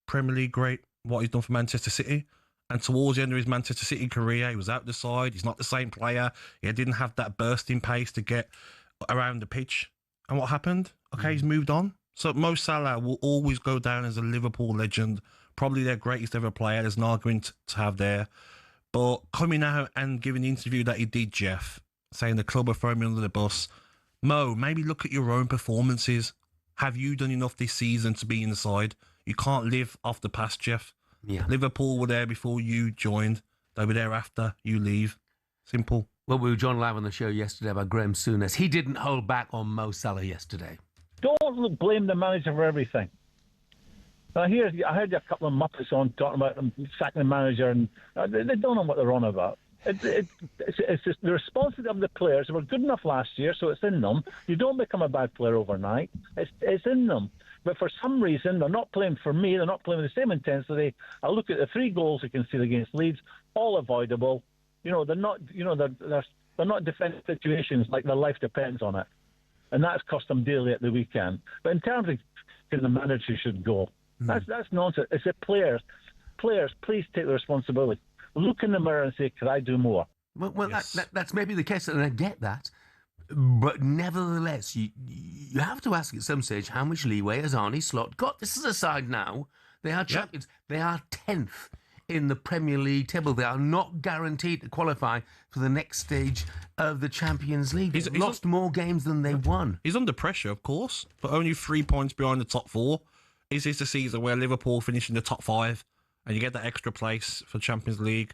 Premier League great, what he's done for Manchester City. And towards the end of his Manchester City career, he was out the side. He's not the same player. He didn't have that bursting pace to get around the pitch. And what happened? Okay, he's moved on. So Mo Salah will always go down as a Liverpool legend, probably their greatest ever player. There's an argument to have there. But coming out and giving the interview that he did, Jeff, saying the club are throwing me under the bus. Mo, maybe look at your own performances. Have you done enough this season to be inside? You can't live off the past, Jeff. Yeah. Liverpool were there before you joined. They were there after you leave. Simple. Well, we were joined live on the show yesterday by Graham Souness. He didn't hold back on Mo Salah yesterday. Don't blame the manager for everything. I heard a couple of muppets on talking about them sacking the manager, and they don't know what they're on about. It's just the responsibility of the players. They were good enough last year, so it's in them. You don't become a bad player overnight. It's in them. But for some reason, they're not playing for me. They're not playing with the same intensity. I look at the 3 goals they conceded against Leeds, all avoidable. They're not. They're not defensive situations like their life depends on it, and that's cost them dearly at the weekend. But in terms of the manager should go, that's nonsense. It's the players. Players, please take the responsibility. Look in the mirror and say, could I do more? Well, yes. that's maybe the case, and I get that. But nevertheless, you have to ask at some stage, how much leeway has Arne Slot got? This is a side now. They are champions. They are 10th in the Premier League table. They are not guaranteed to qualify for the next stage of the Champions League. He's lost more games than they won. He's under pressure, of course, but only 3 points behind the top 4. Is this a season where Liverpool finish in the top 5 and you get that extra place for Champions League?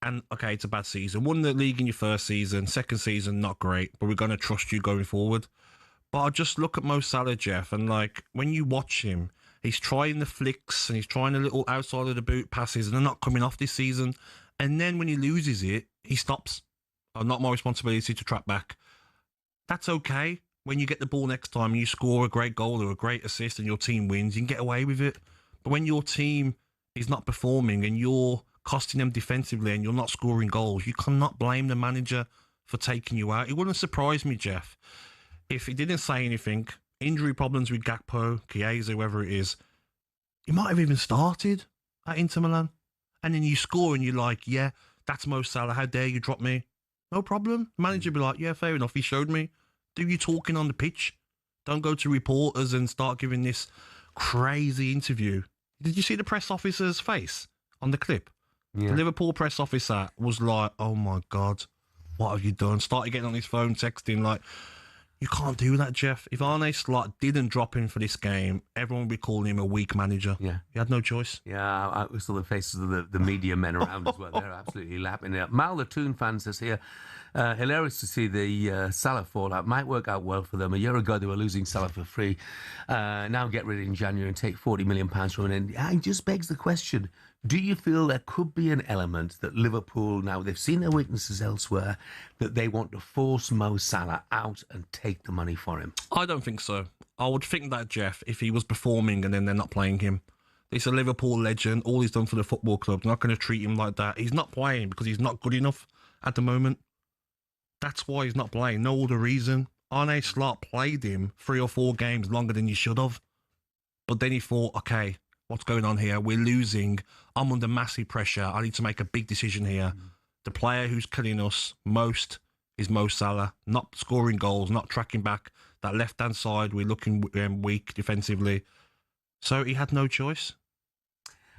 And, okay, it's a bad season. Won the league in your first season. Second season, not great. But we're going to trust you going forward. But I just look at Mo Salah, Jeff, and, when you watch him, he's trying the flicks and he's trying a little outside of the boot passes and they're not coming off this season. And then when he loses it, he stops. Not my responsibility to track back. That's okay. When you get the ball next time and you score a great goal or a great assist and your team wins, you can get away with it. But when your team is not performing and you're costing them defensively and you're not scoring goals, you cannot blame the manager for taking you out. It wouldn't surprise me, Jeff, if he didn't say anything, injury problems with Gakpo, Chiesa, whoever it is, he might have even started at Inter Milan. And then you score and you're like, yeah, that's Mo Salah. How dare you drop me? No problem. The manager will be like, yeah, fair enough. He showed me. Do you talking on the pitch? Don't go to reporters and start giving this crazy interview. Did you see the press officer's face on the clip? Yeah. The Liverpool press officer was like, oh my God, what have you done? Started getting on his phone, texting like, you can't do that, Jeff. If Arne Slot didn't drop him for this game, everyone would be calling him a weak manager. Yeah. He had no choice. Yeah, I saw the faces of the media men around as well. They're absolutely lapping it up. Mal the Toon fan says here, hilarious to see the Salah fallout. Might work out well for them. A year ago, they were losing Salah for free. Now get rid of it in January and take £40 million from it. And it just begs the question, do you feel there could be an element that Liverpool, now they've seen their weaknesses elsewhere, that they want to force Mo Salah out and take the money for him? I don't think so. I would think that, Jeff, if he was performing and then they're not playing him. He's a Liverpool legend. All he's done for the football club. They're not going to treat him like that. He's not playing because he's not good enough at the moment. That's why he's not playing. No other reason. Arne Slot played him 3 or 4 games longer than you should have. But then he thought, okay, what's going on here? We're losing. I'm under massive pressure. I need to make a big decision here. The player who's killing us most is Mo Salah. Not scoring goals, not tracking back. That left-hand side, we're looking weak defensively. So he had no choice.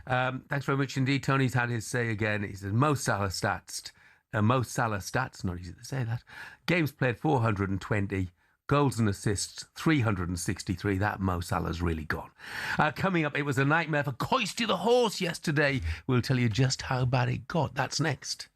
Thanks very much indeed. Tony's had his say again. He says Mo Salah stats, not easy to say that. Games played 420. Goals and assists, 363. That Mo Salah's really gone. Coming up, it was a nightmare for Coisty the horse yesterday. We'll tell you just how bad it got. That's next.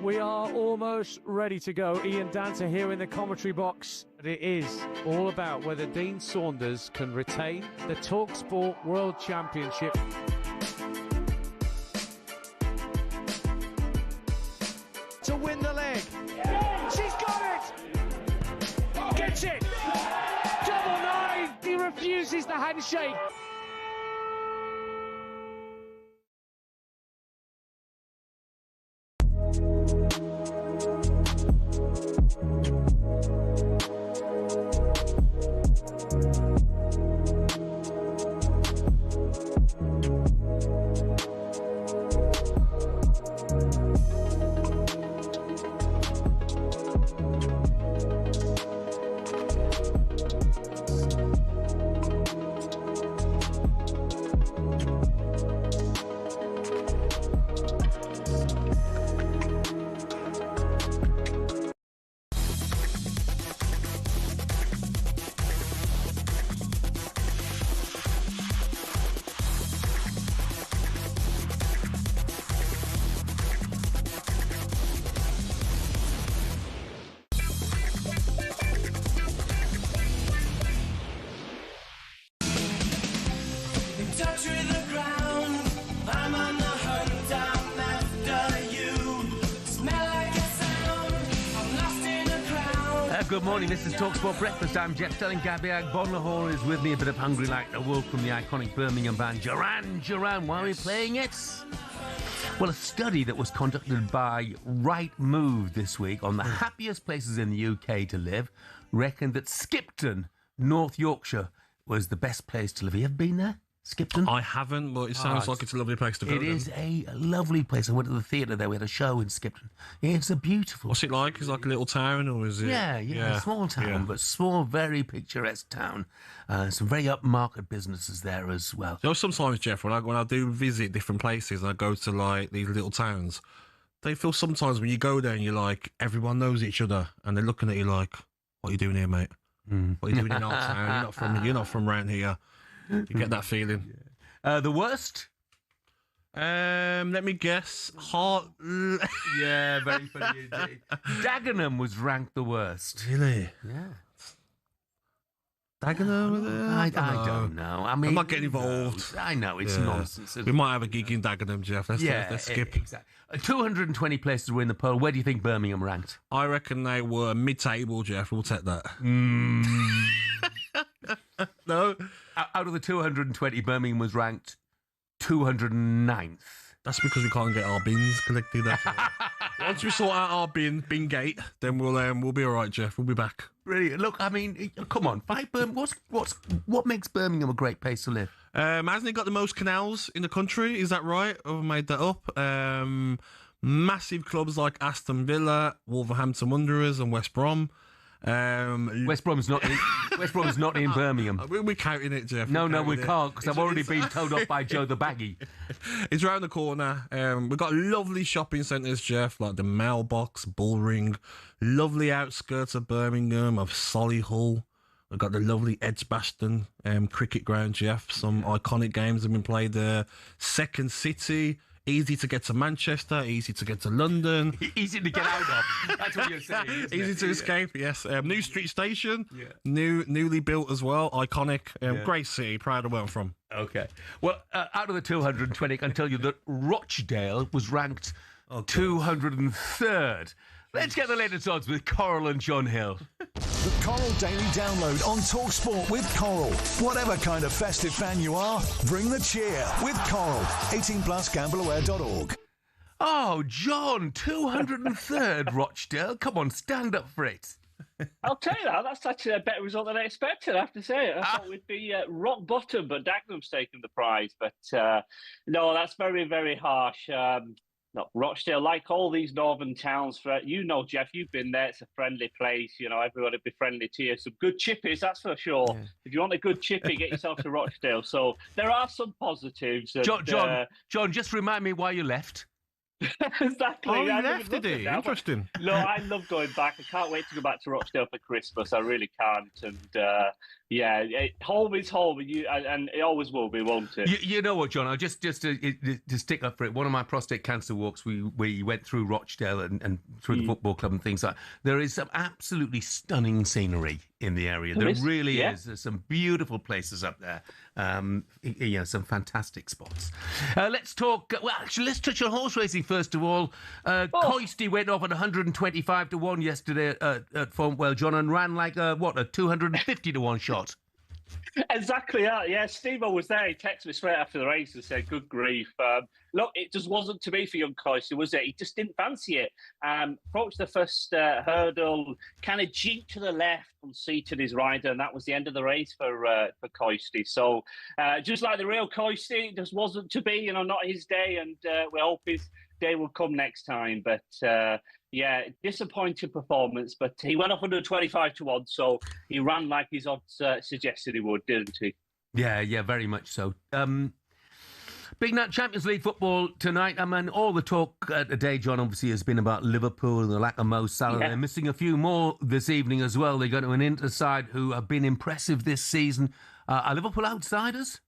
we are almost ready to go. Ian Danter here in the commentary box. It is all about whether Dean Saunders can retain the talkSPORT World Championship. To win the leg. She's got it! Gets it! Double nine! He refuses the handshake. Good morning, this is talkSPORT Breakfast. I'm Jeff Stelling. Gabby Agbonlahor is with me, a bit of hungry like the wolf from the iconic Birmingham band Duran. Why are we playing it? Well, a study that was conducted by Right Move this week on the happiest places in the UK to live reckoned that Skipton, North Yorkshire, was the best place to live. Have you ever been there? Skipton? I haven't, but it sounds like it's a lovely place to go. It is a lovely place. I went to the theatre there. We had a show in Skipton. It's a beautiful... What's it like? Is it like a little town, or is it... Yeah, a small town, but small, very picturesque town. Some very upmarket businesses there as well. You know, sometimes, Jeff, when I do visit different places and I go to, like, these little towns, they feel sometimes when you go there and you're like, everyone knows each other, and they're looking at you like, what are you doing here, mate? What are you doing in our town? You're not from around here. You get that feeling. The worst? Let me guess. Yeah, very funny indeed. Dagenham was ranked the worst. Really? Yeah. Dagenham? I don't know. I mean, I'm not getting involved. I know, it's nonsense. We might have a gig in Dagenham, Jeff. Let's skip. Exactly. 220 places were in the poll. Where do you think Birmingham ranked? I reckon they were mid-table, Jeff. We'll take that. No. Out of the 220, Birmingham was ranked 209th. That's because we can't get our bins collected. Once we sort out our bin gate, then we'll be all right, Jeff. We'll be back. Brilliant. Look, I mean, come on. What makes Birmingham a great place to live? Hasn't it got the most canals in the country? Is that right? I've made that up. Massive clubs like Aston Villa, Wolverhampton Wanderers, and West Brom. West Brom's not in Birmingham. We're counting it, Jeff. No, we can't, because I've already been told off by Joe the Baggy. It's round the corner. We've got lovely shopping centres, Jeff, like the Mailbox, Bullring, lovely outskirts of Birmingham, of Solihull. We've got the lovely Edgbaston cricket ground, Jeff. Some iconic games have been played there. Second City. Easy to get to Manchester, easy to get to London. Easy to get out of. That's what you're saying, isn't Easy to escape, yes. New Street Station, newly built as well, iconic. Great city, proud of where I'm from. Okay. Well, out of the 220, I can tell you that Rochdale was ranked 203rd. Let's get the latest odds with Coral and John Hill. The Coral Daily Download on talkSPORT with Coral. Whatever kind of festive fan you are, bring the cheer with Coral. 18+ gambleaware.org. Oh, John, 203rd Rochdale. Come on, stand up for it. I'll tell you that. That's actually a better result than I expected, I have to say. I thought we'd be rock bottom, but Dagenham's taken the prize. But no, that's very, very harsh. No, Rochdale, like all these northern towns, Jeff, you've been there. It's a friendly place. Everybody be friendly to you. Some good chippies, that's for sure. Yeah. If you want a good chippy, get yourself to Rochdale. So there are some positives. And, John, just remind me why you left. Exactly. Oh, he I left, did he? Interesting. No, I love going back. I can't wait to go back to Rochdale for Christmas. I really can't. And home is home, and it always will be, won't it? You know what, John? Just to stick up for it. One of my prostate cancer walks, we went through Rochdale and through the football club and things like that. There is some absolutely stunning scenery in the area. There really is. There's some beautiful places up there. Some fantastic spots. Let's talk. Well, actually, let's touch on horse racing first of all. Coisty went off at 125 to 1 yesterday at Fontwell, John, and ran like a 250 to 1 shot. Exactly that. Yeah, Steve-O was there. He texted me straight after the race and said, "Good grief! Look, it just wasn't to be for young Coisty, was it? He just didn't fancy it. Approached the first hurdle, kind of jinked to the left, unseated his rider, and that was the end of the race for Coisty. So, just like the real Coisty, it just wasn't to be. Not his day, and we hope his day will come next time. But disappointing performance. But he went off 125 to 1, so he ran like his odds suggested he would, didn't he? Yeah, very much so. Big Nat Champions League football tonight. I mean, all the talk today, John, obviously has been about Liverpool and the lack of Mo Salah. Yeah. They're missing a few more this evening as well. They go to an Inter side who have been impressive this season. Are Liverpool outsiders?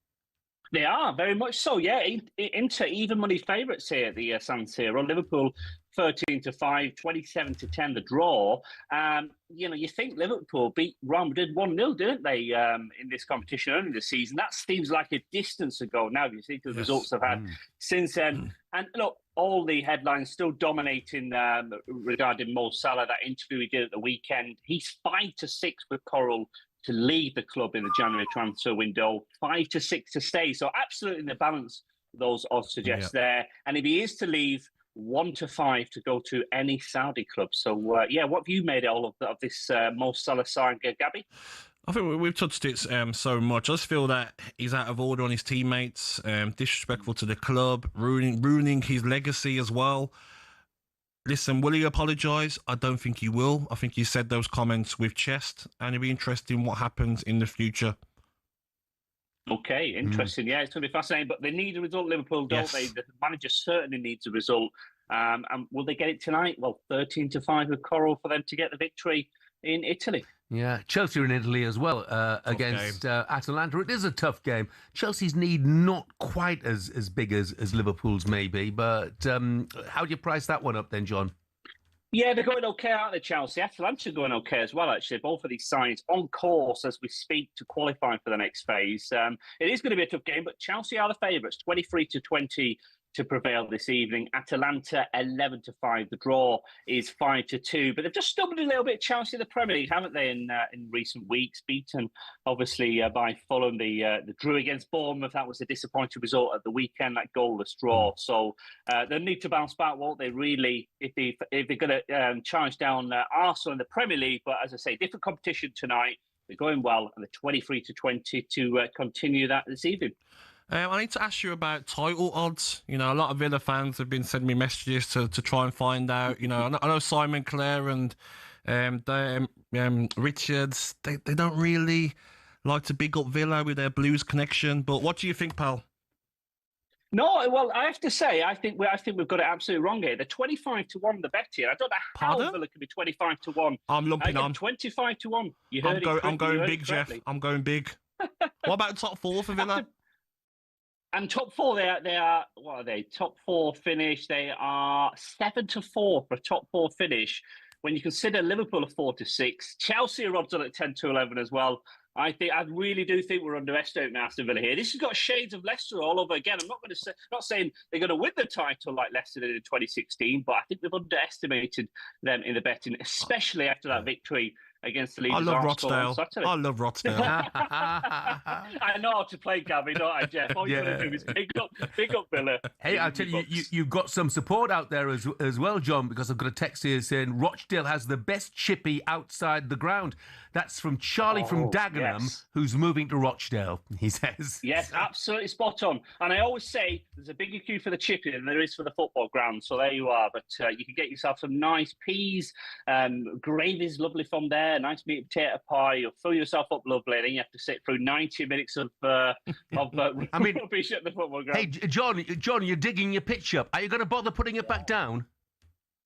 They are, very much so, yeah. Inter even money favourites here at the San Siro. Liverpool 13-5, 27-10 the draw. You think Liverpool beat Real Madrid 1-0, didn't they, in this competition early this season? That seems like a distance ago now, you see, the results they've had since then. And look, all the headlines still dominating regarding Mo Salah, that interview he did at the weekend. He's 5-6 with Coral to leave the club in the January transfer window, 5-6 to stay. So absolutely in the balance those odds suggest there. And if he is to leave, 1-5 to go to any Saudi club. So, what have you made of this Mo Salah saga, Gabby? I think we've touched it so much. I just feel that he's out of order on his teammates, disrespectful to the club, ruining his legacy as well. Listen, will he apologise? I don't think he will. I think he said those comments with chest, and it'll be interesting what happens in the future. Okay, interesting. Yeah, it's going to be fascinating. But they need a result, Liverpool, don't they? The manager certainly needs a result. And will they get it tonight? Well, 13-5 with Coral for them to get the victory in Italy. Yeah, Chelsea are in Italy as well against Atalanta. It is a tough game. Chelsea's need not quite as big as Liverpool's maybe, but how do you price that one up then, John? Yeah, they're going okay, aren't they, Chelsea? Atalanta are going okay as well, actually. Both of these sides on course as we speak to qualify for the next phase. It is going to be a tough game, but Chelsea are the favourites, 23-20 to prevail this evening. Atalanta 11-5. The draw is 5-2. But they've just stumbled a little bit, Chelsea, in the Premier League, haven't they, in recent weeks? Beaten, obviously, by Fulham. The drew against Bournemouth. That was a disappointing result at the weekend, that goalless draw. So they need to bounce back, won't they, really, if they're going to challenge down Arsenal in the Premier League. But as I say, different competition tonight. They're going well, and they're 23-20 to continue that this evening. I need to ask you about title odds. A lot of Villa fans have been sending me messages to try and find out. I know Simon Clare and Richards, they don't really like to big up Villa with their Blues connection. But what do you think, pal? No, well, I have to say, I think we've got it absolutely wrong here. They're 25-1 the bet here. I don't know how Villa can be 25-1. I'm lumping on 25-1. You heard I'm going big, Jeff. I'm going big. What about top four for Villa? And top four, they are, what are they? Top four finish. They are 7-4 for a top four finish. When you consider Liverpool are 4-6, Chelsea are odds on at 10-11 as well. I really do think we're underestimating Aston Villa here. This has got shades of Leicester all over again. I'm not saying they're going to win the title like Leicester did in 2016, but I think we've underestimated them in the betting, especially after that victory against the Leeds. I love Rochdale. I love Rochdale. I know how to play, Gabby, don't I, Jeff? All you want to do is pick up Villa. Hey, I'll tell you, you've got some support out there as well, John, because I've got a text here saying Rochdale has the best chippy outside the ground. That's from Charlie from Dagenham, who's moving to Rochdale, he says. Yes, absolutely spot on. And I always say there's a bigger queue for the chippy than there is for the football ground. So there you are. But you can get yourself some nice peas. Gravy's lovely from there. there, nice meat and potato pie. You'll fill yourself up lovely, and then you have to sit through 90 minutes of rubbish at the football ground. Hey, John, you're digging your pitch up. Are you going to bother putting it back down?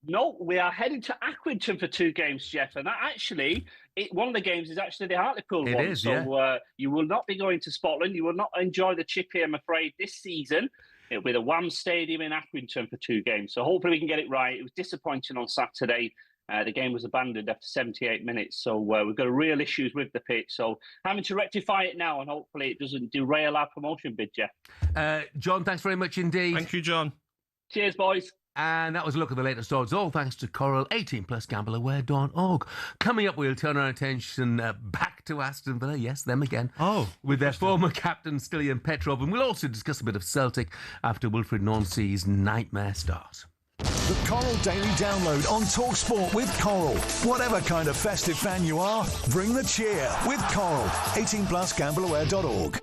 No, we are heading to Accrington for 2 games, Jeff, and that actually, one of the games is actually the Hartlepool one. It is, yeah. So you will not be going to Scotland. You will not enjoy the chippy, I'm afraid, this season. It'll be the Wham Stadium in Accrington for 2 games. So hopefully we can get it right. It was disappointing on Saturday. The game was abandoned after 78 minutes. So we've got real issues with the pitch. So having to rectify it now, and hopefully it doesn't derail our promotion bid, Jeff. John, thanks very much indeed. Thank you, John. Cheers, boys. And that was a look at the latest odds, all thanks to Coral, 18 plus gambleaware.org. Coming up, we'll turn our attention back to Aston Villa, yes, them again. Oh. With their former captain, Stelling Petrov. And we'll also discuss a bit of Celtic after Wilfred Nancy's nightmare start. The Coral Daily Download on talkSPORT with Coral. Whatever kind of festive fan you are, bring the cheer with Coral, 18 plus gambleaware.org.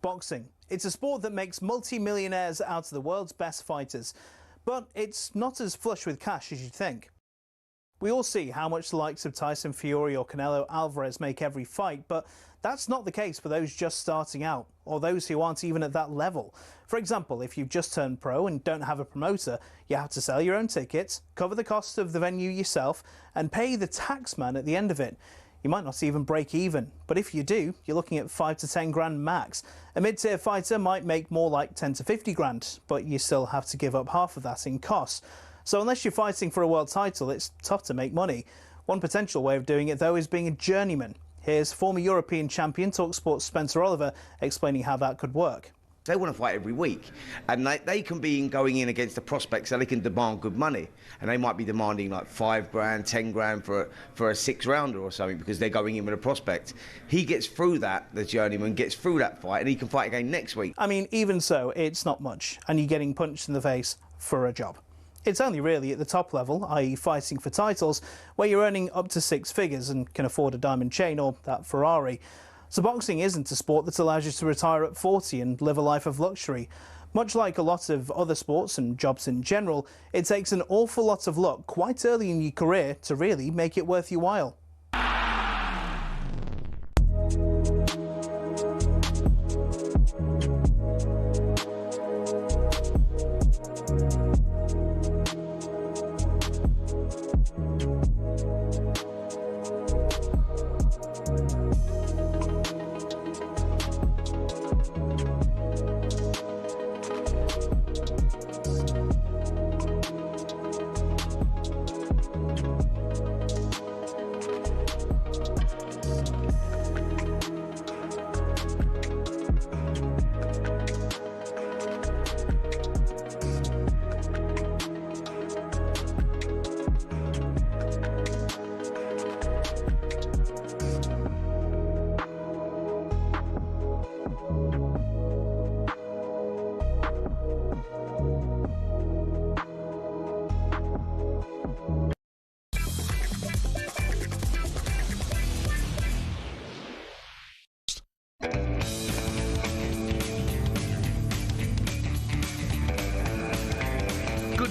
Boxing. It's a sport that makes multi-millionaires out of the world's best fighters, but it's not as flush with cash as you'd think. We all see how much the likes of Tyson Fury or Canelo Alvarez make every fight, but that's not the case for those just starting out, or those who aren't even at that level. For example, if you've just turned pro and don't have a promoter, you have to sell your own tickets, cover the cost of the venue yourself, and pay the taxman at the end of it. You might not even break even, but if you do, you're looking at 5 to 10 grand max. A mid-tier fighter might make more like 10 to 50 grand, but you still have to give up half of that in costs. So unless you're fighting for a world title, it's tough to make money. One potential way of doing it, though, is being a journeyman. Here's former European champion talkSPORT's Spencer Oliver explaining how that could work. They want to fight every week, and they can be going in against the prospects, so they can demand good money, and they might be demanding like 5 grand, 10 grand for a 6-rounder or something, because they're going in with a prospect. He gets through that, the journeyman gets through that fight, and he can fight again next week. I mean, even so, it's not much, and you're getting punched in the face for a job. It's only really at the top level, i.e. fighting for titles, where you're earning up to 6 figures and can afford a diamond chain or that Ferrari. So boxing isn't a sport that allows you to retire at 40 and live a life of luxury. Much like a lot of other sports and jobs in general, it takes an awful lot of luck quite early in your career to really make it worth your while.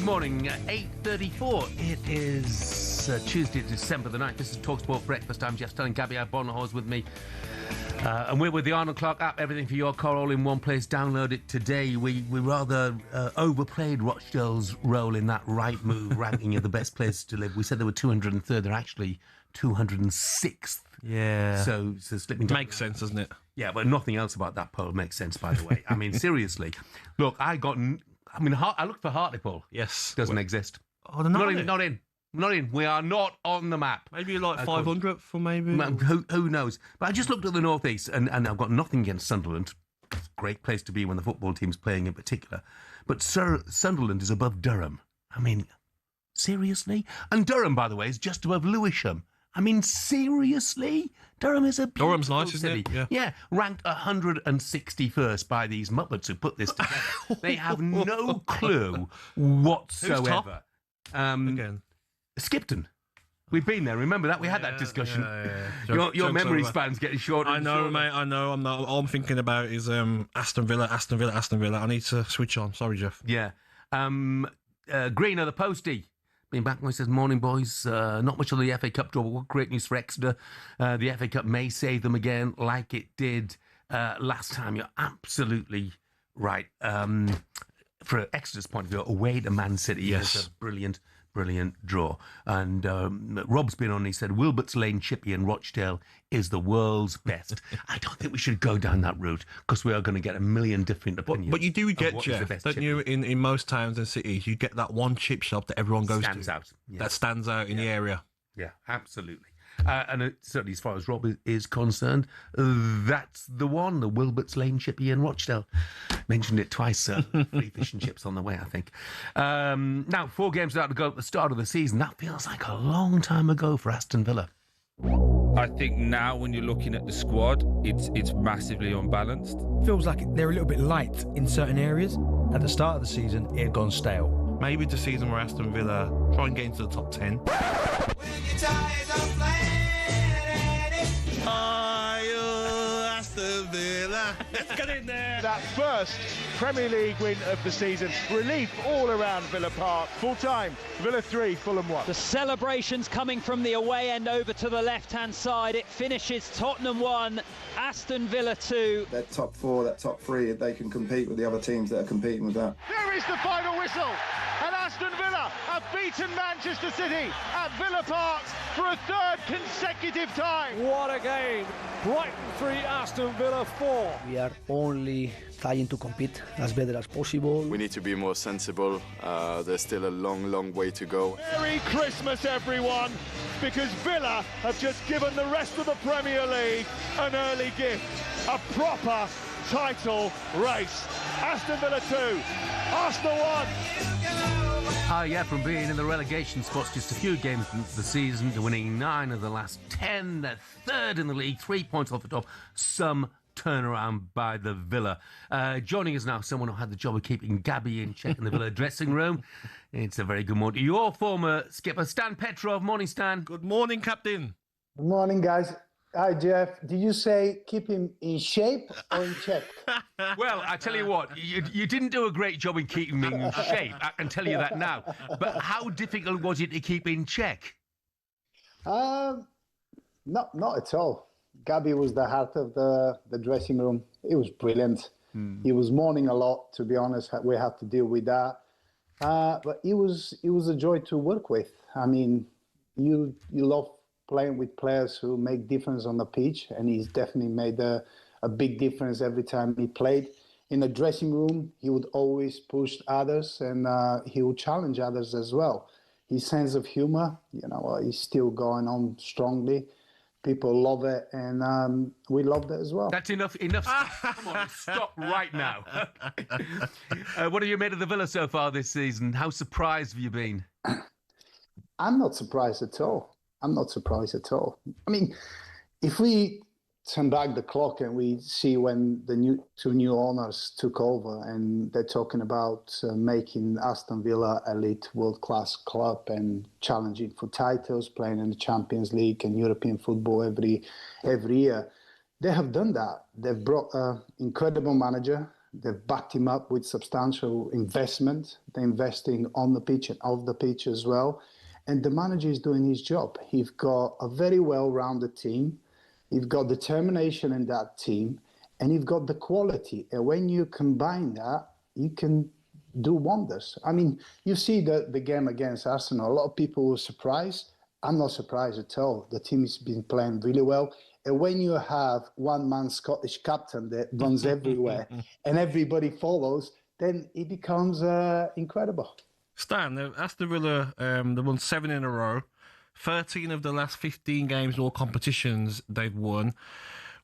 Morning, 8:34. It is Tuesday, December the 9th. This is talkSPORT Breakfast. I'm Jeff Stelling. Gabby Agbonlahor is with me. And we're with the Arnold Clark app. Everything for your car all in one place. Download it today. We rather overplayed Rochdale's role in that right move ranking of the best places to live. We said they were 203rd. They're actually 206th. Yeah. So slipping down. Makes sense, doesn't it? Yeah, but nothing else about that poll makes sense, by the way. I mean, seriously. Look, I looked for Hartlepool. Yes. Doesn't exist. Oh, they're not in. Not in. We are not on the map. Maybe like 500 for maybe. Who knows? But I just looked at the North East, and I've got nothing against Sunderland. Great place to be when the football team's playing in particular. But Sunderland is above Durham. I mean, seriously? And Durham, by the way, is just above Lewisham. I mean, seriously? Durham is a beautiful Durham's nice, city. Isn't it? Yeah, ranked 161st by these muppets who put this together. They have no clue whatsoever. Again. Skipton. We've been there. Remember that? We had that discussion. Yeah. Your memory span's getting shorter. I know, mate. I know. I'm not. All I'm thinking about is Aston Villa. I need to switch on. Sorry, Jeff. Yeah. Greener, the postie. Been back when he says, morning, boys. Not much on the FA Cup draw, but great news for Exeter. The FA Cup may save them again like it did last time. You're absolutely right. For Exeter's point of view, away to Man City, yes, is a brilliant draw. And Rob's been on, he said, Wilbert's Lane, Chippy and Rochdale is the world's best. I don't think we should go down that route because we are going to get a million different opinions. But you do get, Jeff, don't you, in most towns and cities, you get that one chip shop that everyone goes to. That stands out in the area. Yeah, absolutely. And certainly as far as Rob is concerned, that's the one, the Wilbert's Lane, Chippy and Rochdale. Mentioned it twice, free fish and chips on the way, I think. Now, 4 games without a goal at the start of the season. That feels like a long time ago for Aston Villa. I think now when you're looking at the squad, it's massively unbalanced. Feels like they're a little bit light in certain areas. At the start of the season, it had gone stale. Maybe the season where Aston Villa try and get into the top 10. Aston Villa. Let's get in there. That first Premier League win of the season. Relief all around Villa Park. Full time, Villa 3, Fulham 1. The celebrations coming from the away end over to the left-hand side. It finishes Tottenham 1, Aston Villa 2. That top 4, that top 3, they can compete with the other teams that are competing with that. There is the final whistle. And Aston Villa have beaten Manchester City at Villa Park for a 3rd consecutive time. What a game. Brighton 3, Aston Villa 4. We are only trying to compete as better as possible. We need to be more sensible. There's still a long way to go. Merry Christmas, everyone, because Villa have just given the rest of the Premier League an early gift. A proper title race. Aston Villa 2, Arsenal 1. Yeah, from being in the relegation spots just a few games into the season to winning 9 of the last 10. They're 3rd in the league, 3 points off the top. Some turnaround by the Villa. Joining us now, someone who had the job of keeping Gabby in check in the Villa dressing room. It's a very good morning. Your former skipper, Stan Petrov. Morning, Stan. Good morning, Captain. Good morning, guys. Hi, Jeff. Did you say keep him in shape or in check? Well, I tell you what, you didn't do a great job in keeping me in shape. I can tell you that now. But how difficult was it to keep in check? Not at all. Gabby was the heart of the dressing room. It was brilliant. He was mourning a lot, to be honest. We had to deal with that. But it was a joy to work with. I mean, you love playing with players who make difference on the pitch, and he's definitely made a big difference every time he played. In the dressing room, he would always push others, and he would challenge others as well. His sense of humor, is still going on strongly. People love it, and we loved it as well. That's enough. Come on, stop right now. What have you made of the Villa so far this season? How surprised have you been? I'm not surprised at all. I mean, if we turn back the clock and we see when the two new owners took over, and they're talking about making Aston Villa elite world-class club and challenging for titles, playing in the Champions League and European football every year, they have done that. They've brought an incredible manager. They've backed him up with substantial investment. They're investing on the pitch and off the pitch as well. And the manager is doing his job. He's got a very well-rounded team. You've got determination in that team, and you've got the quality. And when you combine that, you can do wonders. I mean, you see the game against Arsenal. A lot of people were surprised. I'm not surprised at all. The team has been playing really well. And when you have one-man Scottish captain that runs everywhere and everybody follows, then it becomes incredible. Stan, Aston Villa, they won 7 in a row. 13 of the last 15 games in all competitions they've won.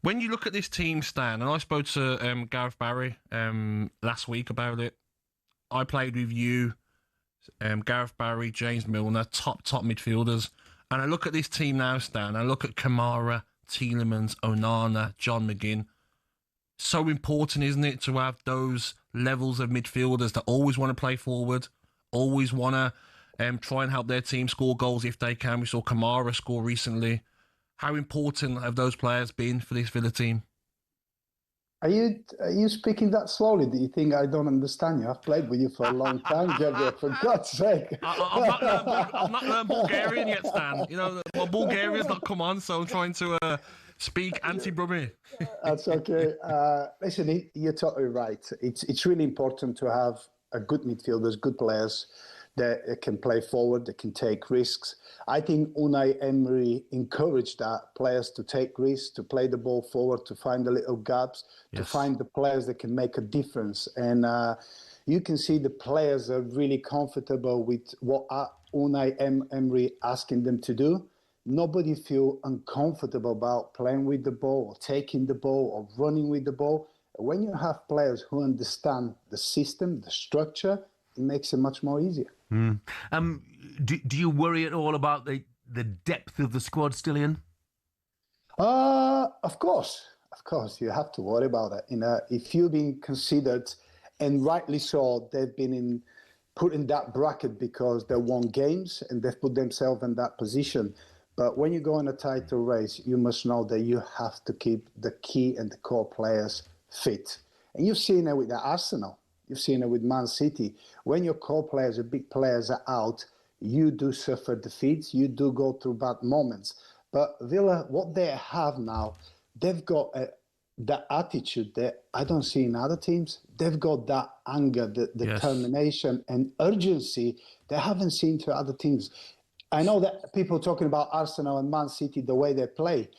When you look at this team, Stan, and I spoke to Gareth Barry last week about it. I played with you, Gareth Barry, James Milner, top midfielders. And I look at this team now, Stan. I look at Kamara, Tielemans, Onana, John McGinn. So important, isn't it, to have those levels of midfielders that always want to play forward, always want to try and help their team score goals if they can. We saw Kamara score recently. How important have those players been for this Villa team? Are you speaking that slowly? Do you think I don't understand you? I've played with you for a long time, Gabby, for God's sake. I've not learned Bulgarian yet, Stan. My Bulgarian's not come on, so I'm trying to speak anti-Brummy. That's okay. Listen, you're totally right. It's really important to have a good midfielders, good players that can play forward, that can take risks. I think Unai Emery encouraged that, players to take risks, to play the ball forward, to find the little gaps, to find the players that can make a difference. And you can see the players are really comfortable with what Unai Emery asking them to do. Nobody feel uncomfortable about playing with the ball or taking the ball or running with the ball. When you have players who understand the system, the structure, it makes it much more easier. Do you worry at all about the depth of the squad, Stelling? Of course, you have to worry about it. If you've been considered, and rightly so, they've been put in that bracket because they won games and they've put themselves in that position. But when you go in a title race, you must know that you have to keep the key and the core players fit. And you've seen it with the Arsenal. You've seen it with Man City. When your core players, your big players are out, you do suffer defeats. You do go through bad moments. But Villa, what they have now, they've got that attitude that I don't see in other teams. They've got that anger, the determination and urgency they haven't seen to other teams. I know that people talking about Arsenal and Man City, the way they play.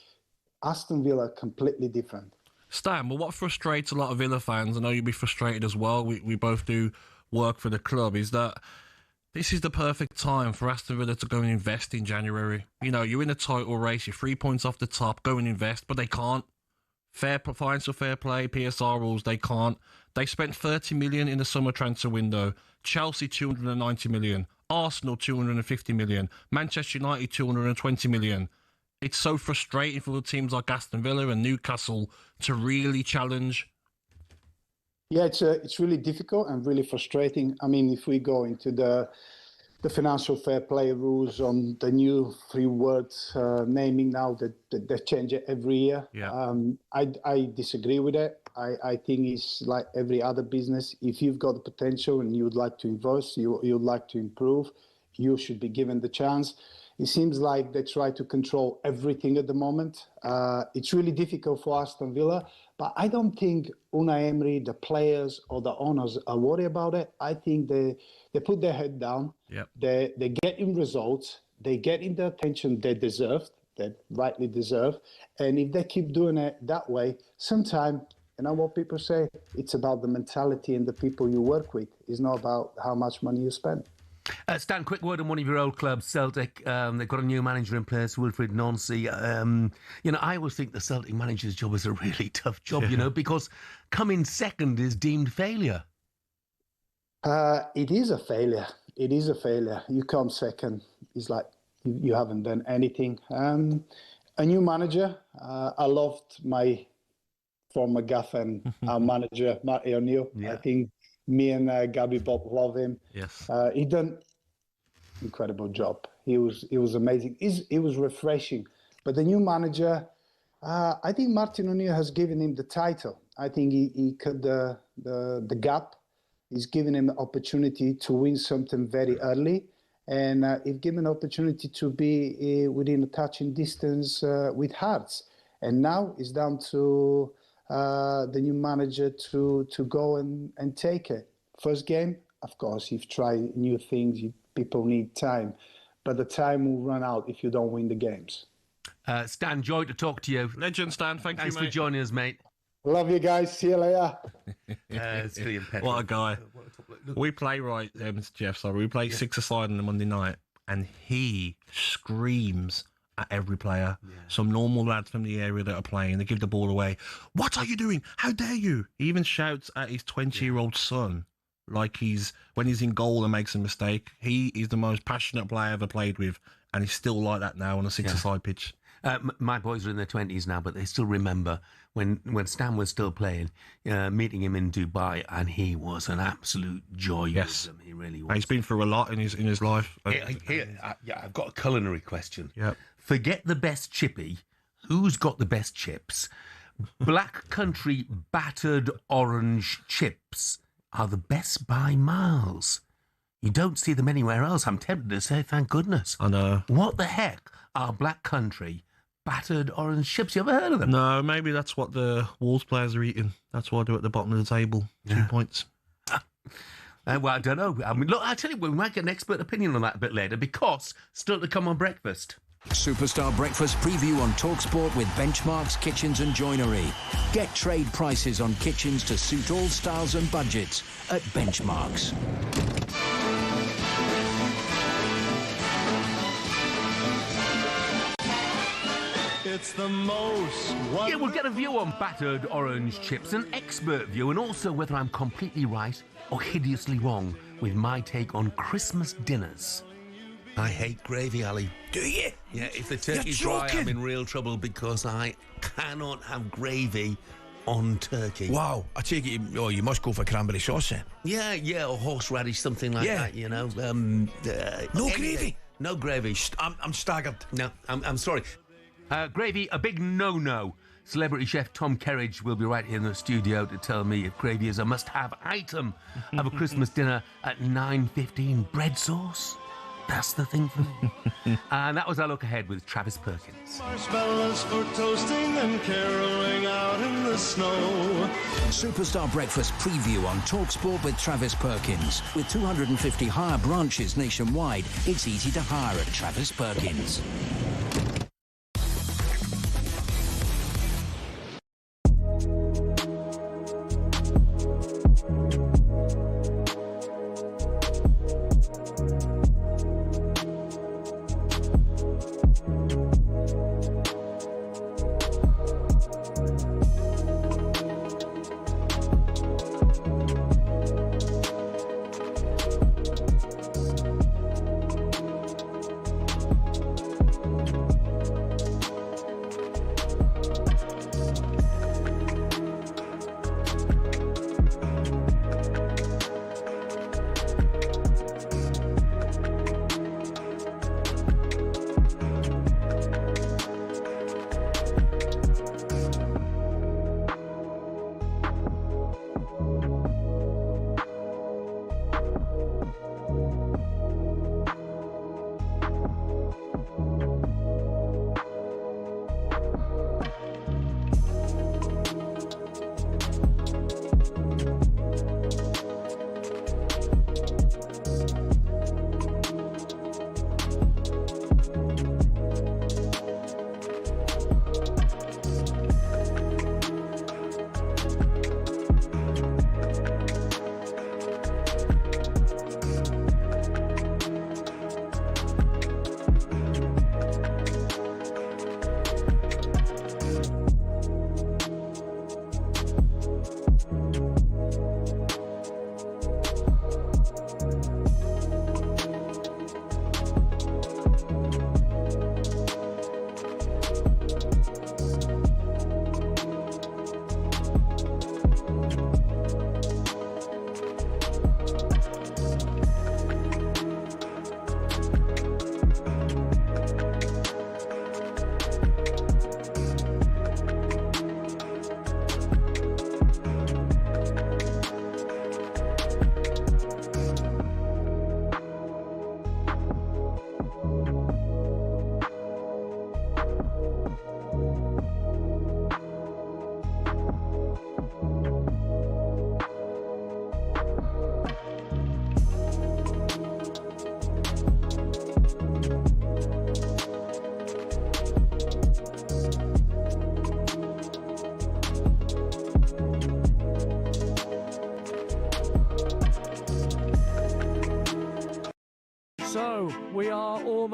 Aston Villa, completely different. Stan, well, what frustrates a lot of Villa fans, I know you'll be frustrated as well, we both do work for the club, is that this is the perfect time for Aston Villa to go and invest in January. You're in a title race, you're 3 points off the top, go and invest, but they can't. Financial fair play, PSR rules, they can't. They spent 30 million in the summer transfer window, Chelsea 290 million, Arsenal 250 million, Manchester United 220 million. It's so frustrating for the teams like Aston Villa and Newcastle to really challenge. Yeah, it's really difficult and really frustrating. I mean, if we go into the the financial fair play rules on the new 3 words naming now that they change it every year. Yeah. I disagree with it. I think it's like every other business. If you've got the potential and you'd like to invest, you'd like to improve, you should be given the chance. It seems like they try to control everything at the moment. It's really difficult for Aston Villa, but I don't think Unai Emery, the players or the owners are worried about it. I think they put their head down. Yep. They get in results. They get in the attention they deserve, they rightly deserve. And if they keep doing it that way, sometime, you know what people say? It's about the mentality and the people you work with. It's not about how much money you spend. Stan, quick word on one of your old clubs, Celtic. They've got a new manager in place, Wilfried Nancy. I always think the Celtic manager's job is a really tough job, because coming second is deemed failure. It is a failure. It is a failure. You come second, it's like you haven't done anything. A new manager. I loved my former gaffer and our manager, Marty O'Neill. Yeah. I think me and Gabby both love him. Yes. He done incredible job. He was amazing. It was refreshing. But the new manager, I think Martin O'Neill has given him the title. I think he cut the gap. He's given him the opportunity to win something very early. And he's given an opportunity to be within a touching distance with Hearts. And now it's down to the new manager to go and take it. First game, of course, you've tried new things, people need time. But the time will run out if you don't win the games. Stan, joy to talk to you. Legend, Stan, thanks you, mate. Thanks for joining us, mate. Love you guys. See you later. It's Petrov. What a guy. We play Jeff, sorry. We play 6-a-side on a Monday night, and he screams at every player. Yeah. Some normal lads from the area that are playing, they give the ball away. What are you doing? How dare you? He even shouts at his 20-year-old son like when he's in goal and makes a mistake. He is the most passionate player I ever played with, and he's still like that now on a 6-a-side pitch. My boys are in their 20s now, but they still remember when Stan was still playing, meeting him in Dubai, and he was an absolute joy. Yes, with them. He really was. He's been through a lot in his life. I've got a culinary question. Yep. Forget the best chippy. Who's got the best chips? Black Country battered orange chips are the best by miles. You don't see them anywhere else. I'm tempted to say, thank goodness. I know. What the heck are Black Country battered orange chips? You ever heard of them? No, maybe that's what the Wolves players are eating. That's what I do at the bottom of the table. 2 points. Well, I don't know. I mean, look, I'll tell you, we might get an expert opinion on that a bit later, because still to come on breakfast. Superstar Breakfast preview on talkSPORT with Benchmarks Kitchens and Joinery. Get trade prices on kitchens to suit all styles and budgets at Benchmarks. It's the most wonderful... Yeah, we'll get a view on battered orange chips, an expert view, and also whether I'm completely right or hideously wrong with my take on Christmas dinners. I hate gravy, Ali. Do you? Yeah, if the turkey's dry, I'm in real trouble because I cannot have gravy on turkey. Wow, I take it you must go for cranberry sauce then. Yeah, or horseradish, something like that, you know. No gravy? No gravy. I'm staggered. No, I'm sorry. Gravy, a big no-no. Celebrity chef Tom Kerridge will be right here in the studio to tell me if gravy is a must-have item of a Christmas dinner at 9:15. Bread sauce? That's the thing for me. And that was our look ahead with Travis Perkins. Marshmallows for toasting and caroling out in the snow. Superstar Breakfast preview on talkSPORT with Travis Perkins. With 250 hire branches nationwide, it's easy to hire at Travis Perkins.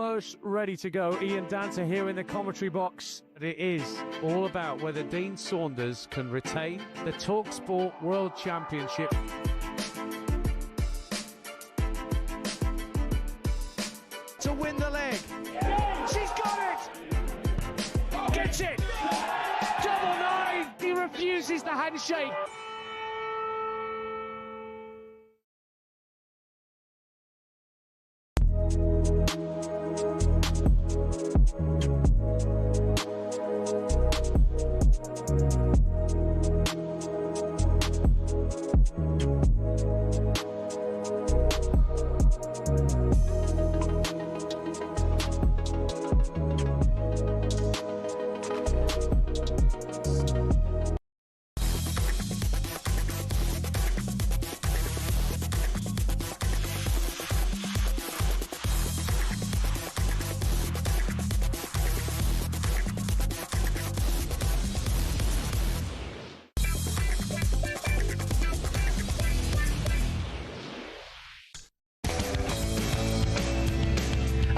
almost ready to go. Ian Danter here in the commentary box. It is all about whether Dean Saunders can retain the talkSPORT World Championship. To win the leg. She's got it! Gets it! Double 9! He refuses the handshake.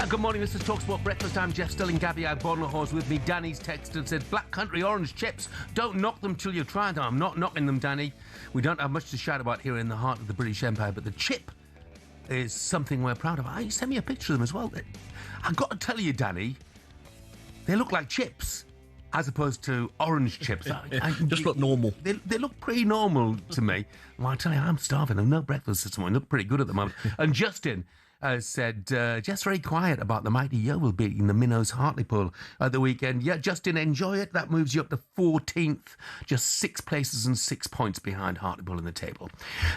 Good morning, this is talkSPORT Breakfast. I'm Jeff Stelling. Gabby Agbonlahor's with me. Danny's texted, said, Black Country orange chips. Don't knock them till you try them. I'm not knocking them, Danny. We don't have much to shout about here in the heart of the British Empire, but the chip is something we're proud of. You sent me a picture of them as well. I've got to tell you, Danny, they look like chips as opposed to orange chips. Just look normal. They look pretty normal to me. Well, I tell you, I'm starving. I've no breakfast this morning. Look pretty good at the moment. And Justin said, just very quiet about the mighty Yeovil beating the Minnows Hartlepool at the weekend. Yeah, Justin, enjoy it. That moves you up to 14th, just 6 places and 6 points behind Hartlepool in the table.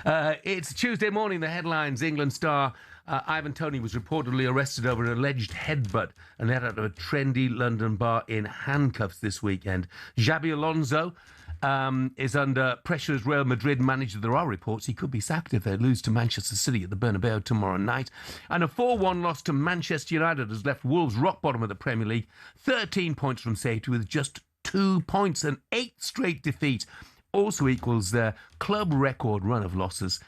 It's Tuesday morning. The headlines: England star Ivan Toney was reportedly arrested over an alleged headbutt and let out of a trendy London bar in handcuffs this weekend. Xabi Alonso is under pressure as Real Madrid manager. There are reports he could be sacked if they lose to Manchester City at the Bernabeu tomorrow night. And a 4-1 loss to Manchester United has left Wolves rock bottom of the Premier League, 13 points from safety with just 2 points. An 8th straight defeat also equals their club record run of losses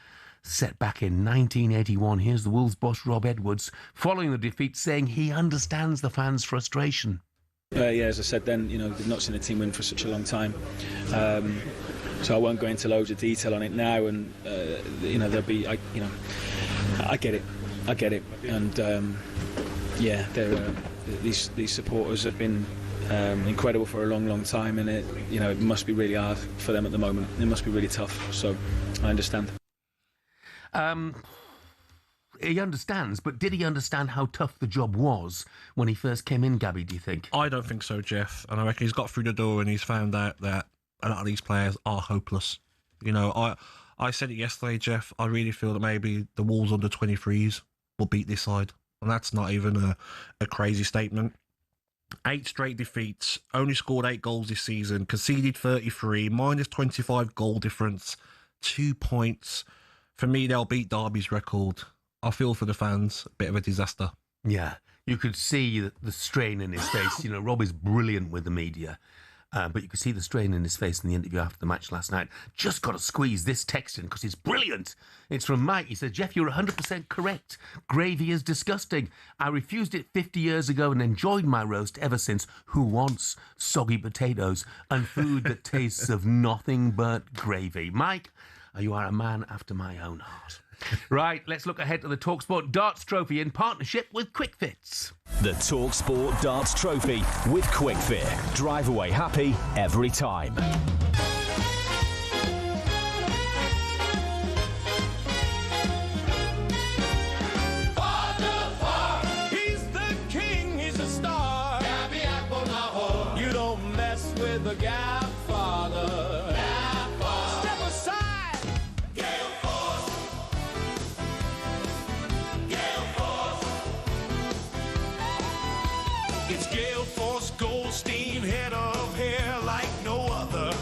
set back in 1981. Here's the Wolves boss Rob Edwards following the defeat, saying he understands the fans' frustration. Yeah, as I said then, they've not seen a team win for such a long time. So I won't go into loads of detail on it now. And there'll be, I get it, and these supporters have been incredible for a long, long time, and it must be really hard for them at the moment. It must be really tough. So I understand. He understands, but did he understand how tough the job was when he first came in, Gabby, do you think? I don't think so, Jeff. And I reckon he's got through the door and he's found out that a lot of these players are hopeless. I said it yesterday, Jeff. I really feel that maybe the Wolves under 23s will beat this side. And that's not even a crazy statement. 8 straight defeats, only scored 8 goals this season, conceded 33, minus 25 goal difference, 2 points. For me, they'll beat Derby's record. I feel for the fans, a bit of a disaster. Yeah, you could see the strain in his face. Rob is brilliant with the media, but you could see the strain in his face in the interview after the match last night. Just got to squeeze this text in because it's brilliant. It's from Mike. He said, Jeff, you're 100% correct. Gravy is disgusting. I refused it 50 years ago and enjoyed my roast ever since. Who wants soggy potatoes and food that tastes of nothing but gravy? Mike, you are a man after my own heart. Right, let's look ahead to the talkSPORT Darts Trophy in partnership with QuickFits. The talkSPORT Darts Trophy with QuickFit. Drive away happy every time. He's the king, he's a star. Gabby Agbonlahor. You don't mess with the Godfather. Step aside. It's Gale Force Goldstein, head of hair like no other.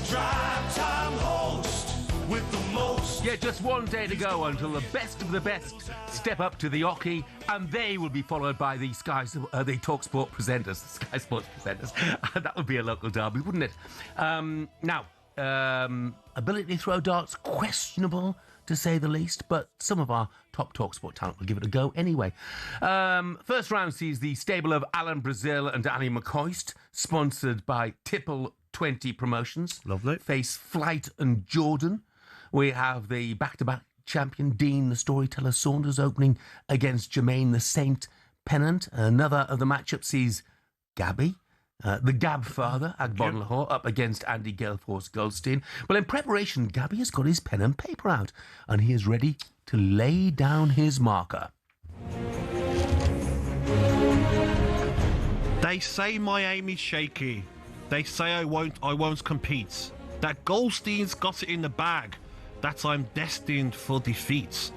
Drive time host with the most. Yeah, just one day to go until the best of the best step up to the Oki, and they will be followed by the talkSPORT presenters, Sky Sports presenters. That would be a local derby, wouldn't it? Now, ability to throw darts, questionable to say the least, but some of our top TalkSport talent will give it a go anyway. First round sees the stable of Alan Brazil and Annie McCoist, sponsored by Tipple 20 Promotions. Lovely. Face Flight and Jordan. We have the back-to-back champion Dean, the storyteller Saunders, opening against Jermaine the Saint Pennant. Another of the matchups sees Gabby, the Gab father, Agbonlahor, up against Andy Gelforce Goldstein. Well, in preparation, Gabby has got his pen and paper out, and he is ready to lay down his marker. They say my aim is shaky. They say I won't compete. That Goldstein's got it in the bag. That I'm destined for defeat.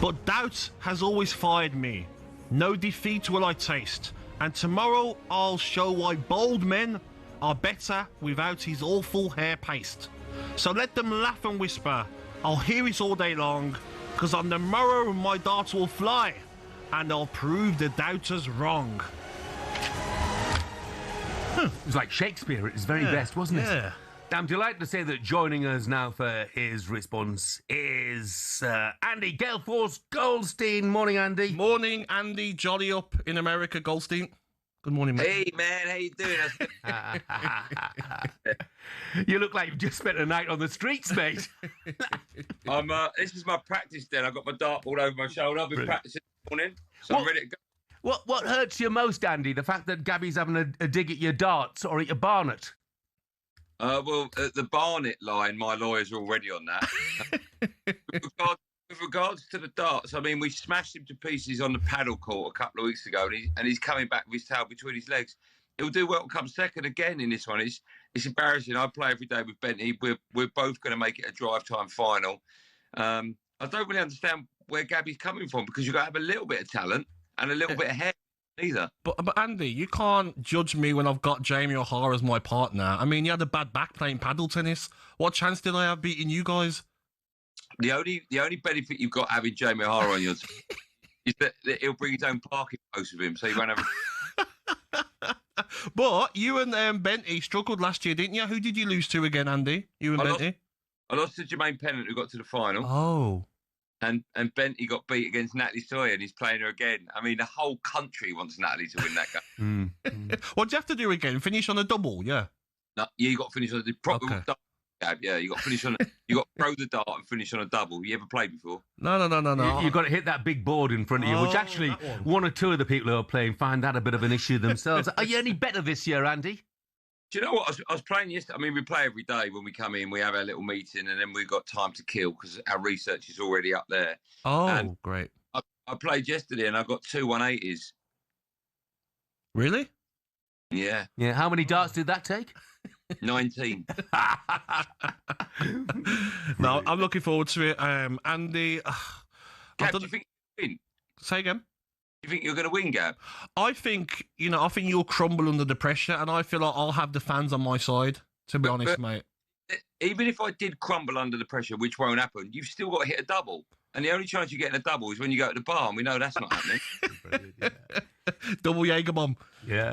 But doubt has always fired me. No defeat will I taste. And tomorrow I'll show why bold men are better without his awful hair paste. So let them laugh and whisper. I'll hear it all day long. 'Cause on the morrow my darts will fly. And I'll prove the doubters wrong. It was like Shakespeare at his very best, wasn't it? Yeah. I'm delighted to say that joining us now for his response is Andy Gelforce Goldstein. Morning, Andy. Morning, Andy. Jolly up in America, Goldstein. Good morning, mate. Hey, man. How you doing? You look like you've just spent a night on the streets, mate. This is my practice then. I've got my dartboard over my shoulder. I've been practicing this morning, so I'm ready to go. What hurts you most, Andy? The fact that Gabby's having a dig at your darts or at your barnet? Well, at the Barnet line, my lawyers are already on that. With regards to the darts, I mean, we smashed him to pieces on the paddle court a couple of weeks ago, and he's coming back with his tail between his legs. He'll do well to come second again in this one. It's embarrassing. I play every day with Benty. We're both going to make it a drive time final. I don't really understand where Gabby's coming from, because you've got to have a little bit of talent and a little bit of hair. Either. But Andy, you can't judge me when I've got Jamie O'Hara as my partner. I mean, you had a bad back playing paddle tennis. What chance did I have beating you guys? The only benefit you've got having Jamie O'Hara on your team is that he'll bring his own parking post with him, so you won't have. But you and Benty struggled last year, didn't you? Who did you lose to again, Andy? You and Benty? I lost to Jermaine Pennant, who got to the final. Oh. And Benty got beat against Natalie Sawyer, and he's playing her again. I mean, the whole country wants Natalie to win that game. What do you have to do again? Finish on a double, yeah? No, you got to finish on the proper double. Yeah, you got to finish on. You got to throw the dart and finish on a double. You ever played before? No. You've got to hit that big board in front of you, which actually one or two of the people who are playing find that a bit of an issue themselves. Are you any better this year, Andy? Do you know what? I was playing yesterday. I mean, we play every day when we come in. We have our little meeting, and then we've got time to kill because our research is already up there. Oh, and great. I played yesterday, and I got 2 180s. Really? Yeah. Yeah. How many darts did that take? 19. No, I'm looking forward to it. Andy, Gab, do you think you'll win? Say again? You think you're going to win, Gab? I think you'll crumble under the pressure, and I feel like I'll have the fans on my side, to be honest, mate. Even if I did crumble under the pressure, which won't happen, you've still got to hit a double. And the only chance you get in a double is when you go to the bar, and we know that's not happening. Double Jaeger bomb. Yeah.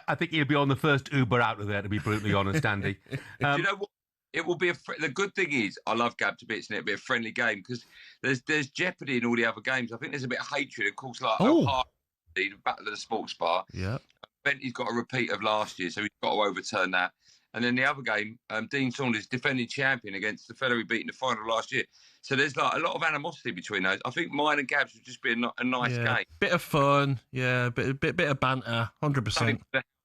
I think he'll be on the first Uber out of there, to be brutally honest, Andy. Do you know what? It will be the good thing is, I love Gab to bits, and it'll be a friendly game because there's jeopardy in all the other games. I think there's a bit of hatred, of course, like the Battle of the Sports Bar. Yeah. Benty's got a repeat of last year, so he's got to overturn that. And then the other game, Dean Saunders defending champion against the fellow he beat in the final last year. So there's like a lot of animosity between those. I think mine and Gab's would just be a nice game. Bit of fun, bit of banter, 100%.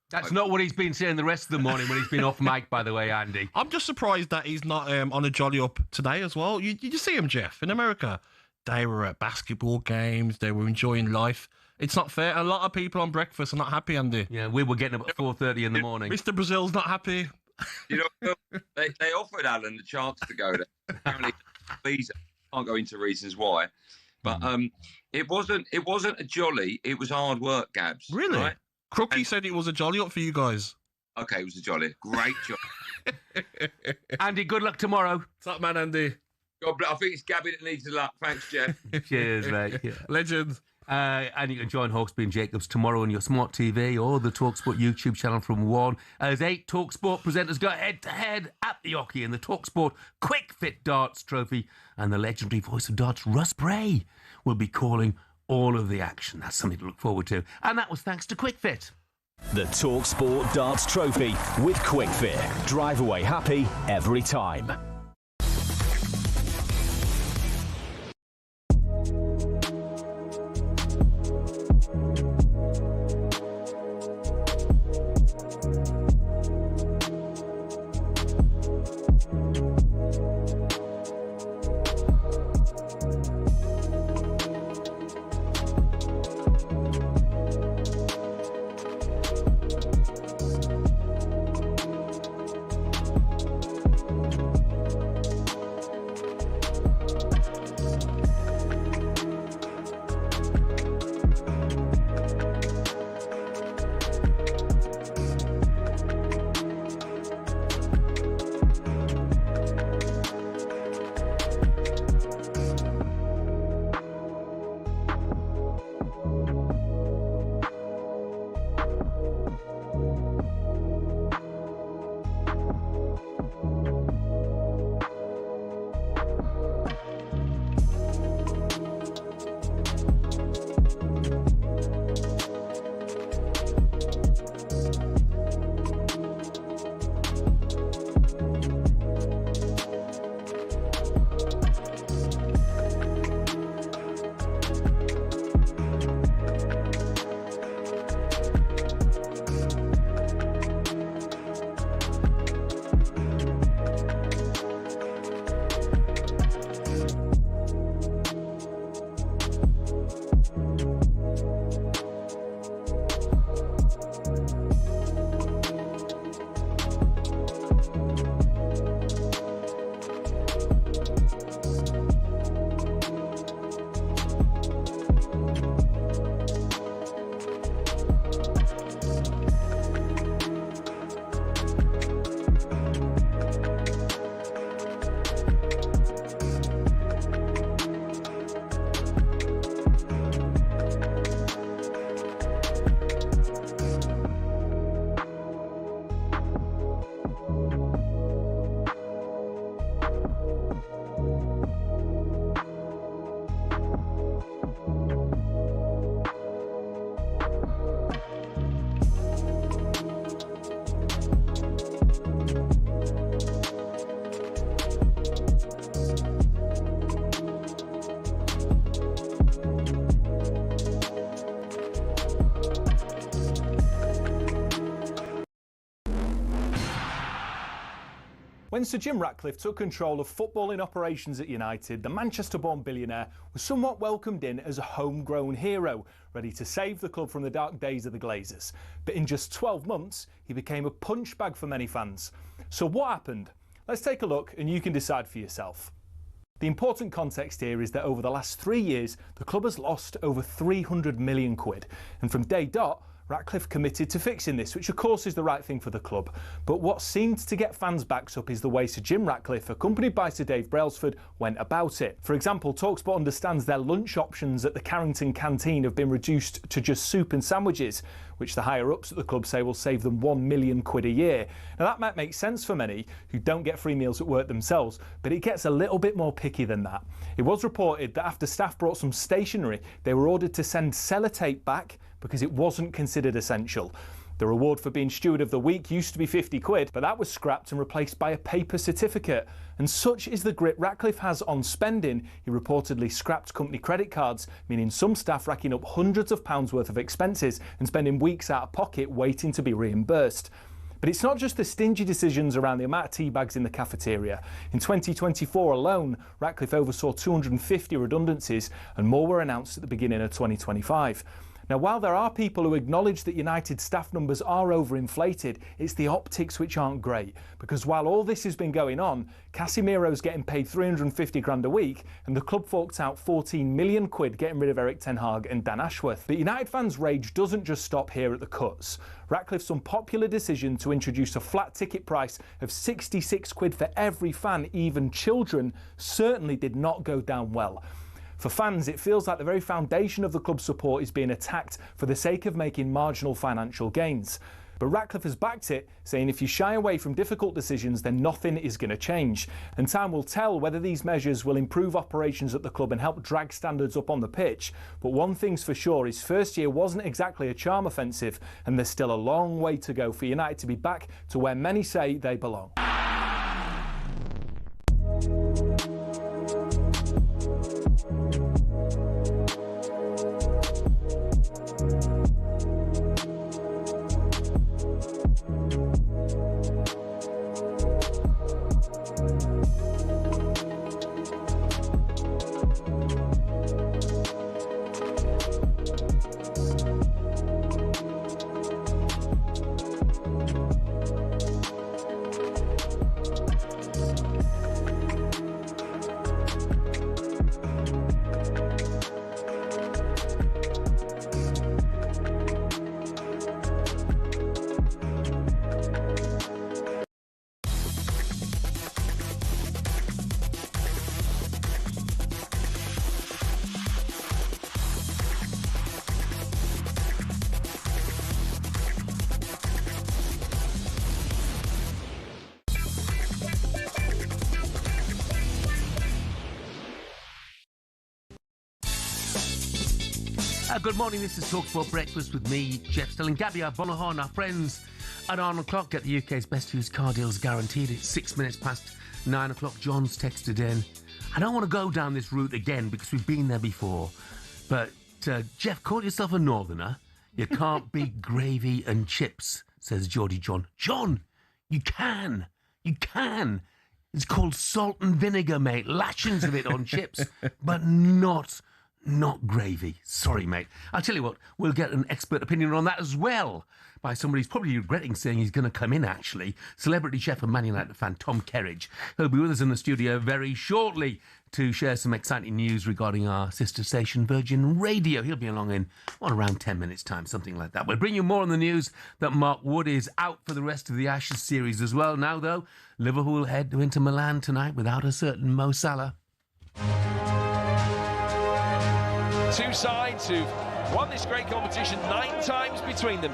That's not what he's been saying the rest of the morning when he's been off mic, by the way, Andy. I'm just surprised that he's not on a jolly up today as well. You just see him, Jeff, in America. They were at basketball games. They were enjoying life. It's not fair. A lot of people on breakfast are not happy, Andy. Yeah, we were getting up at 4:30 in the morning. Mr. Brazil's not happy. You know, they offered Alan the chance to go there. Apparently, visa. Can't go into reasons why, but it wasn't a jolly. It was hard work, Gabs. Really? Right? Crookie said it was a jolly up for you guys. Okay, it was a jolly. Great job. Andy, good luck tomorrow. What's up, man, Andy? God bless. I think it's Gabby that needs the luck. Thanks, Jeff. Cheers, mate. Yeah. Legend. And you can join Hawksby and Jacobs tomorrow on your smart TV or the talkSPORT YouTube channel from 1 as 8 talkSPORT presenters go head-to-head at the Ocky in the talkSPORT Quick Fit Darts Trophy. And the legendary voice of darts, Russ Bray, will be calling all of the action. That's something to look forward to. And that was thanks to Quick Fit. The talkSPORT Darts Trophy with Quick Fit. Drive away happy every time. When Sir Jim Ratcliffe took control of footballing operations at United, the Manchester-born billionaire was somewhat welcomed in as a homegrown hero, ready to save the club from the dark days of the Glazers. But in just 12 months, he became a punch bag for many fans. So what happened? Let's take a look and you can decide for yourself. The important context here is that over the last 3 years, the club has lost over 300 million quid. And from day dot, Ratcliffe committed to fixing this, which of course is the right thing for the club. But what seemed to get fans' backs up is the way Sir Jim Ratcliffe, accompanied by Sir Dave Brailsford, went about it. For example, talkSPORT understands their lunch options at the Carrington canteen have been reduced to just soup and sandwiches, which the higher-ups at the club say will save them 1 million quid a year. Now that might make sense for many who don't get free meals at work themselves, but it gets a little bit more picky than that. It was reported that after staff brought some stationery, they were ordered to send sellotape back because it wasn't considered essential. The reward for being Steward of the Week used to be 50 quid, but that was scrapped and replaced by a paper certificate. And such is the grip Ratcliffe has on spending, he reportedly scrapped company credit cards, meaning some staff racking up hundreds of pounds worth of expenses and spending weeks out of pocket waiting to be reimbursed. But it's not just the stingy decisions around the amount of tea bags in the cafeteria. In 2024 alone, Ratcliffe oversaw 250 redundancies and more were announced at the beginning of 2025. Now, while there are people who acknowledge that United staff numbers are overinflated, it's the optics which aren't great. Because while all this has been going on, Casemiro's getting paid 350 grand a week, and the club forked out 14 million quid getting rid of Eric Ten Hag and Dan Ashworth. But United fans' rage doesn't just stop here at the cuts. Ratcliffe's unpopular decision to introduce a flat ticket price of 66 quid for every fan, even children, certainly did not go down well. For fans, it feels like the very foundation of the club's support is being attacked for the sake of making marginal financial gains. But Ratcliffe has backed it, saying if you shy away from difficult decisions, then nothing is going to change. And time will tell whether these measures will improve operations at the club and help drag standards up on the pitch. But one thing's for sure, his first year wasn't exactly a charm offensive, and there's still a long way to go for United to be back to where many say they belong. Good morning, this is talkSPORT Breakfast with me, Jeff Stelling, Gabby, Agbonlahor, and our friends at Arnold Clark. Get the UK's best used car deals guaranteed. It's 6 minutes past 9 o'clock. John's texted in. I don't want to go down this route again because we've been there before. But, Jeff, call yourself a northerner. You can't beat gravy and chips, says Geordie John. John, you can. You can. It's called salt and vinegar, mate. Lashings of it on chips, but not gravy. Sorry, mate. I'll tell you what, we'll get an expert opinion on that as well by somebody who's probably regretting saying he's going to come in, actually. Celebrity chef and Man United fan Tom Kerridge. He'll be with us in the studio very shortly to share some exciting news regarding our sister station, Virgin Radio. He'll be along in, around 10 minutes' time, something like that. We'll bring you more on the news that Mark Wood is out for the rest of the Ashes series as well. Now, though, Liverpool head to Inter Milan tonight without a certain Mo Salah. Two sides who've won this great competition 9 times between them,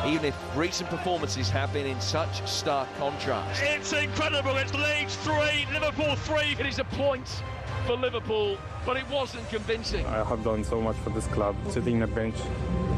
even if recent performances have been in such stark contrast. It's incredible. It's Leeds 3, Liverpool 3. It is a point for Liverpool, but it wasn't convincing. I have done so much for this club. Sitting on the bench,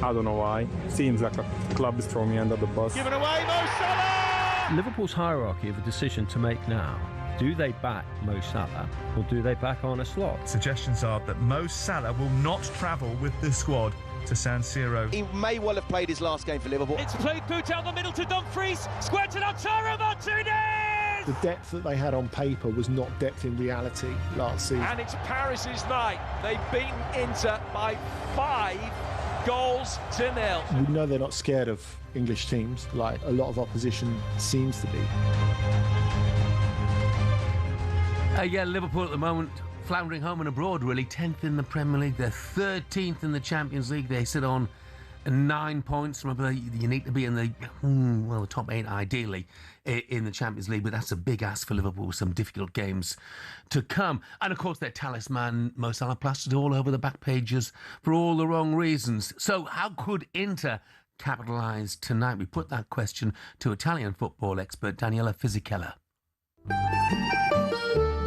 I don't know why. Seems like a club is throwing me under the bus. Given away, Mo Salah! Liverpool's hierarchy have a decision to make now. Do they back Mo Salah or do they back Arne Slot? Suggestions are that Mo Salah will not travel with the squad to San Siro. He may well have played his last game for Liverpool. It's played boot out the middle to Dumfries, square to Lautaro Martinez! The depth that they had on paper was not depth in reality last season. And it's Paris's night. They've beaten Inter by 5-0. We know they're not scared of English teams, like a lot of opposition seems to be. Yeah, Liverpool at the moment floundering home and abroad, really. 10th in the Premier League. They're 13th in the Champions League. They sit on 9 points. Remember, you need to be in the top 8, ideally, in the Champions League. But that's a big ask for Liverpool with some difficult games to come. And, of course, their talisman, Mo Salah, plastered all over the back pages for all the wrong reasons. So how could Inter capitalise tonight? We put that question to Italian football expert Daniela Fisichella.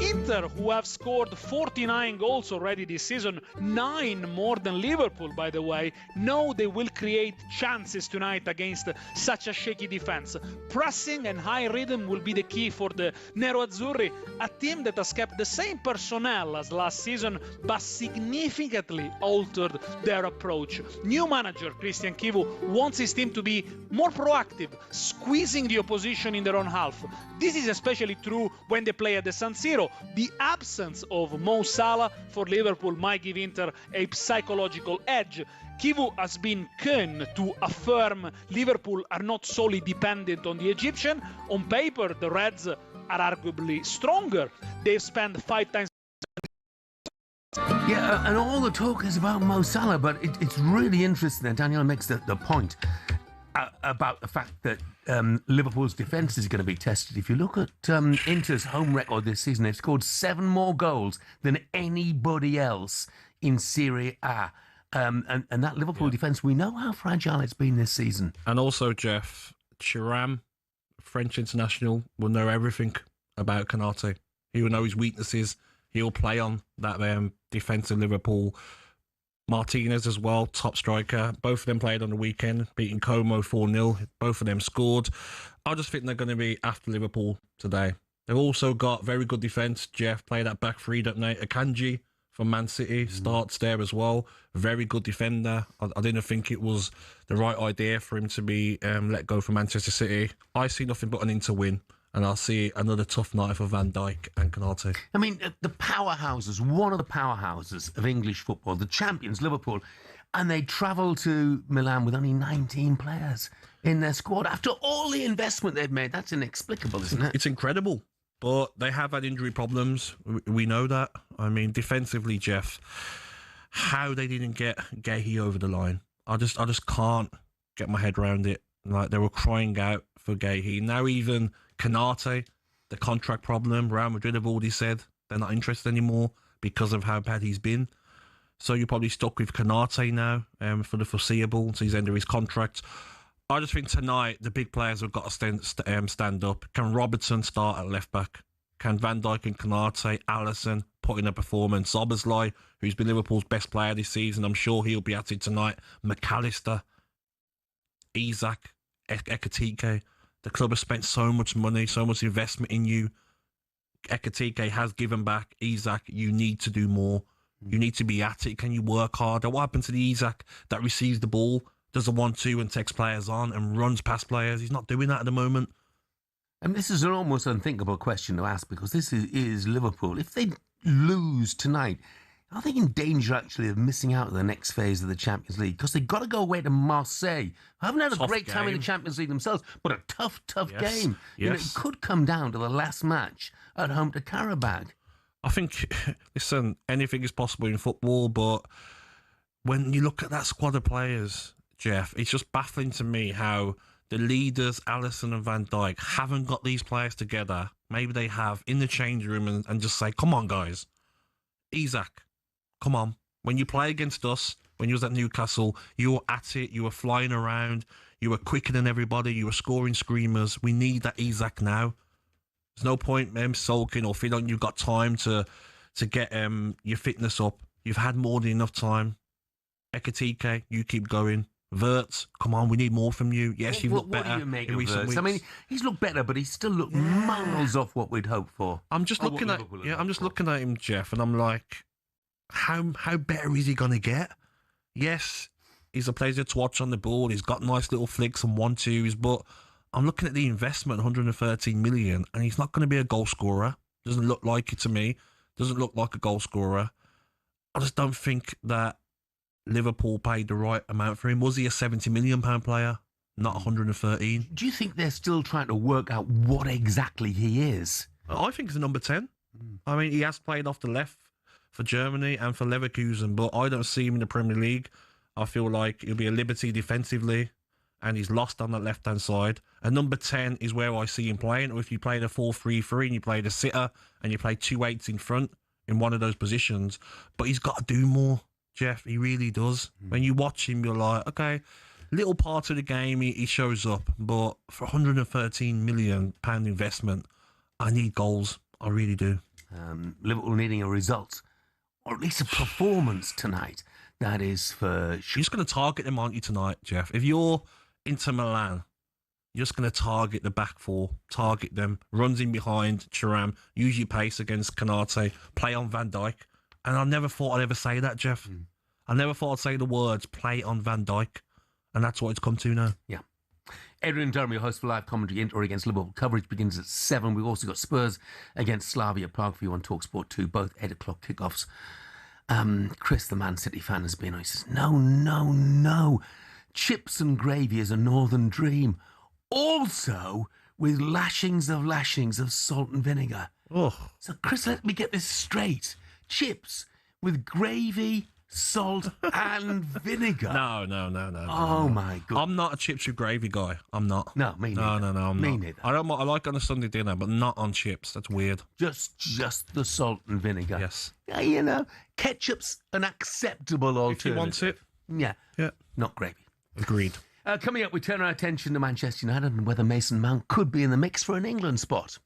Inter, who have scored 49 goals already this season, 9 more than Liverpool, by the way, know they will create chances tonight against such a shaky defense. Pressing and high rhythm will be the key for the Nero-Azzurri, a team that has kept the same personnel as last season, but significantly altered their approach. New manager Christian Chivu wants his team to be more proactive, squeezing the opposition in their own half. This is especially true when they play at the San Siro. The absence of Mo Salah for Liverpool might give Inter a psychological edge. Chivu has been keen to affirm Liverpool are not solely dependent on the Egyptian. On paper, the Reds are arguably stronger. They've spent 5 times. Yeah, and all the talk is about Mo Salah, but it's really interesting that Daniel makes the point. about the fact that Liverpool's defence is going to be tested. If you look at Inter's home record this season, they've scored 7 more goals than anybody else in Serie A. And that Liverpool defence, we know how fragile it's been this season. And also, Jeff, Thuram, French international, will know everything about Konate. He will know his weaknesses. He'll play on that defensive Liverpool. Martinez as well, top striker. Both of them played on the weekend, beating Como 4-0. Both of them scored. I just think they're going to be after Liverpool today. They've also got very good defence. Jeff played that back three, don't they? Akanji from Man City starts there as well. Very good defender. I didn't think it was the right idea for him to be let go from Manchester City. I see nothing but an Inter win. And I'll see another tough night for Van Dijk and Konate. I mean, the powerhouses, one of the powerhouses of English football, the champions, Liverpool, and they travel to Milan with only 19 players in their squad. After all the investment they've made, that's inexplicable, isn't it? It's incredible. But they have had injury problems. We know that. I mean, defensively, Jeff, how they didn't get Gabby over the line. I just can't get my head around it. Like, they were crying out for Gabby. Now even Konate, the contract problem, Real Madrid have already said they're not interested anymore because of how bad he's been. So you're probably stuck with Konate now for the foreseeable until he's end of his contract. I just think tonight the big players have got to stand up. Can Robertson start at left back? Can Van Dijk and Konate, Alisson put in a performance? Szoboszlai, who's been Liverpool's best player this season, I'm sure he'll be at it tonight. McAllister, Isak, Ekitike. The club has spent so much money, so much investment in you. Ekitike has given back. Isak, you need to do more. You need to be at it. Can you work harder? What happened to the Isak that receives the ball, does a 1-2 and takes players on and runs past players? He's not doing that at the moment. And this is an almost unthinkable question to ask because this is Liverpool. If they lose tonight, are they in danger, actually, of missing out on the next phase of the Champions League? Because they've got to go away to Marseille. I haven't had a great time in the Champions League themselves, but a tough game. Yes. You know, it could come down to the last match at home to Karabakh. I think, listen, anything is possible in football, but when you look at that squad of players, Jeff, it's just baffling to me how the leaders, Alisson and Van Dijk, haven't got these players together. Maybe they have in the change room and just say, come on, guys. Isak, come on. When you play against us, when you was at Newcastle, you were at it, you were flying around, you were quicker than everybody, you were scoring screamers. We need that Isak now. There's no point sulking or feeling like you've got time to get your fitness up. You've had more than enough time. Ekitike, you keep going. Wirtz, come on, we need more from you. Yes, you've looked better. What do you make in of recent Wirtz? weeks. I mean, he's looked better, but he's still looked miles off what we'd hoped for. I'm just looking at looking at him, Jeff, and I'm like, how better is he going to get? Yes, he's a pleasure to watch on the ball. He's got nice little flicks and 1-2s, but I'm looking at the investment, 113 million, and he's not going to be a goal scorer. Doesn't look like it to me. Doesn't look like a goal scorer. I just don't think that Liverpool paid the right amount for him. Was he a £70 million player? Not 113. Do you think they're still trying to work out what exactly he is? I think he's a number 10. I mean, he has played off the left for Germany and for Leverkusen, but I don't see him in the Premier League. I feel like he'll be a liberty defensively, and he's lost on that left-hand side. And number 10 is where I see him playing. Or if you play the 4-3-3 and you play the sitter and you play 2 8s in front in one of those positions. But he's got to do more, Jeff. He really does. When you watch him, you're like, okay, little part of the game he shows up. But for £113 million investment, I need goals. I really do. Liverpool needing a result, or at least a performance tonight. That is for sure. You're just going to target them, aren't you, tonight, Jeff? If you're Inter Milan, you're just going to target the back four, target them, runs in behind Thuram, use your pace against Konate, play on Van Dijk. And I never thought I'd ever say that, Jeff. I never thought I'd say the words, play on Van Dijk. And that's what it's come to now. Yeah. Adrian and Jeremy, your host for live commentary. Inter against Liverpool. Coverage begins at 7. We've also got Spurs against Slavia Prague for you on talkSPORT 2, both 8 o'clock kickoffs. Chris, the Man City fan, has been on. He says, no. Chips and gravy is a northern dream. Also with lashings of salt and vinegar. Oh. So, Chris, let me get this straight. Chips with gravy, salt and vinegar. No. Oh my god! I'm not a chips with gravy guy. I'm not. No, me neither. No. I'm me not. neither. I like on a Sunday dinner, but not on chips. That's weird. Just the salt and vinegar. Yes. Yeah, you know, ketchup's an acceptable alternative. If you want it. Yeah. Not gravy. Agreed. Coming up, we turn our attention to Manchester United and whether Mason Mount could be in the mix for an England spot.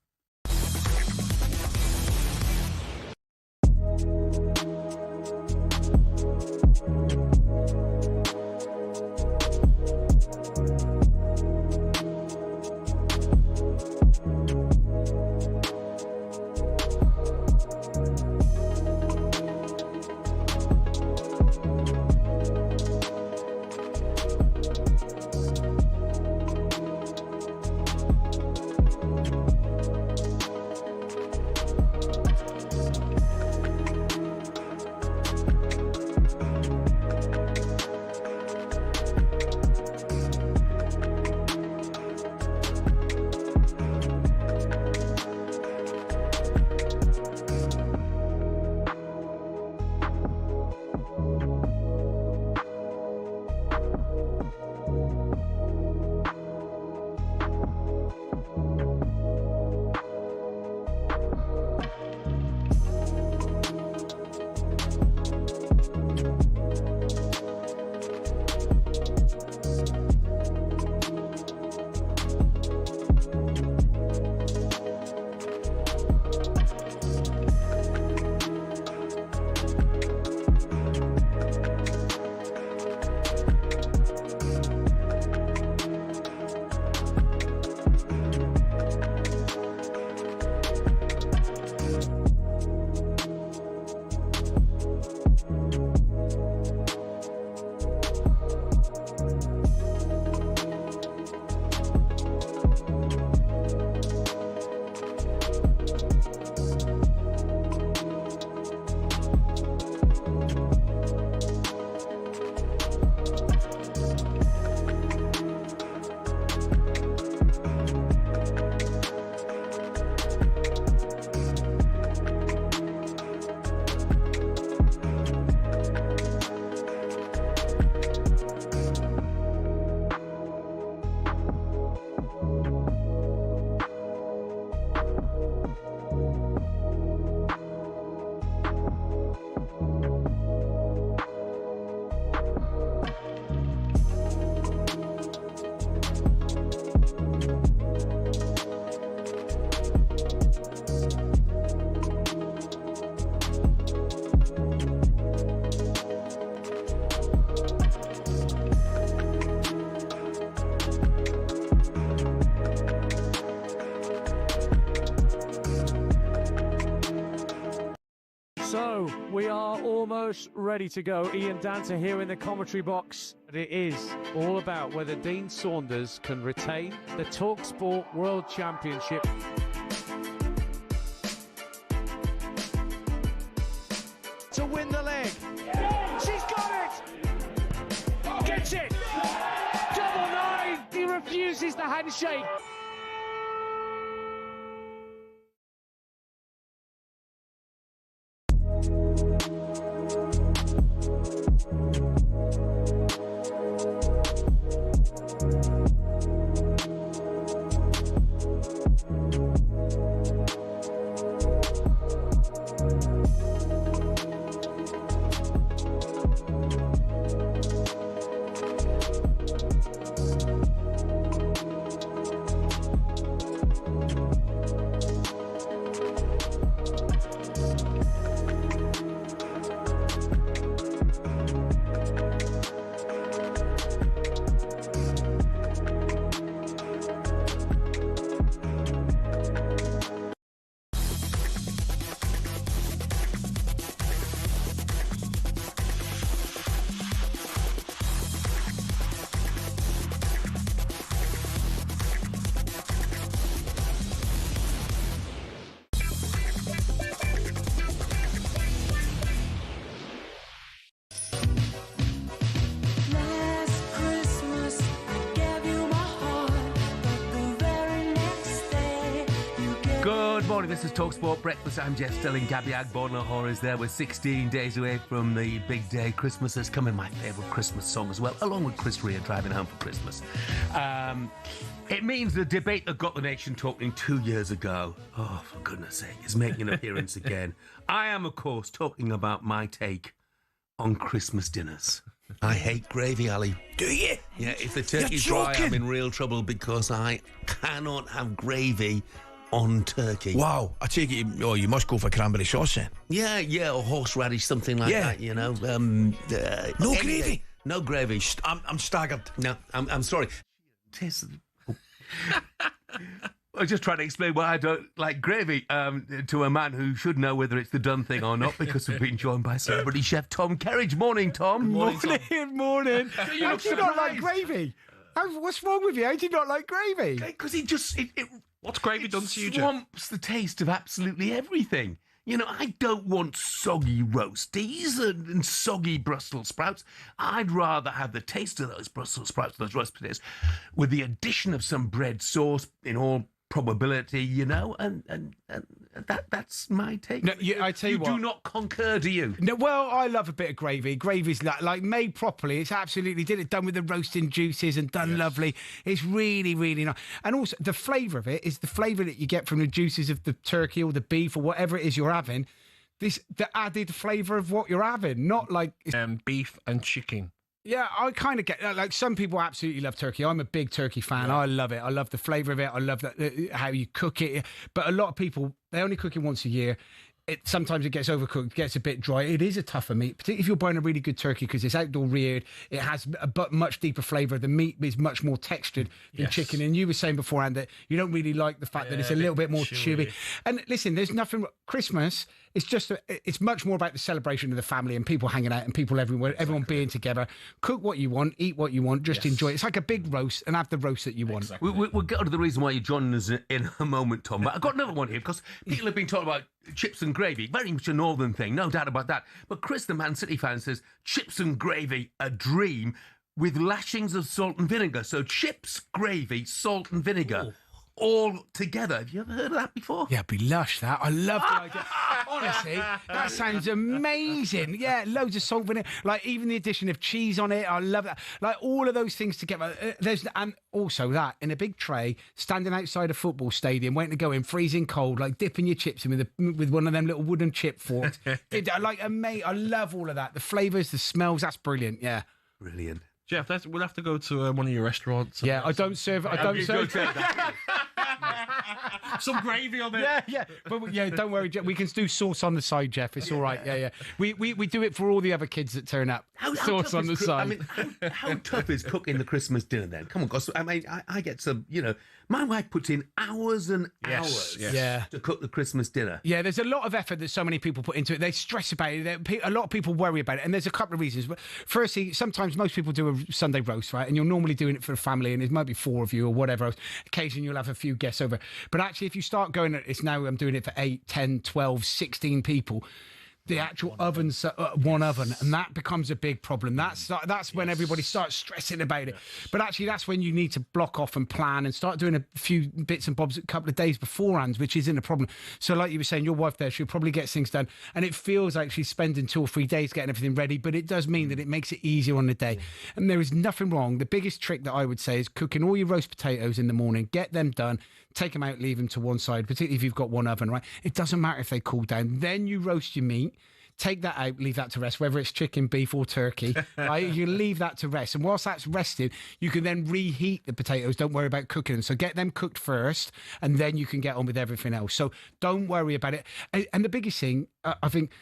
So, we are almost ready to go. Ian Danter here in the commentary box. And it is all about whether Dean Saunders can retain the talkSPORT World Championship. To win the leg. She's got it! Gets it! Double nine! He refuses the handshake. Good morning, this is talkSPORT Breakfast. I'm Jeff Stelling. Gabby Agbonlahor is there. We're 16 days away from the big day. Christmas has come in, my favourite Christmas song as well, along with Chris Rea driving home for Christmas. It means the debate that got the nation talking 2 years ago, oh, for goodness sake, is making an appearance again. I am, of course, talking about my take on Christmas dinners. I hate gravy, Ali. Do you? Yeah, if the turkey's dry, I'm in real trouble because I cannot have gravy on turkey. Wow, I take it, you must go for cranberry sauce then. Yeah, or horseradish, something like that, you know. No gravy? No gravy. I'm staggered. No, I'm sorry. I was just trying to explain why I don't like gravy to a man who should know whether it's the done thing or not, because we've been joined by celebrity chef Tom Kerridge. Morning, Tom. Morning. How do you not like gravy? What's wrong with you? How do you not like gravy? Because it just... What's gravy done to you, Jeff? Swamps the taste of absolutely everything. You know, I don't want soggy roasties and soggy Brussels sprouts. I'd rather have the taste of those Brussels sprouts, those roast potatoes, with the addition of some bread sauce in all probability, you know, and that's my take. No, I tell you what, do not concur, do you? No, well, I love a bit of gravy. Gravy's like made properly. It's absolutely done with the roasting juices and done lovely. It's really, really nice. And also the flavour of it is the flavour that you get from the juices of the turkey or the beef or whatever it is you're having. The added flavour of what you're having, not like beef and chicken. Yeah, I kind of get that. Like, some people absolutely love turkey. I'm a big turkey fan. Yeah. I love it. I love the flavour of it. I love how you cook it. But a lot of people, they only cook it once a year. Sometimes it gets overcooked, gets a bit dry. It is a tougher meat, particularly if you're buying a really good turkey, because it's outdoor reared. It has a much deeper flavour. The meat is much more textured than chicken. And you were saying beforehand that you don't really like the fact that it's a little bit more chewy. And listen, there's nothing... Christmas, it's much more about the celebration of the family and people hanging out and people everywhere, everyone being together. Cook what you want, eat what you want, just enjoy it. It's like a big roast, and have the roast that you want. We'll get to the reason why you're joining us in a moment, Tom. But I've got another one here, because people have been talking about chips and gravy, very much a northern thing, no doubt about that. But Chris, the Man City fan, says chips and gravy, a dream, with lashings of salt and vinegar. So chips, gravy, salt and vinegar. All together. Have you ever heard of that before? Yeah, it'd be lush, that. I love the idea. Honestly, that sounds amazing. Yeah, loads of salt, vinegar, like even the addition of cheese on it. I love that. Like all of those things together. And also that in a big tray, standing outside a football stadium, waiting to go in, freezing cold, like dipping your chips in with one of them little wooden chip forks. I love all of that. The flavours, the smells. That's brilliant. Yeah, brilliant. Jeff, we'll have to go to one of your restaurants. Yeah, I don't serve some gravy on it. Yeah. But don't worry, Jeff. We can do sauce on the side, Jeff. It's all right. Yeah. We do it for all the other kids that turn up. Sauce on the side. I mean, how tough is cooking the Christmas dinner then? Come on, guys. I mean, I get some, my wife puts in hours and hours to cook the Christmas dinner. Yeah, there's a lot of effort that so many people put into it. They stress about it. A lot of people worry about it. And there's a couple of reasons. But firstly, sometimes most people do a Sunday roast, right? And you're normally doing it for the family, and it might be 4 of you or whatever. Occasionally you'll have a few guests over. But actually, if you start going, I'm doing it for 8, 10, 12, 16 people. The actual oven's one oven, and that becomes a big problem. That's when everybody starts stressing about it. But actually, that's when you need to block off and plan and start doing a few bits and bobs a couple of days beforehand, which isn't a problem. So like you were saying, your wife there, she'll probably get things done, and it feels like she's spending 2 or 3 days getting everything ready, but it does mean that it makes it easier on the day. And there is nothing wrong. The biggest trick that I would say is cooking all your roast potatoes in the morning, get them done, take them out, leave them to one side, particularly if you've got one oven, right? It doesn't matter if they cool down. Then you roast your meat. Take that out, leave that to rest, whether it's chicken, beef or turkey. Right? You leave that to rest. And whilst that's rested, you can then reheat the potatoes. Don't worry about cooking them. So get them cooked first, and then you can get on with everything else. So don't worry about it. And the biggest thing, I think,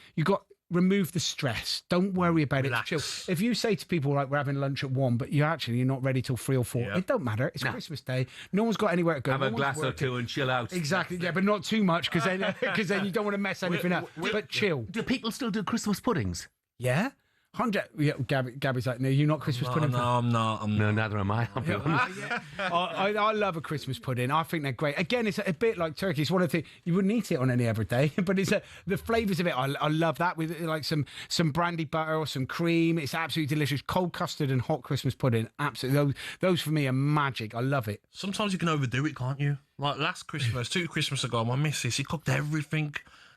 remove the stress. Don't worry about it. Chill. If you say to people, right, we're having lunch at 1, but you're not ready till 3 or 4, it don't matter. It's Christmas Day. No one's got anywhere to go. Have a glass or 2 and chill out. Exactly. Yeah, but not too much, because then you don't want to mess anything up. But chill. Do people still do Christmas puddings? Yeah. 100. Yeah, Gabby's like, no, you're not Christmas pudding. No, I'm not. No, neither am I. I'll be honest. I love a Christmas pudding. I think they're great. Again, it's a bit like turkey. It's one of the things you wouldn't eat it on any other day, but it's the flavours of it. I love that with like some brandy butter or some cream. It's absolutely delicious. Cold custard and hot Christmas pudding. Absolutely, those for me are magic. I love it. Sometimes you can overdo it, can't you? Like last Christmas, 2 Christmas ago, my missus, she cooked everything.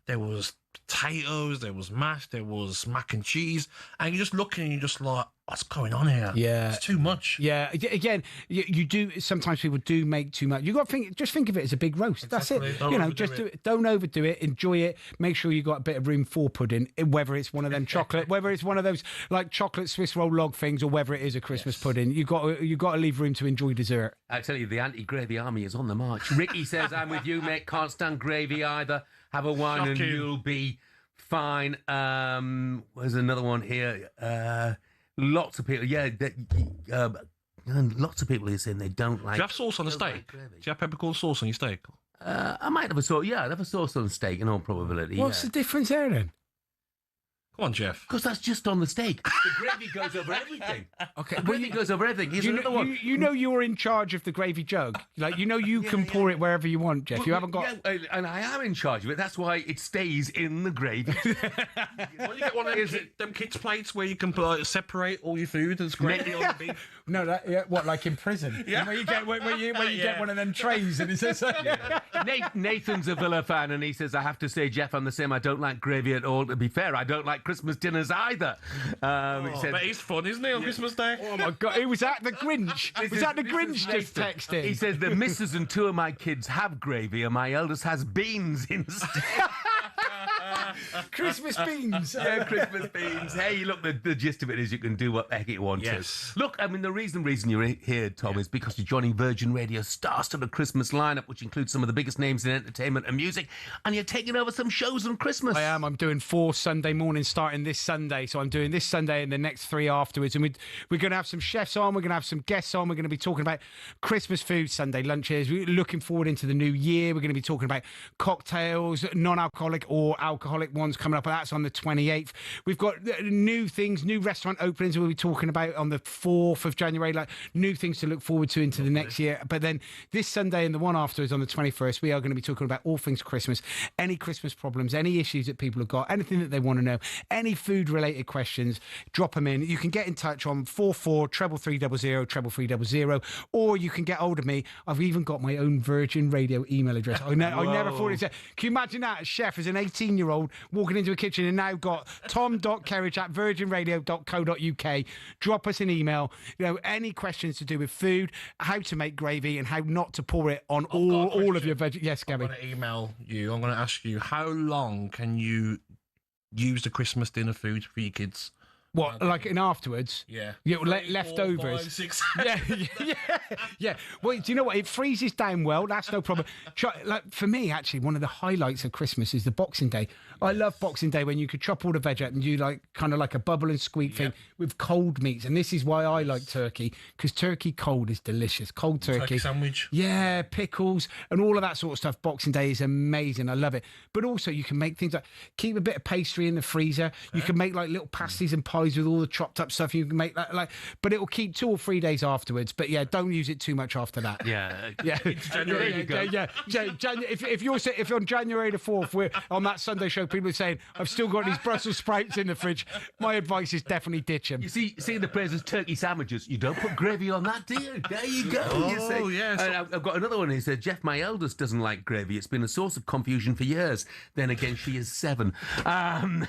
There was potatoes, there was mash, there was mac and cheese, and you're just looking and you're just like, what's going on here? Yeah, it's too much. Yeah, again, you do. Sometimes people do make too much. You got to think of it as a big roast. Exactly. That's it. Just do it. Don't overdo it. Enjoy it. Make sure you got a bit of room for pudding. Whether it's one of them chocolate, whether it's one of those like chocolate Swiss roll log things, or whether it is a Christmas pudding, you got to leave room to enjoy dessert. I tell you, the anti-gravy army is on the march. Ricky says, "I'm with you, mate. Can't stand gravy either. Have a wine and you'll be fine." There's another one here. Lots of people, lots of people are saying they don't like. Do you have sauce on the steak? Do you have peppercorn sauce on your steak? I might have a sauce. Yeah, I'd have a sauce on steak in all probability. What's the difference there then? Come on, Jeff. Because that's just on the steak. The gravy goes over everything. Okay, the gravy goes over everything. Here's another one. You know you're in charge of the gravy jug. Like you can pour it wherever you want, Jeff. You haven't got. Yeah, and I am in charge of it. That's why it stays in the gravy. Well, you get one of them kids' plates where you can separate all your food. There's gravy on the beef. No, what, like in prison? Yeah. Where you get one of them trays and it says. Nathan's a Villa fan and he says, I have to say, Jeff, I'm the same. I don't like gravy at all. To be fair, I don't like Christmas dinners either. He said, but he's fun, isn't he, on Christmas Day? Oh my God, who was that? The Grinch? Was that the Grinch just texted? He says, the missus and 2 of my kids have gravy and my eldest has beans instead. Christmas beans. Yeah, Christmas beans. Hey, look, the gist of it is you can do what the heck you want to. Look, I mean, the reason you're here, Tom, is because you're joining Virgin Radio star-studded Christmas lineup, which includes some of the biggest names in entertainment and music, and you're taking over some shows on Christmas. I am. I'm doing 4 Sunday mornings starting this Sunday, so I'm doing this Sunday and the next 3 afterwards, and we're going to have some chefs on, we're going to have some guests on, we're going to be talking about Christmas food, Sunday lunches, we're looking forward into the new year, we're going to be talking about cocktails, non-alcoholic or alcoholic ones coming up, and that's on the 28th. We've got new things, new restaurant openings we'll be talking about on the 4th of January, like new things to look forward to into the next year. But then this Sunday and the one afterwards on the 21st, we are going to be talking about all things Christmas, any Christmas problems, any issues that people have got, anything that they want to know, any food related questions, drop them in. You can get in touch on 443300 33300, or you can get hold of me. I've even got my own Virgin Radio email address. I never thought it'd say. Can you imagine that? A chef as an 18-year-old walking into a kitchen and now got tom.kerridge@virginradio.co.uk. Drop us an email. You know, any questions to do with food, how to make gravy, and how not to pour it on all of your veg. Yes, Gabby. I'm going to email you. I'm going to ask you, how long can you use the Christmas dinner food for your kids? What, like in afterwards? Yeah. Leftovers. 5, 6. Yeah. Well, do you know what? It freezes down well. That's no problem. Like for me, actually, one of the highlights of Christmas is the Boxing Day. I love Boxing Day when you could chop all the veg out and you like kind of like a bubble and squeak thing with cold meats. And this is why I like turkey, because turkey cold is delicious. Cold turkey sandwich. Yeah, pickles and all of that sort of stuff. Boxing Day is amazing. I love it. But also you can make things like keep a bit of pastry in the freezer. You can make like little pasties and pies with all the chopped up stuff. You can make that but it will keep 2 or 3 days afterwards. But yeah, don't use it too much after that. Yeah. January. There you go. Yeah. If on January the 4th we're on that Sunday show, people are saying I've still got these Brussels sprouts in the fridge, my advice is definitely ditch them. You see the praise of turkey sandwiches. You don't put gravy on that, do you? There you go. Oh, yes. I've got another one. He said, Jeff, my eldest doesn't like gravy. It's been a source of confusion for years. Then again, she is 7. Do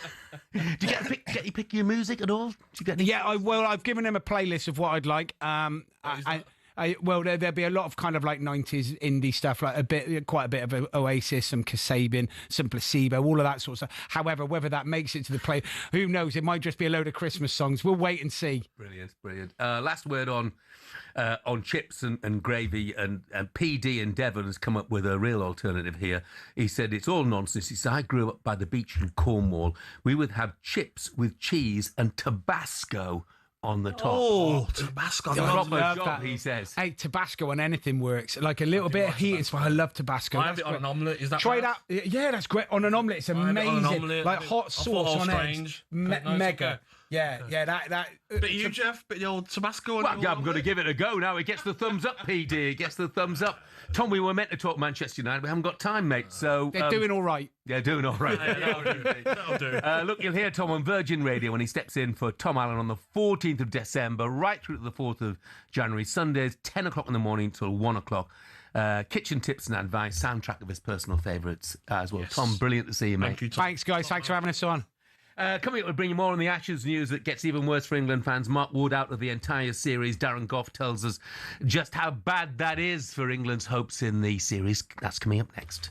you get to pick your music at all? Do you get any? Yeah, I've given him a playlist of what I'd like. There'll be a lot of kind of like 90s indie stuff, like quite a bit of Oasis, some Kasabian, some Placebo, all of that sort of stuff. However, whether that makes it to the play, who knows? It might just be a load of Christmas songs. We'll wait and see. Brilliant. Last word on chips and gravy, and PD in Devon has come up with a real alternative here. He said it's all nonsense. He said, I grew up by the beach in Cornwall. We would have chips with cheese and Tabasco on the top. Oh, Tabasco. I love that, he says. Hey, Tabasco on anything works. Like a little bit of heat is why I love Tabasco. I have it on an omelette. Is that Try that. Yeah, that's great. On an omelette, it's amazing. On an omelette. Like hot sauce on strange. Mega. Yeah, that. But you, Jeff, but the old Tabasco. Well, I'm going to give it a go now. It gets the thumbs up, PD. It gets the thumbs up. Tom, we were meant to talk Manchester United. We haven't got time, mate. So they're doing all right. They're doing all right. That'll do. Look, you'll hear Tom on Virgin Radio when he steps in for Tom Allen on the 14th of December, right through to the 4th of January. Sundays, 10 o'clock in the morning till 1 o'clock. Kitchen tips and advice, soundtrack of his personal favourites as well. Yes. Tom, brilliant to see you, mate. Thank you, Tom. Thanks, guys. Thanks for having us on. Coming up, we'll bring you more on the Ashes news that gets even worse for England fans. Mark Wood out of the entire series. Darren Goff tells us just how bad that is for England's hopes in the series. That's coming up next.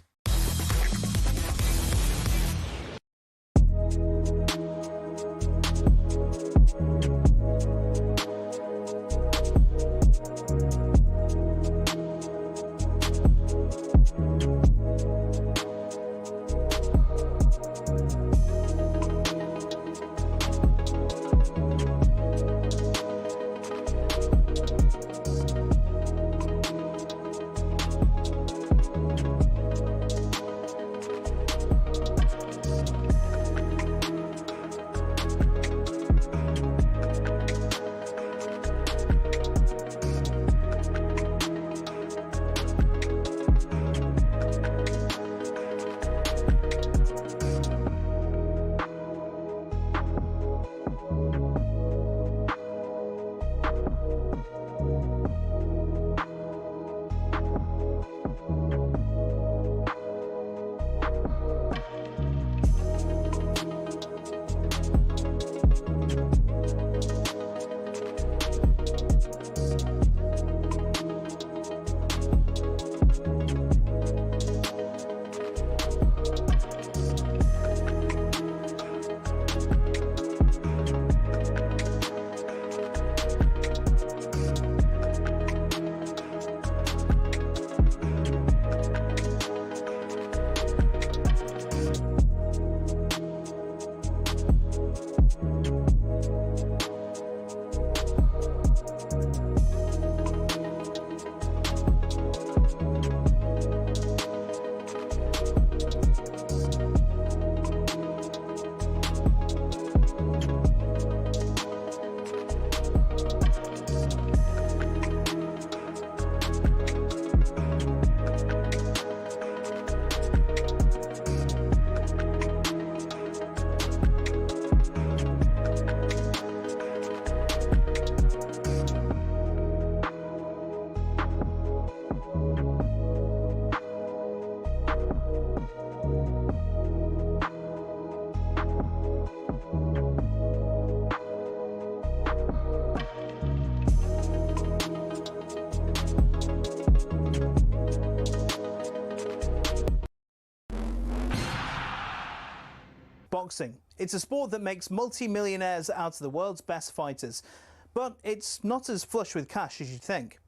Boxing. It's a sport that makes multi-millionaires out of the world's best fighters, but it's not as flush with cash as you'd think.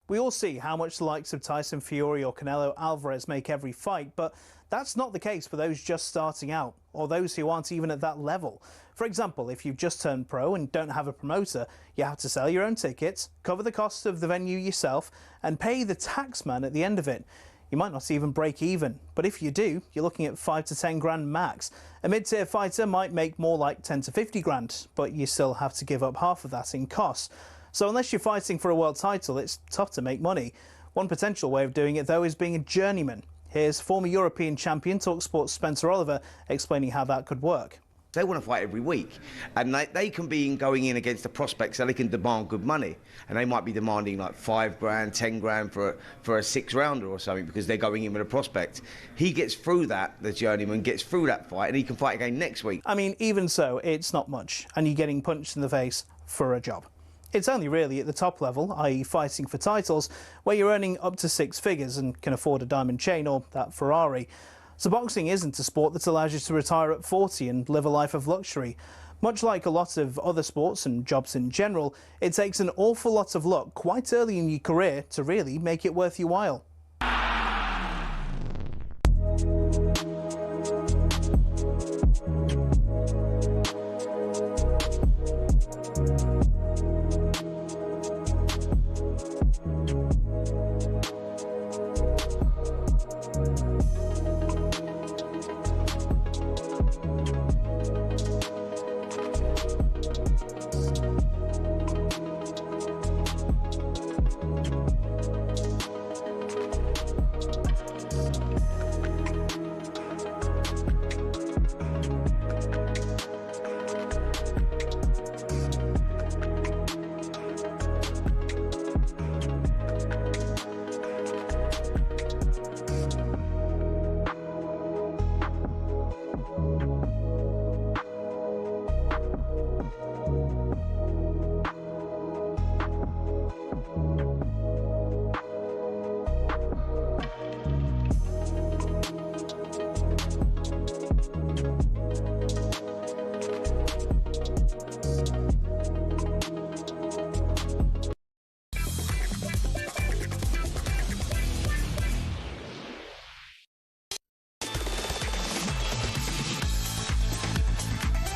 We all see how much the likes of Tyson Fury or Canelo Alvarez make every fight, but that's not the case for those just starting out, or those who aren't even at that level. For example, if you've just turned pro and don't have a promoter, you have to sell your own tickets, cover the cost of the venue yourself, and pay the tax man at the end of it. You might not even break even, but if you do, you're looking at 5 to 10 grand max. A mid-tier fighter might make more like 10 to 50 grand, but you still have to give up half of that in costs. So unless you're fighting for a world title, it's tough to make money. One potential way of doing it, though, is being a journeyman. Here's former European champion talkSPORT's Spencer Oliver explaining how that could work. They want to fight every week, and they can be going in against the prospects, so they can demand good money, and they might be demanding like 5 grand, 10 grand for a 6-rounder or something because they're going in with a prospect. He gets through that, the journeyman gets through that fight, and he can fight again next week. I mean, even so, it's not much, and you're getting punched in the face for a job. It's only really at the top level, i.e. fighting for titles, where you're earning up to 6 figures and can afford a diamond chain or that Ferrari. So boxing isn't a sport that allows you to retire at 40 and live a life of luxury. Much like a lot of other sports and jobs in general, it takes an awful lot of luck quite early in your career to really make it worth your while.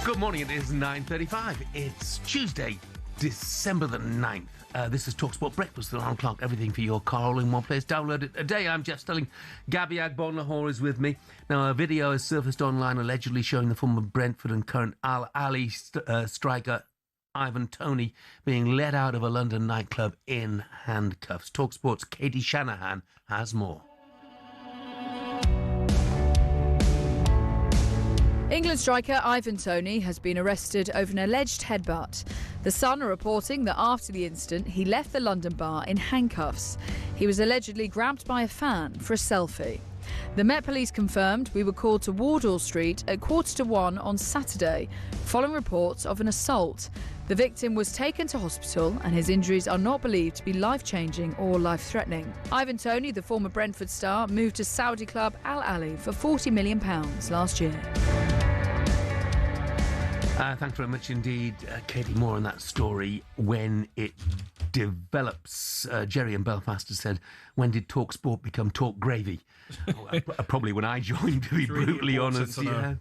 Good morning, it is 9:35. It's Tuesday, December the 9th. This is talkSPORT Breakfast, the alarm clock, everything for your car, all in one place. Download it today. I'm Jeff Stelling. Gabby Agbonlahor is with me. Now, a video has surfaced online allegedly showing the former Brentford and current Al Ahly striker Ivan Toney being led out of a London nightclub in handcuffs. talkSPORT's Katie Shanahan has more. England striker Ivan Toney has been arrested over an alleged headbutt. The Sun are reporting that after the incident, he left the London bar in handcuffs. He was allegedly grabbed by a fan for a selfie. The Met Police confirmed we were called to Wardle Street at 1:45 on Saturday, following reports of an assault. The victim was taken to hospital and his injuries are not believed to be life-changing or life-threatening. Ivan Toney, the former Brentford star, moved to Saudi club Al Ahly for £40 million last year. Thanks very much indeed, Katie. More on that story when it develops. Jerry in Belfast has said, when did talkSPORT become talk gravy? Probably when I joined, to be brutally honest. Yeah.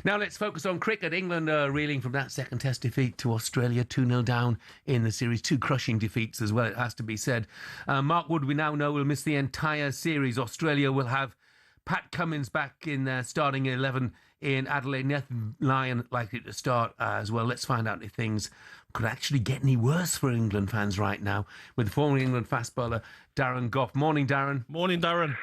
Now let's focus on cricket. England are reeling from that second test defeat to Australia, 2-0 down in the series. Two crushing defeats as well, it has to be said. Mark Wood, we now know, will miss the entire series. Australia will have Pat Cummins back in their starting 11 in Adelaide. Nathan Lyon likely to start as well. Let's find out if things could actually get any worse for England fans right now with former England fast bowler Darren Goff. Morning, Darren. Morning, Darren.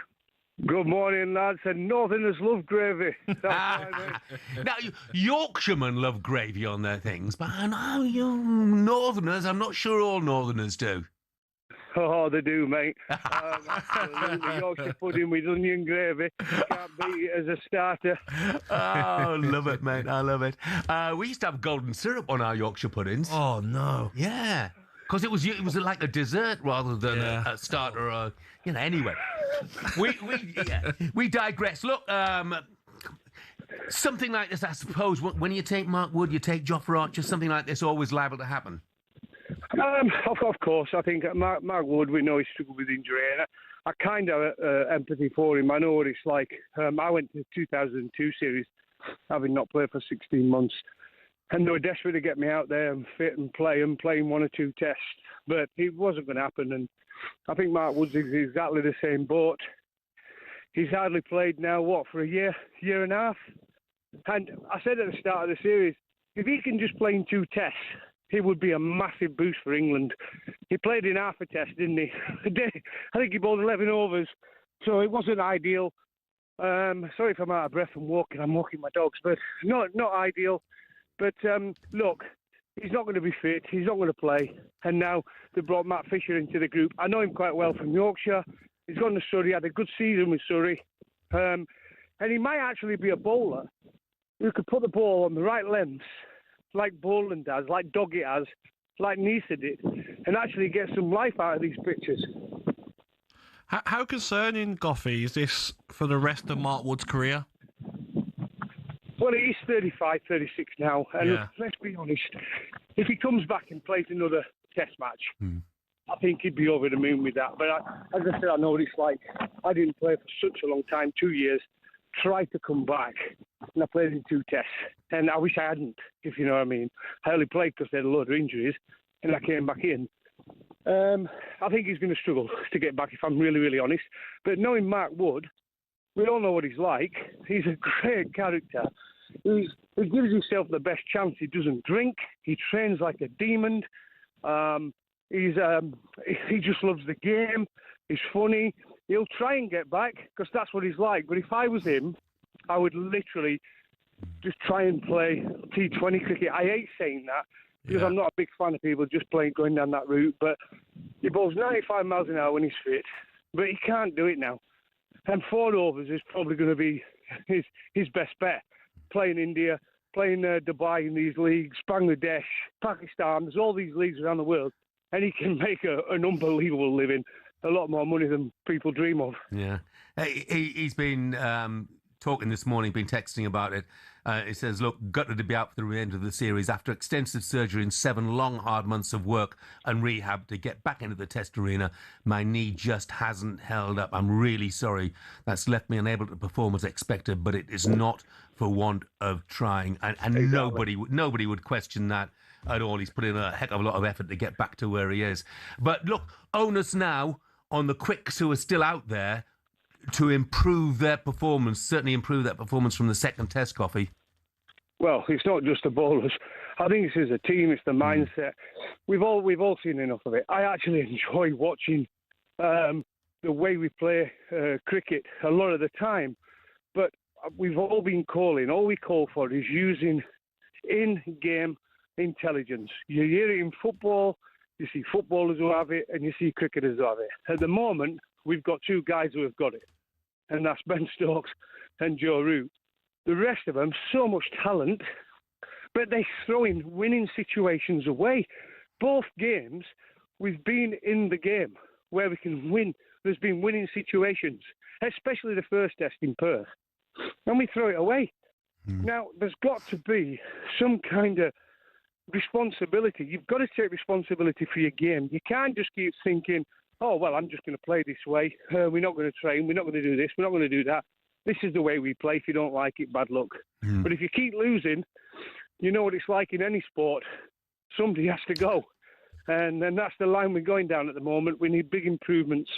Good morning, lads. And Northerners love gravy. Now, Yorkshiremen love gravy on their things, but I know you Northerners, I'm not sure all Northerners do. Oh, they do, mate. Absolutely. Yorkshire pudding with onion gravy. Can't beat it as a starter. Oh, love it, mate. I love it. We used to have golden syrup on our Yorkshire puddings. Oh, no. Yeah. Because it was like a dessert rather than a starter. Or, anyway. We digress. Look, something like this, I suppose, when you take Mark Wood, you take Jofra Archer, something like this always liable to happen. Of course, I think Mark Wood, we know he struggled with injury, and I kind of empathy for him. I know what it's like. I went to the 2002 series, having not played for 16 months, and they were desperate to get me out there and fit and playing one or two tests, but it wasn't going to happen. And I think Mark Wood's exactly the same boat. He's hardly played now, for a year and a half. And I said at the start of the series, if he can just play in two tests, it would be a massive boost for England. He played in half a test, didn't he? I think he bowled 11 overs, so it wasn't ideal. Sorry if I'm out of breath from walking. I'm walking my dogs, but not ideal. But look, he's not going to be fit. He's not going to play. And now they brought Matt Fisher into the group. I know him quite well from Yorkshire. He's gone to Surrey, had a good season with Surrey. And he might actually be a bowler who could put the ball on the right lengths, like Boland does, like Doggett has, like Nisa did, and actually get some life out of these pitches. How concerning, Goffey, is this for the rest of Mark Wood's career? Well, he's 35, 36 now, and let's be honest, if he comes back and plays another test match, I think he'd be over the moon with that. But as I said, I know what it's like. I didn't play for such a long time, 2 years, tried to come back, and I played in two tests. And I wish I hadn't, if you know what I mean. I only played because they had a load of injuries, and I came back in. I think he's going to struggle to get back, if I'm really, really honest. But knowing Mark Wood, we all know what he's like. He's a great character. He gives himself the best chance. He doesn't drink. He trains like a demon. He just loves the game. He's funny. He'll try and get back because that's what he's like. But if I was him, I would literally just try and play T20 cricket. I hate saying that because I'm not a big fan of people just going down that route. But he bowls 95 miles an hour when he's fit, but he can't do it now. And 4 overs is probably going to be his best bet. Playing India, playing Dubai in these leagues, Bangladesh, Pakistan, there's all these leagues around the world, and he can make an unbelievable living. A lot more money than people dream of. Yeah. He's been talking this morning, been texting about it. It says, look, gutted to be out for the remainder of the series. After extensive surgery and 7 long, hard months of work and rehab to get back into the test arena, my knee just hasn't held up. I'm really sorry. That's left me unable to perform as expected, but it is not for want of trying. And exactly. nobody would question that at all. He's put in a heck of a lot of effort to get back to where he is. But look, onus now on the quicks who are still out there to improve their performance, certainly improve that performance from the second test, Coffey. Well, it's not just the bowlers. I think this is a team, it's the mindset. We've all seen enough of it. I actually enjoy watching the way we play cricket a lot of the time. But we've all been calling, all we call for is using in-game intelligence. You hear it in football, you see footballers who have it, and you see cricketers who have it. At the moment, we've got 2 guys who have got it, and that's Ben Stokes and Joe Root. The rest of them, so much talent, but they're throwing winning situations away. Both games, we've been in the game where we can win. There's been winning situations, especially the first test in Perth, and we throw it away. Now, there's got to be some kind of responsibility. You've got to take responsibility for your game. You can't just keep thinking, oh, well, I'm just going to play this way. We're not going to train. We're not going to do this. We're not going to do that. This is the way we play. If you don't like it, bad luck. But if you keep losing, you know what it's like in any sport. Somebody has to go. And that's the line we're going down at the moment. We need big improvements.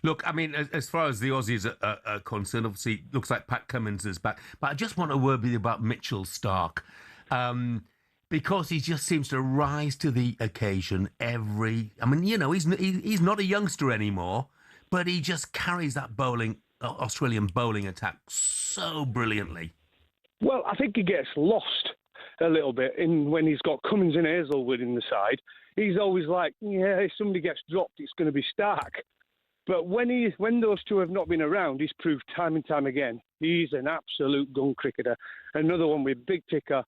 Look, I mean, as far as the Aussies are concerned, obviously, it looks like Pat Cummins is back. But I just want to word with you about Mitchell Starc. Because he just seems to rise to the occasion he's not a youngster anymore, but he just carries that Australian bowling attack so brilliantly. Well, I think he gets lost a little bit when he's got Cummins and Hazelwood in the side. He's always like, if somebody gets dropped, it's going to be Starc. But when those two have not been around, he's proved time and time again, he's an absolute gun cricketer. Another one with big ticker.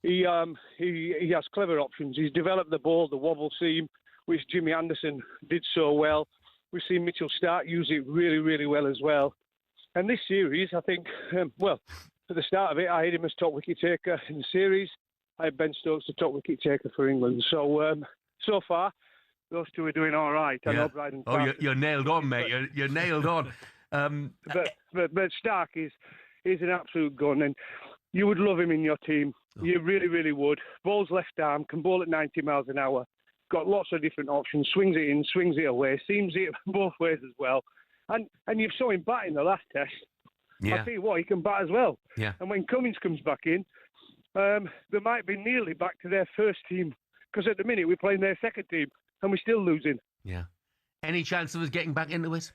He has clever options. He's developed the ball, the wobble seam, which Jimmy Anderson did so well. We've seen Mitchell Starc use it really, really well as well. And this series, I think, at the start of it, I had him as top wicket taker in the series. I had Ben Stokes the top wicket taker for England. So, so far, those two are doing all right. Yeah. You're nailed on, mate. You're nailed on. But Starc is an absolute gun, and you would love him in your team. You really, really would. Bowls left arm, can bowl at 90 miles an hour. Got lots of different options. Swings it in, swings it away. Seams it both ways as well. And you saw him bat in the last test. Yeah. I'll tell you what, he can bat as well. Yeah. And when Cummins comes back in, they might be nearly back to their first team. Because at the minute, we're playing their second team, and we're still losing. Yeah. Any chance of us getting back into it?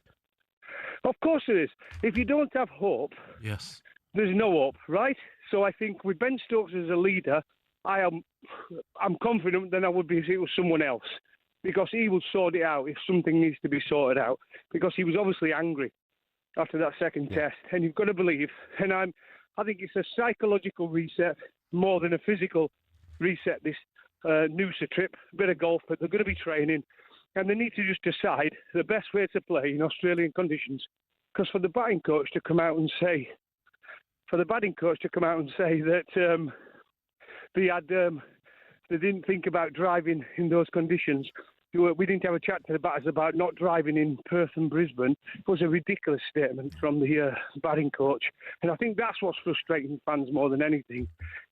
Of course there is. If you don't have hope, yes, there's no hope, right? So I think with Ben Stokes as a leader, I'm confident than I would be if it was someone else, because he will sort it out if something needs to be sorted out, because he was obviously angry after that second test, and you've got to believe, and I think it's a psychological reset more than a physical reset, this Noosa trip, a bit of golf, but they're going to be training, and they need to just decide the best way to play in Australian conditions, because for the batting coach to come out and say that they didn't think about driving in those conditions. We didn't have a chat to the batters about not driving in Perth and Brisbane. It was a ridiculous statement from the batting coach. And I think that's what's frustrating fans more than anything.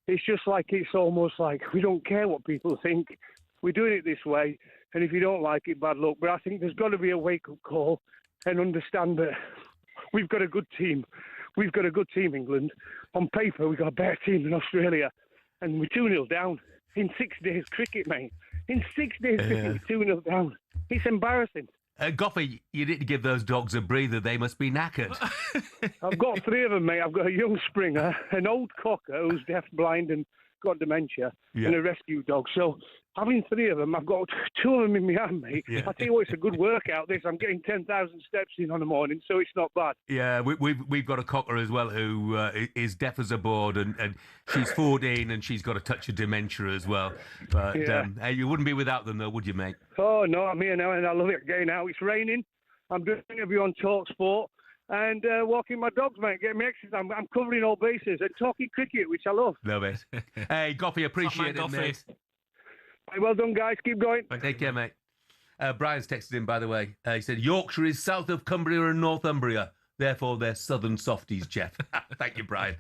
It's just like, it's almost like we don't care what people think. We're doing it this way. And if you don't like it, bad luck. But I think there's got to be a wake-up call and understand that we've got a good team. We've got a good team, England. On paper, we've got a better team than Australia. And we're 2-0 down in 6 days cricket, mate. In 6 days cricket, we're 2-0 down. It's embarrassing. Goffey, you need to give those dogs a breather. They must be knackered. I've got 3 of them, mate. I've got a young Springer, an old cocker who's deaf, blind and got dementia, and a rescue dog. So having 3 of them, I've got 2 of them in my hand, mate. I tell you what, it's a good workout, this. I'm getting 10,000 steps in on a morning, so it's not bad. Yeah, we've got a cocker as well who is deaf as a board, and she's 14 and she's got a touch of dementia as well. But you wouldn't be without them, though, would you, mate? Oh, no, I'm here now, and I love it getting out. It's raining. I'm doing an interview on talkSPORT. and walking my dogs, mate, getting me exercise. I'm covering all bases and talking cricket, which I love. Love it. Hey, Goffy, appreciate it, mate. Hey, well done, guys. Keep going. Take care, mate. Brian's texted in, by the way. He said, Yorkshire is south of Cumbria and Northumbria. Therefore, they're southern softies, Jeff. Thank you, Brian.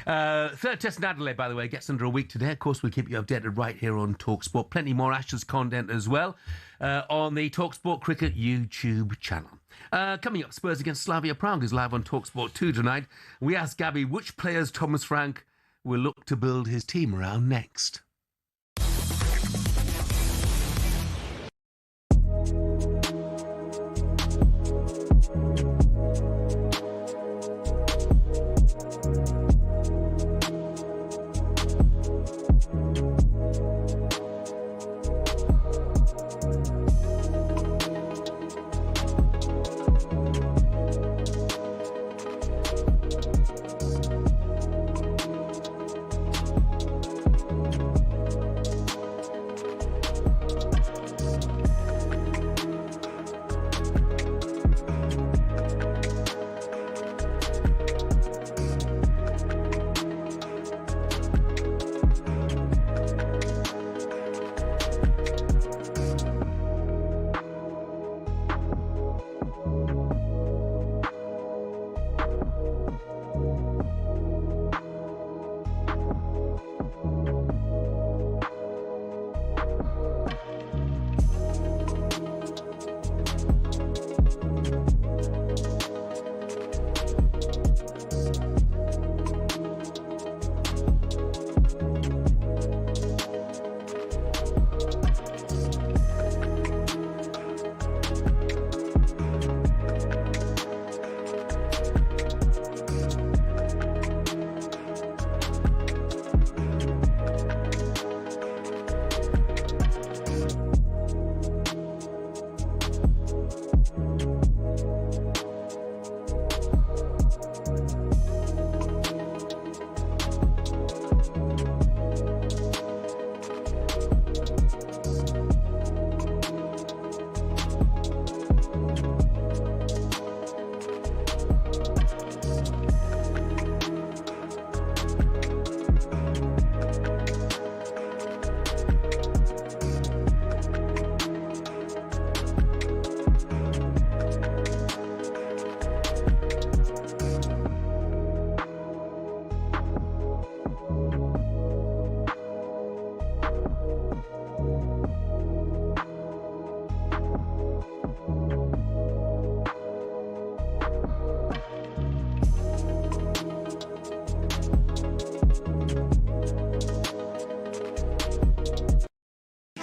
Third test in Adelaide, by the way, gets under a week today. Of course, we'll keep you updated right here on talkSPORT. Plenty more Ashes content as well on the talkSPORT Cricket YouTube channel. Coming up, Spurs against Slavia Prague is live on talkSPORT 2 tonight. We asked Gabby which players Thomas Frank will look to build his team around next.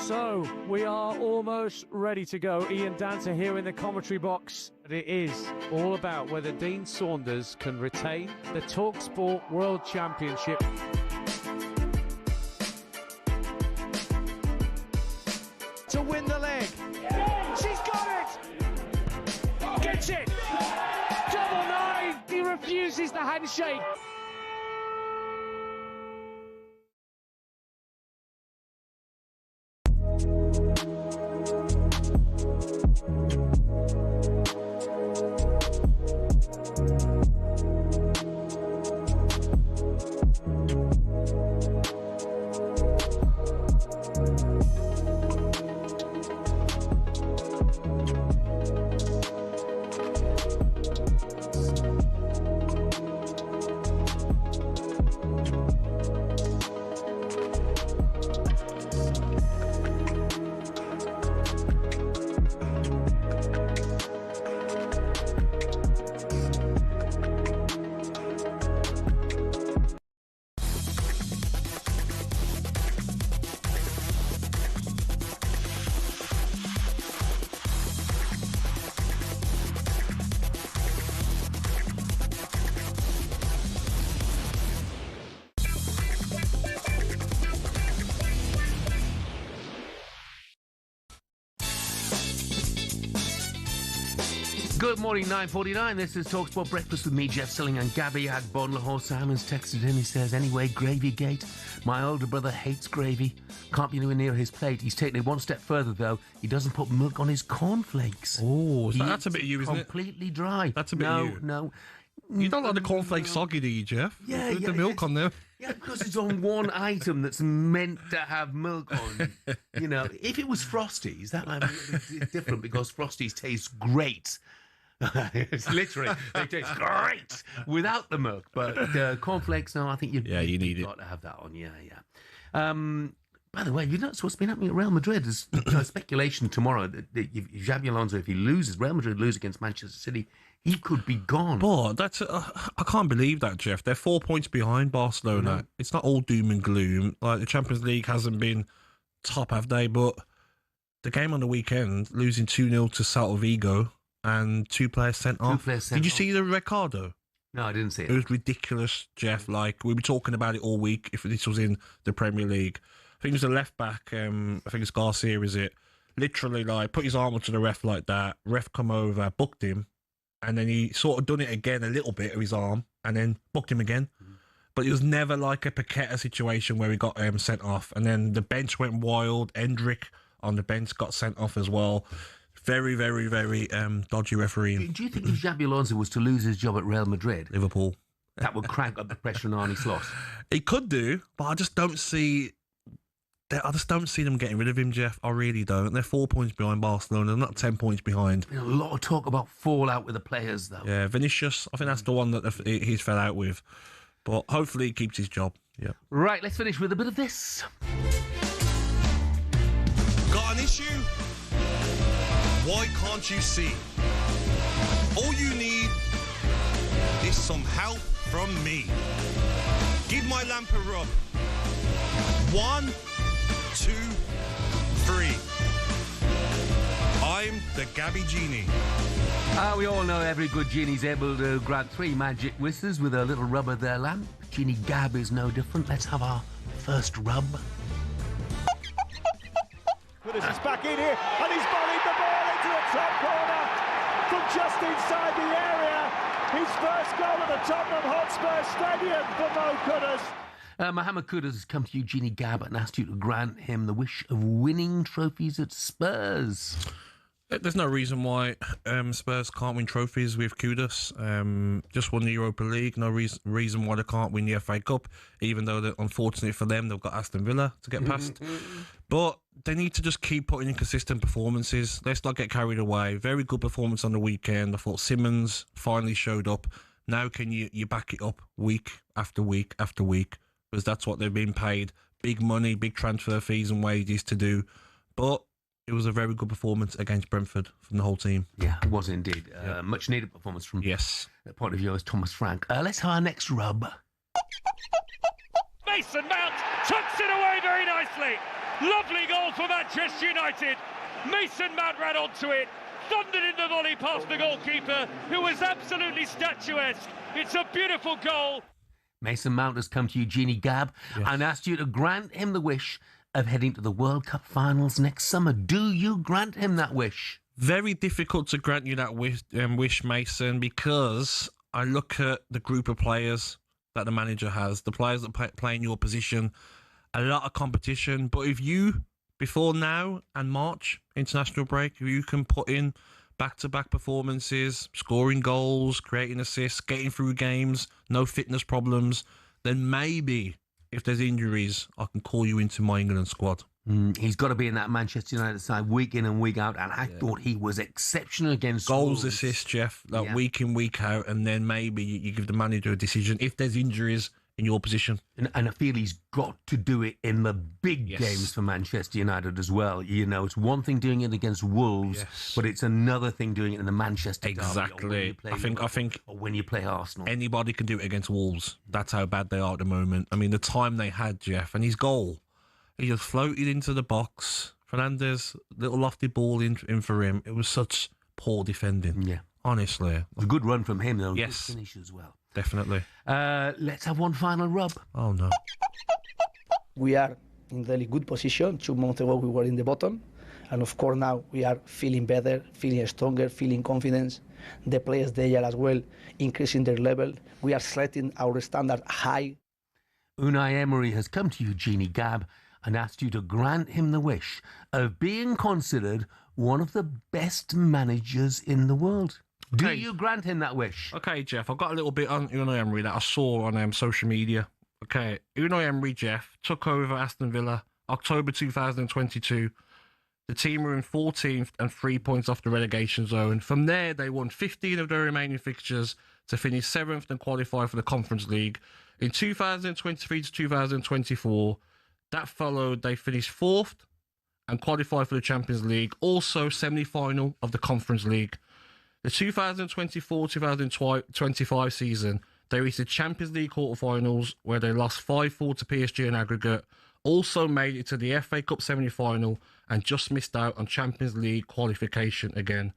So, we are almost ready to go. Ian Dancer here in the commentary box. And it is all about whether Dean Saunders can retain the talkSPORT World Championship. To win the leg. She's got it! Gets it! Double 9! He refuses the handshake. Good morning, 9:49. This is talkSPORT Breakfast with me, Jeff Stelling, and Gabby. Agbonlahor. Simon's texted in. He says, anyway, Gravy Gate. My older brother hates gravy. Can't be anywhere near his plate. He's taken it one step further, though. He doesn't put milk on his cornflakes. Oh, that's a bit you, isn't it? Completely dry. That's a bit you. No. You don't like the cornflakes soggy, do you, Jeff? Yeah, With the milk on there. Yeah, because it's on one item that's meant to have milk on. You know, if it was Frosties, that might be different because Frosties taste great. It's literally, they taste great without the milk. But cornflakes, no, I think you need got to have that on. Yeah. By the way, you notice what's been happening at Real Madrid? There's speculation tomorrow that if Xabi Alonso, if he loses, Real Madrid lose against Manchester City, he could be gone. But that's I can't believe that, Jeff. They're 4 points behind Barcelona. Mm-hmm. It's not all doom and gloom. Like, the Champions League hasn't been top, have they? But the game on the weekend, losing 2-0 to Celta Vigo and 2 players sent off. Did you see the red card, though? No, I didn't see it. It was ridiculous, Jeff. Like, we were talking about it all week if this was in the Premier League. I think it was a left back. I think it's Garcia, is it? Literally, like, put his arm up to the ref like that. Ref come over, booked him. And then he sort of done it again a little bit of his arm and then booked him again. But it was never like a Paqueta situation where he got sent off. And then the bench went wild. Endrick on the bench got sent off as well. Very, very, very dodgy refereeing. Do you think if Xabi Alonso was to lose his job at Real Madrid, Liverpool, that would crank up the pressure on Arne Slot? It could do, but I just don't see them getting rid of him, Jeff. I really don't. They're 4 points behind Barcelona. They're not 10 points behind. A lot of talk about fallout with the players, though. Yeah, Vinicius, I think that's the one that he's fell out with. But hopefully he keeps his job. Yeah. Right, let's finish with a bit of this. Got an issue? Why can't you see? All you need is some help from me. Give my lamp a rub. 1, 2, 3. I'm the Gabby Genie. We all know every good genie's able to grant 3 magic whistles with a little rub of their lamp. Genie Gab is no different. Let's have our first rub. Willis is back in here, and he's volleyed the ball into the top corner from just inside the area. His first goal at the Tottenham Hotspur Stadium for Mo Kudus. Mohamed Kudus has come to you, Genie Gab, and asked you to grant him the wish of winning trophies at Spurs. There's no reason why Spurs can't win trophies with Kudus. Just won the Europa League. No reason why they can't win the FA Cup, even though, unfortunately for them, they've got Aston Villa to get past. But they need to just keep putting in consistent performances. Let's not get carried away. Very good performance on the weekend. I thought Simmons finally showed up. Now can you back it up week after week after week? Because that's what they've been paid. Big money, big transfer fees and wages to do. But it was a very good performance against Brentford from the whole team. Yeah, it was indeed. Much needed performance from the point of view as Thomas Frank. Let's have our next rub. Mason Mount tucks it away very nicely. Lovely goal for Manchester United. Mason Mount ran onto it, thundered in the volley past the goalkeeper, who was absolutely statuesque. It's a beautiful goal. Mason Mount has come to you, Genie Gab, and asked you to grant him the wish of heading to the World Cup finals next summer. Do you grant him that wish? Very difficult to grant you that wish, Mason, because I look at the group of players that the manager has, the players that play in your position, a lot of competition. But if you, before now and March, international break, if you can put in back-to-back performances, scoring goals, creating assists, getting through games, no fitness problems, then maybe if there's injuries, I can call you into my England squad. He's got to be in that Manchester United side week in and week out, and I thought he was exceptional against goals, Wolves. assists, Jeff, week in, week out, and then maybe you give the manager a decision if there's injuries in your position. And I feel he's got to do it in the big games for Manchester United as well. You know, it's one thing doing it against Wolves, but it's another thing doing it in the Manchester Exactly. I think or when you play Arsenal. Anybody can do it against Wolves. That's how bad they are at the moment. I mean, the time they had, Jeff, and his goal, he just floated into the box. Fernandes, little lofty ball in for him. It was such poor defending. Yeah. Honestly. It was a good run from him, though. Yes. Good finish as well. Definitely. Let's have one final rub. Oh, no. We are in really good position. 2 months ago, we were in the bottom. And of course now we are feeling better, feeling stronger, feeling confidence. The players there as well, increasing their level. We are setting our standard high. Unai Emery has come to you, Jeannie Gab, and asked you to grant him the wish of being considered one of the best managers in the world. Do you grant him that wish? Okay, Jeff, I've got a little bit on Unai Emery that I saw on social media. Okay, Unai Emery, Jeff, took over Aston Villa October 2022. The team were in 14th and 3 points off the relegation zone. From there, they won 15 of their remaining fixtures to finish 7th and qualify for the Conference League. In 2023 to 2024, that followed, they finished 4th and qualified for the Champions League, also semi-final of the Conference League. The 2024-2025 season, they reached the Champions League quarterfinals, where they lost 5-4 to PSG in aggregate, also made it to the FA Cup semi-final, and just missed out on Champions League qualification again.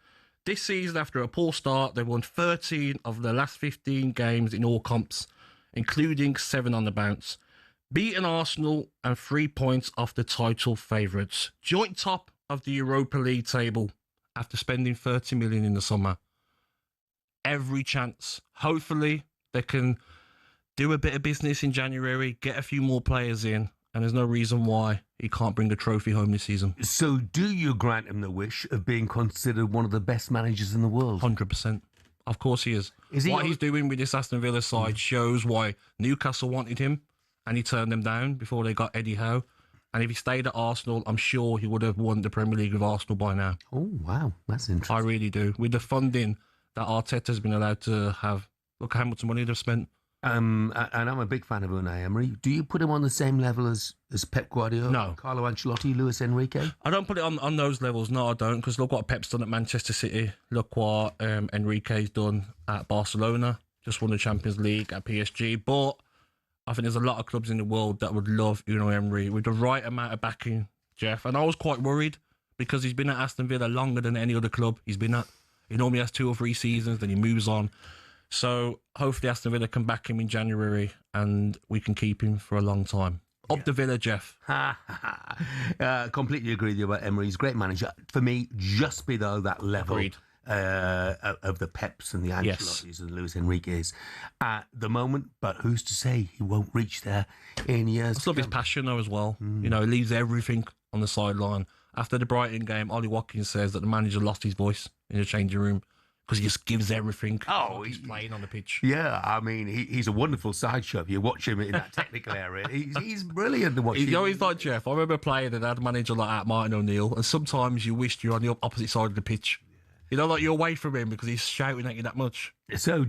This season, after a poor start, they won 13 of their last 15 games in all comps, including 7 on the bounce. Beaten Arsenal and 3 points off the title favourites. Joint top of the Europa League table after spending 30 million in the summer. Every chance. Hopefully, they can do a bit of business in January, get a few more players in, and there's no reason why he can't bring a trophy home this season. So do you grant him the wish of being considered one of the best managers in the world? 100%. Of course he is. What he's doing with this Aston Villa side shows why Newcastle wanted him and he turned them down before they got Eddie Howe. And if he stayed at Arsenal, I'm sure he would have won the Premier League with Arsenal by now. Oh, wow. That's interesting. I really do. With the funding that Arteta's been allowed to have, look how much money they've spent. And I'm a big fan of Unai Emery. Do you put him on the same level as Pep Guardiola, No. Carlo Ancelotti, Luis Enrique? I don't put it on those levels. No, I don't. Because look what Pep's done at Manchester City. Look what Enrique's done at Barcelona. Just won the Champions League at PSG. But I think there's a lot of clubs in the world that would love Unai Emery with the right amount of backing, Jeff. And I was quite worried because he's been at Aston Villa longer than any other club he's been at. He normally has 2 or 3 seasons, then he moves on. So hopefully Aston Villa can back him in January and we can keep him for a long time. Up the Villa, Jeff. Completely agree with you about Emery. He's a great manager. For me, just below that level of the Peps and the Ancelottis and Luis Enrique's at the moment. But who's to say he won't reach there in years? I love his passion though as well. You know, he leaves everything on the sideline. After the Brighton game, Ollie Watkins says that the manager lost his voice in the changing room because he just gives everything. Oh, he's playing on the pitch. Yeah, I mean, he's a wonderful sideshow. If you watch him in that technical area, he's brilliant to watch. You know, he's like Jeff. I remember playing and had a manager like that, Martin O'Neill, and sometimes you wished you were on the opposite side of the pitch. You know, like you're away from him because he's shouting at you that much. So,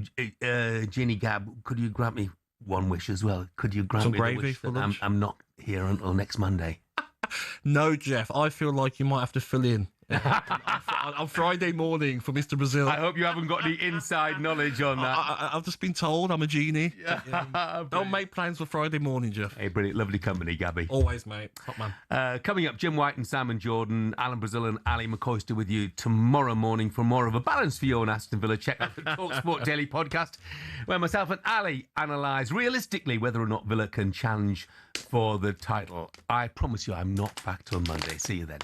Ginny Gab, could you grant me one wish as well? Could you grant Some me gravy the wish for that lunch? I'm not here until next Monday? No, Jeff. I feel like you might have to fill in on Friday morning for Mr. Brazil. I hope you haven't got any inside knowledge on that. I've just been told I'm a genie. Don't make plans for Friday morning, Jeff. Hey, brilliant. Lovely company, Gabby. Always, mate. Top man. Coming up, Jim White and Simon Jordan, Alan Brazil and Ali McCoyster with you tomorrow morning for more of a balance for you on Aston Villa. Check out the talkSPORT Daily podcast, where myself and Ali analyse realistically whether or not Villa can challenge for the title. I promise you I'm not back till Monday. See you then.